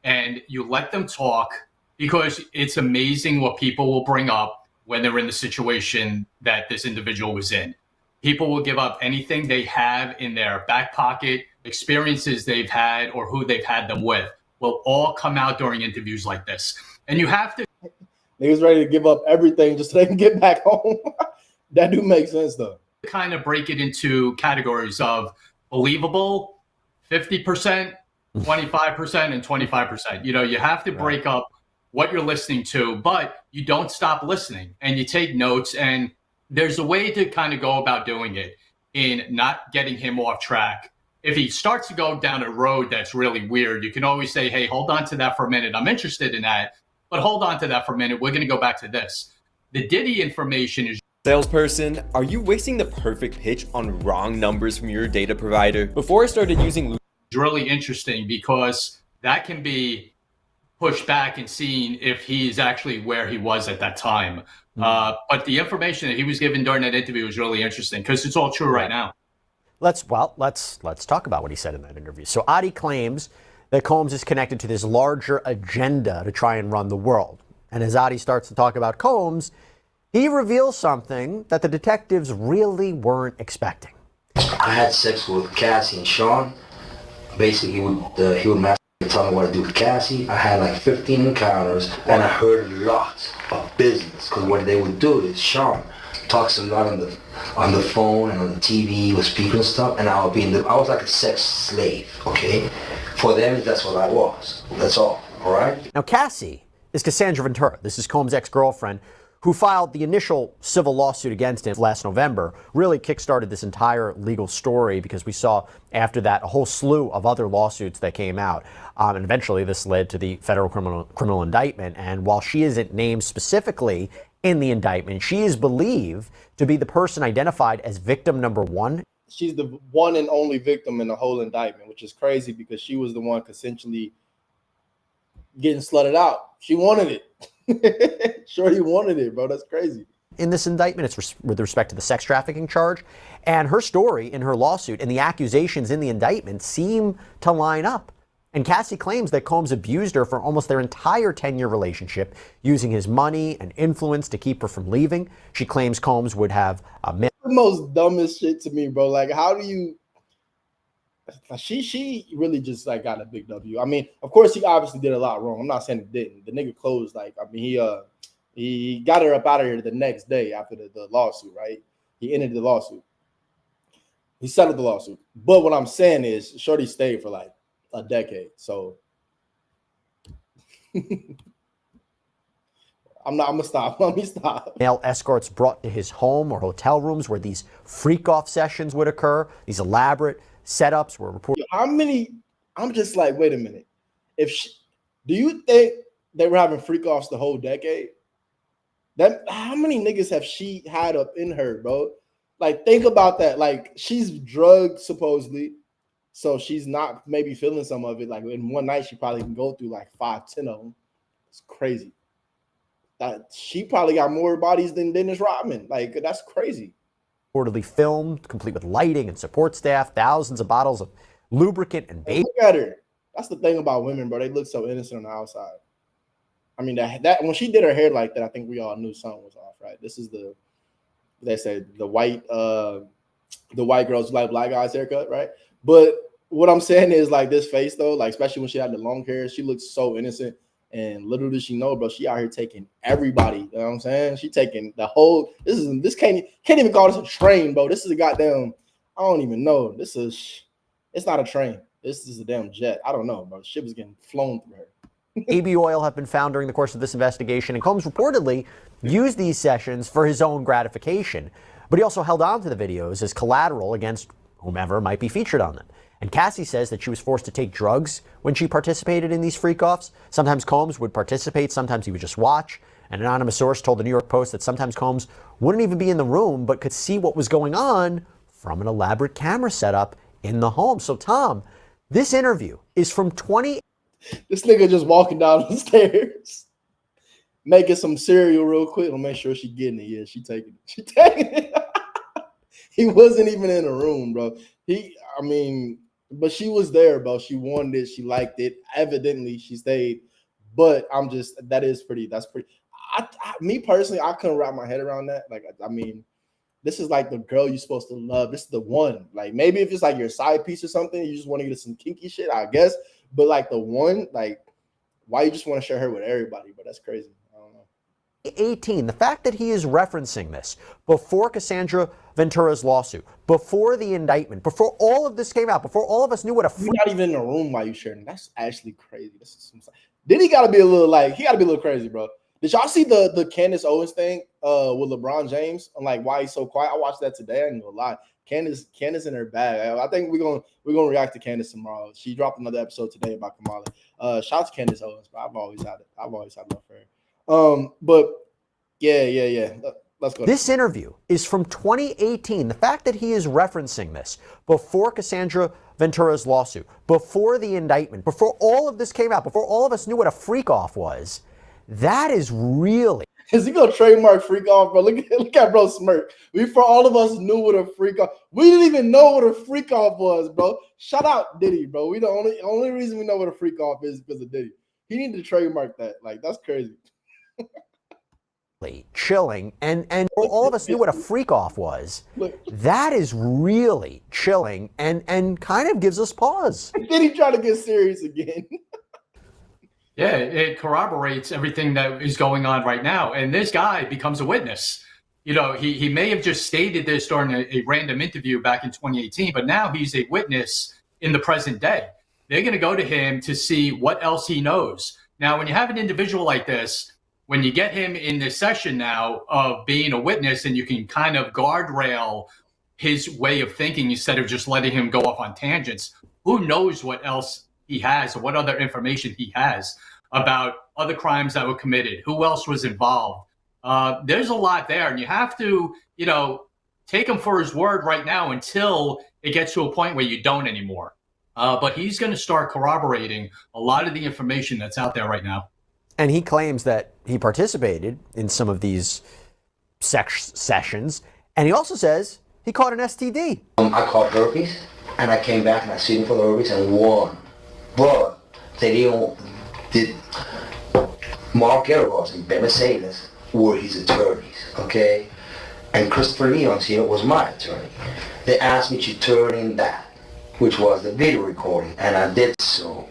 Speaker 2: And you let them talk because it's amazing what people will bring up when they're in the situation that this individual was in. People will give up anything they have in their back pocket, experiences they've had or who they've had them with will all come out during interviews like this. And you have to...
Speaker 1: Niggas ready to give up everything just so they can get back home. That do make sense, though.
Speaker 2: Kind of break it into categories of believable, 50%, 25%, and 25%. You have to break up what you're listening to, but you don't stop listening and you take notes. And there's a way to kind of go about doing it in not getting him off track if he starts to go down a road that's really weird, you can always say, hey, hold on to that for a minute. I'm interested in that, but hold on to that for a minute. We're going to go back to this. The Diddy information is...
Speaker 4: Salesperson, are you wasting the perfect pitch on wrong numbers from your data provider? Before I started using...
Speaker 2: really interesting because that can be pushed back and seen if he's actually where he was at that time. But the information that he was given during that interview was really interesting because it's all true right now.
Speaker 23: Let's talk about what he said in that interview. So Adi claims that Combs is connected to this larger agenda to try and run the world. And as Adi starts to talk about Combs, he reveals something that the detectives really weren't expecting.
Speaker 7: I had sex with Cassie and Sean. Basically, he would masturbate and tell me what to do with Cassie. I had like 15 encounters, and I heard lots of business. Because what they would do is Sean talks a lot on the phone and on the TV with speakers and stuff, and I was like a sex slave. Okay, for them that's what I was. That's all. All right.
Speaker 23: Now Cassie is Cassandra Ventura. This is Combs' ex-girlfriend, who filed the initial civil lawsuit against him last November, really kickstarted this entire legal story because we saw after that a whole slew of other lawsuits that came out. And eventually this led to the federal criminal indictment. And while she isn't named specifically in the indictment, she is believed to be the person identified as victim number one.
Speaker 1: She's the one and only victim in the whole indictment, which is crazy because she was the one essentially getting slutted out. She wanted it. Shorty wanted it, bro. That's crazy.
Speaker 23: In this indictment, it's with respect to the sex trafficking charge. And her story in her lawsuit and the accusations in the indictment seem to line up. And Cassie claims that Combs abused her for almost their entire 10-year relationship, using his money and influence to keep her from leaving. She claims Combs would have
Speaker 1: the most dumbest shit to me, bro. Like, how do you... She really just like got a big W. I mean, of course, he obviously did a lot wrong. I'm not saying he didn't. The nigga closed. Like, I mean, he got her up out of here the next day after the lawsuit, right? He ended the lawsuit. He settled the lawsuit. But what I'm saying is, Shorty stayed for like a decade. So I'm gonna stop. Let me stop.
Speaker 23: Male escorts brought to his home or hotel rooms where these freak-off sessions would occur. These elaborate setups were reported.
Speaker 1: How many? I'm just like, wait a minute. Do you think they were having freak offs the whole decade? How many niggas have she had up in her, bro? Like, think about that. Like, she's drugged supposedly, so she's not maybe feeling some of it. Like, in one night, she probably can go through like 5-10 of them. It's crazy. That she probably got more bodies than Dennis Rodman. Like, that's crazy.
Speaker 23: Reportedly filmed, complete with lighting and support staff, thousands of bottles of lubricant and baby.
Speaker 1: Look at her. That's the thing about women, bro. They look so innocent on the outside. I mean, that when she did her hair like that, I think we all knew something was off, right? This is they say the white girls like black guys haircut, right? But what I'm saying is, like, this face though, like, especially when she had the long hair, she looks so innocent. And little does she know, bro, she out here taking everybody. You know what I'm saying? She taking the whole. This can't even call this a train, bro. This is a goddamn. I don't even know. It's not a train. This is a damn jet. I don't know, bro. Shit was getting flown through her.
Speaker 23: AB oil have been found during the course of this investigation, and Combs reportedly used these sessions for his own gratification. But he also held on to the videos as collateral against whomever might be featured on them. And Cassie says that she was forced to take drugs when she participated in these freak-offs. Sometimes Combs would participate, sometimes he would just watch. An anonymous source told the New York Post that sometimes Combs wouldn't even be in the room, but could see what was going on from an elaborate camera setup in the home. So, Tom, this interview is from 20...
Speaker 1: This nigga just walking down the stairs, making some cereal real quick. I'll make sure she getting it. Yeah, she taking it. She taking it. He wasn't even in the room, bro. But she was there, bro. She wanted it. She liked it. Evidently, she stayed. But that's pretty. Me personally, I couldn't wrap my head around that. Like, I mean, this is like the girl you're supposed to love. This is the one. Like, maybe if it's like your side piece or something, you just want to get some kinky shit, I guess. But like the one, like, why you just want to share her with everybody? But that's crazy. I don't know.
Speaker 23: 18. The fact that he is referencing this before Cassandra Ventura's lawsuit, before the indictment, before all of this came out, before all of us knew what a
Speaker 1: you're not even in the room while you sharing. That's actually crazy. Diddy got to be a little crazy, bro. Did y'all see the Candace Owens thing with LeBron James? I'm like, why he's so quiet? I watched that today. I ain't gonna lie. Candace in her bag. I think we're gonna react to Candace tomorrow. She dropped another episode today about Kamala. Shout out to Candace Owens, but I've always had love for her. But yeah. Let's go.
Speaker 23: This interview is from 2018. The fact that he is referencing this before Cassandra Ventura's lawsuit, before the indictment, before all of this came out, before all of us knew what a freak off was, that is really.
Speaker 1: Is he gonna trademark freak off, bro? Look at bro smirk. Before all of us knew what a freak off. We didn't even know what a freak off was, bro. Shout out Diddy, bro. We the only reason we know what a freak off is because of Diddy. He needed to trademark that. Like, that's crazy.
Speaker 23: Chilling, and all of us knew what a freak off was. That is really chilling and kind of gives us pause.
Speaker 1: Did he try to get serious again?
Speaker 2: Yeah, it corroborates everything that is going on right now. And this guy becomes a witness. You know, he may have just stated this during a random interview back in 2018, but now he's a witness in the present day. They're going to go to him to see what else he knows. Now, when you have an individual like this, when you get him in this session now of being a witness and you can kind of guardrail his way of thinking instead of just letting him go off on tangents, who knows what else he has or what other information he has about other crimes that were committed, who else was involved. There's a lot there, and you have to, take him for his word right now until it gets to a point where you don't anymore. But he's going to start corroborating a lot of the information that's out there right now.
Speaker 23: And he claims that he participated in some of these sessions. And he also says he caught an STD.
Speaker 7: I caught herpes, and I came back and I sued him for the herpes and won. But they did Mark Garagos and Ben Mercedes were his attorneys, okay? And Christopher Leon's here was my attorney. They asked me to turn in that, which was the video recording, and I did so.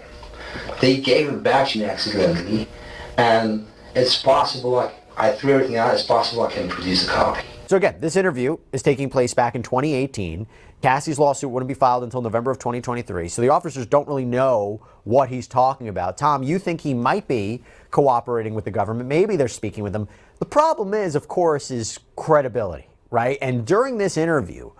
Speaker 7: They gave it back to me accidentally. And it's possible, I threw everything out, it's possible I can produce a copy.
Speaker 23: So again, this interview is taking place back in 2018. Cassie's lawsuit wouldn't be filed until November of 2023. So the officers don't really know what he's talking about. Tom, you think he might be cooperating with the government. Maybe they're speaking with him. The problem is, of course, is credibility, right? And during this interview,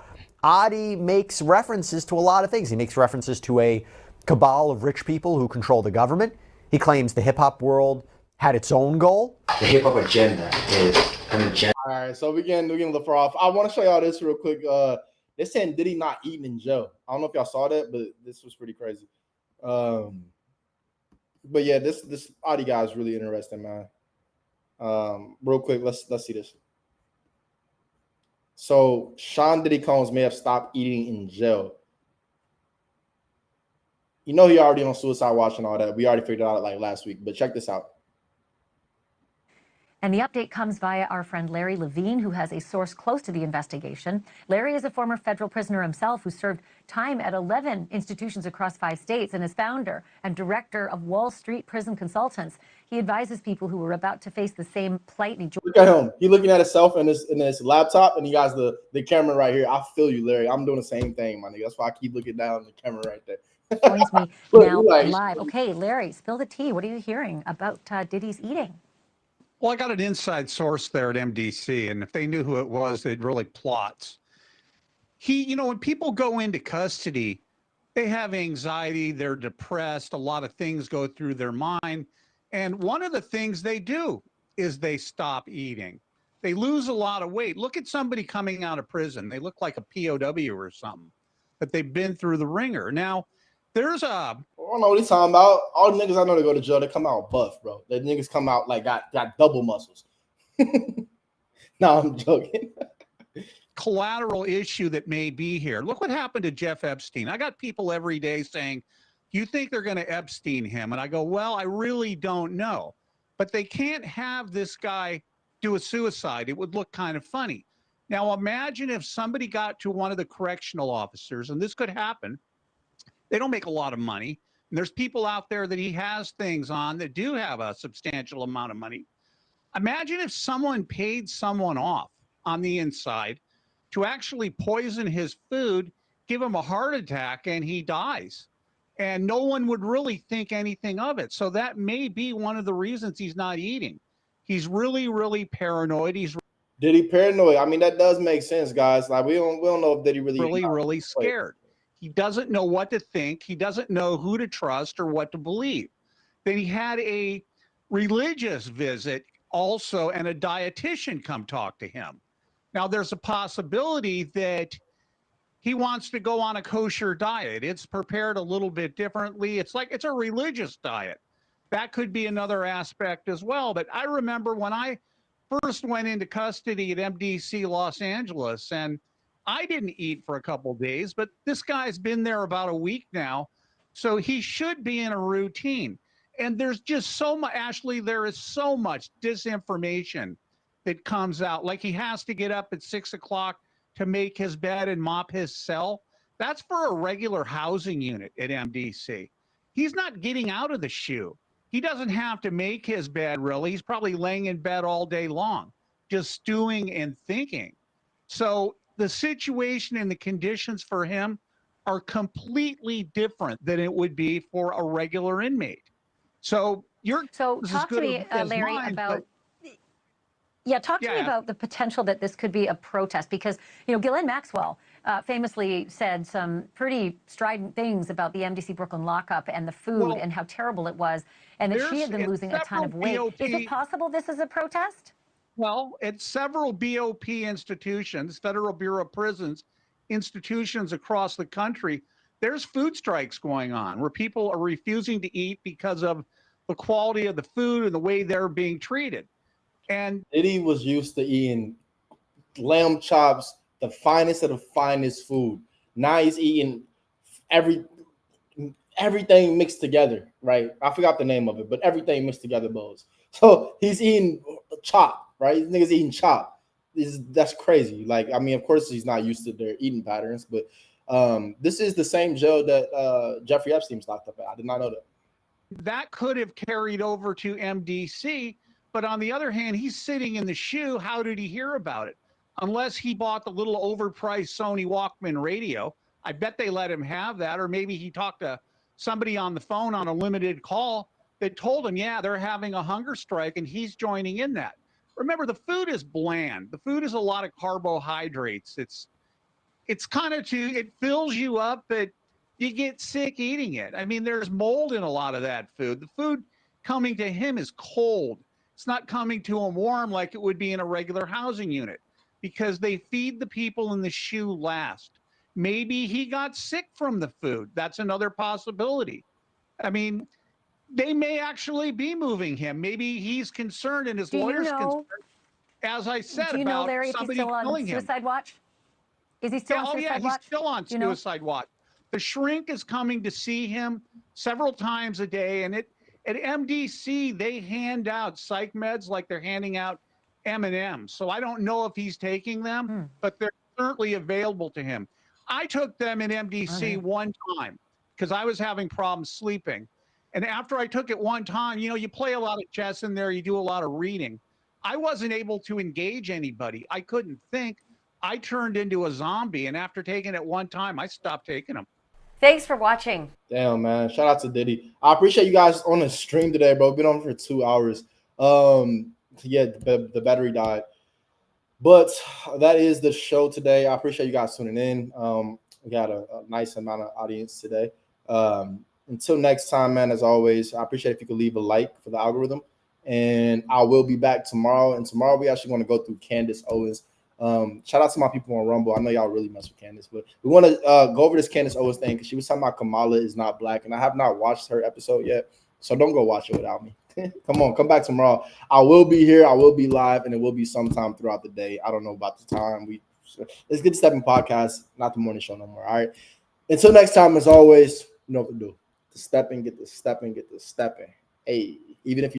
Speaker 23: Adi makes references to a lot of things. He makes references to a cabal of rich people who control the government. He claims the hip-hop world had its own goal.
Speaker 7: The hip-hop agenda is an agenda.
Speaker 1: All right, so we can look for off. I want to show y'all this real quick. They're saying Diddy not eating in jail. I don't know if y'all saw that, but this was pretty crazy. But yeah, this Adi guy is really interesting, man. Real quick, let's see this. So Sean Diddy Combs may have stopped eating in jail. He already on suicide watch and all that. We already figured it out like last week, but check this out.
Speaker 3: And the update comes via our friend Larry Levine, who has a source close to the investigation. Larry is a former federal prisoner himself who served time at 11 institutions across 5 states and is founder and director of Wall Street Prison Consultants. He advises people who are about to face the same plight.
Speaker 1: Look at him. He's looking at himself in his laptop, and he got the camera right here. I feel you, Larry. I'm doing the same thing, my nigga. That's why I keep looking down the camera right there.
Speaker 3: Joins me now live. Okay, Larry, spill the tea. What are you hearing about Diddy's eating?
Speaker 5: Well, I got an inside source there at MDC, and if they knew who it was, they'd really plots. When people go into custody, they have anxiety, they're depressed, a lot of things go through their mind. And one of the things they do is they stop eating. They lose a lot of weight. Look at somebody coming out of prison. They look like a POW or something, but they've been through the ringer. Now, there's
Speaker 1: I don't know what he's talking about. All the niggas I know that go to jail, they come out buff, bro. The niggas come out like got double muscles. No, I'm joking.
Speaker 5: Collateral issue that may be here. Look what happened to Jeff Epstein. I got people every day saying, you think they're going to Epstein him? And I go, well, I really don't know. But they can't have this guy do a suicide. It would look kind of funny. Now, imagine if somebody got to one of the correctional officers, and this could happen. They don't make a lot of money. And there's people out there that he has things on that do have a substantial amount of money. Imagine if someone paid someone off on the inside to actually poison his food, give him a heart attack, and he dies. And no one would really think anything of it. So that may be one of the reasons he's not eating. He's really, really paranoid.
Speaker 1: Diddy paranoid. I mean, that does make sense, guys. Like we don't know if Diddy
Speaker 10: really scared. He doesn't know what to think. He doesn't know who to trust or what to believe. Then he had a religious visit also, and a dietitian come talk to him. Now, there's a possibility that he wants to go on a kosher diet. It's prepared a little bit differently. It's a religious diet. That could be another aspect as well. But I remember when I first went into custody at MDC Los Angeles, and I didn't eat for a couple of days, but this guy's been there about a week now. So he should be in a routine. And there's just so much, Ashley, there is so much disinformation that comes out. Like he has to get up at 6 o'clock to make his bed and mop his cell. That's for a regular housing unit at MDC. He's not getting out of the shoe. He doesn't have to make his bed, really. He's probably laying in bed all day long, just stewing and thinking. So the situation and the conditions for him are completely different than it would be for a regular inmate. So
Speaker 3: talk to me, Larry, about. Yeah, talk to me about the potential that this could be a protest, because, Ghislaine Maxwell famously said some pretty strident things about the MDC Brooklyn lockup and the food and how terrible it was, and that she had been losing a ton of weight. Is it possible this is a protest?
Speaker 10: Well, at several BOP institutions, Federal Bureau of Prisons institutions across the country, there's food strikes going on where people are refusing to eat because of the quality of the food and the way they're being treated. And
Speaker 1: Diddy was used to eating lamb chops, the finest of the finest food. Now he's eating everything mixed together, right? I forgot the name of it, but everything mixed together bowls. So he's eating chop, right? These niggas eating chop. That's crazy. Like, I mean, of course he's not used to their eating patterns, but this is the same jail that Jeffrey Epstein's locked up at. I did not know that.
Speaker 10: That could have carried over to MDC. But on the other hand, he's sitting in the shoe. How did he hear about it? Unless he bought the little overpriced Sony Walkman radio. I bet they let him have that. Or maybe he talked to somebody on the phone on a limited call that told him, yeah, they're having a hunger strike, and he's joining in that. Remember, the food is bland. The food is a lot of carbohydrates. It's kind of it fills you up, but you get sick eating it. I mean, there's mold in a lot of that food. The food coming to him is cold. It's not coming to him warm like it would be in a regular housing unit, because they feed the people in the shoe last. Maybe he got sick from the food. That's another possibility. I mean, they may actually be moving him. Maybe he's concerned and his lawyer's concerned, as I said,
Speaker 3: do you know,
Speaker 10: about
Speaker 3: Larry, if he's
Speaker 10: somebody
Speaker 3: still on
Speaker 10: killing him.
Speaker 3: suicide watch? Is he still on suicide watch?
Speaker 10: He's still on suicide watch. The shrink is coming to see him several times a day, and at MDC, they hand out psych meds like they're handing out M&Ms. So I don't know if he's taking them, but they're certainly available to him. I took them in MDC one time because I was having problems sleeping. And after I took it one time, you play a lot of chess in there, you do a lot of reading. I wasn't able to engage anybody. I couldn't think. I turned into a zombie. And after taking it one time, I stopped taking them.
Speaker 3: Thanks for watching.
Speaker 1: Damn, man. Shout out to Diddy. I appreciate you guys on the stream today, bro. Been on for 2 hours. Yeah, the battery died. But that is the show today. I appreciate you guys tuning in. We got a nice amount of audience today. Until next time, man, as always, I appreciate if you could leave a like for the algorithm. And I will be back tomorrow. And tomorrow we actually want to go through Candace Owens. Shout out to my people on Rumble. I know y'all really mess with Candace, but we want to go over this Candace Owens thing because she was talking about Kamala is not black, and I have not watched her episode yet, so don't go watch it without me. Come back tomorrow. I will be here. I will be live, and it will be sometime throughout the day. I don't know about the time. Let's get the Stepping Podcast, not the morning show no more. All right. Until next time, as always, you know what to do. The stepping, get the stepping, get the stepping. Hey, even if you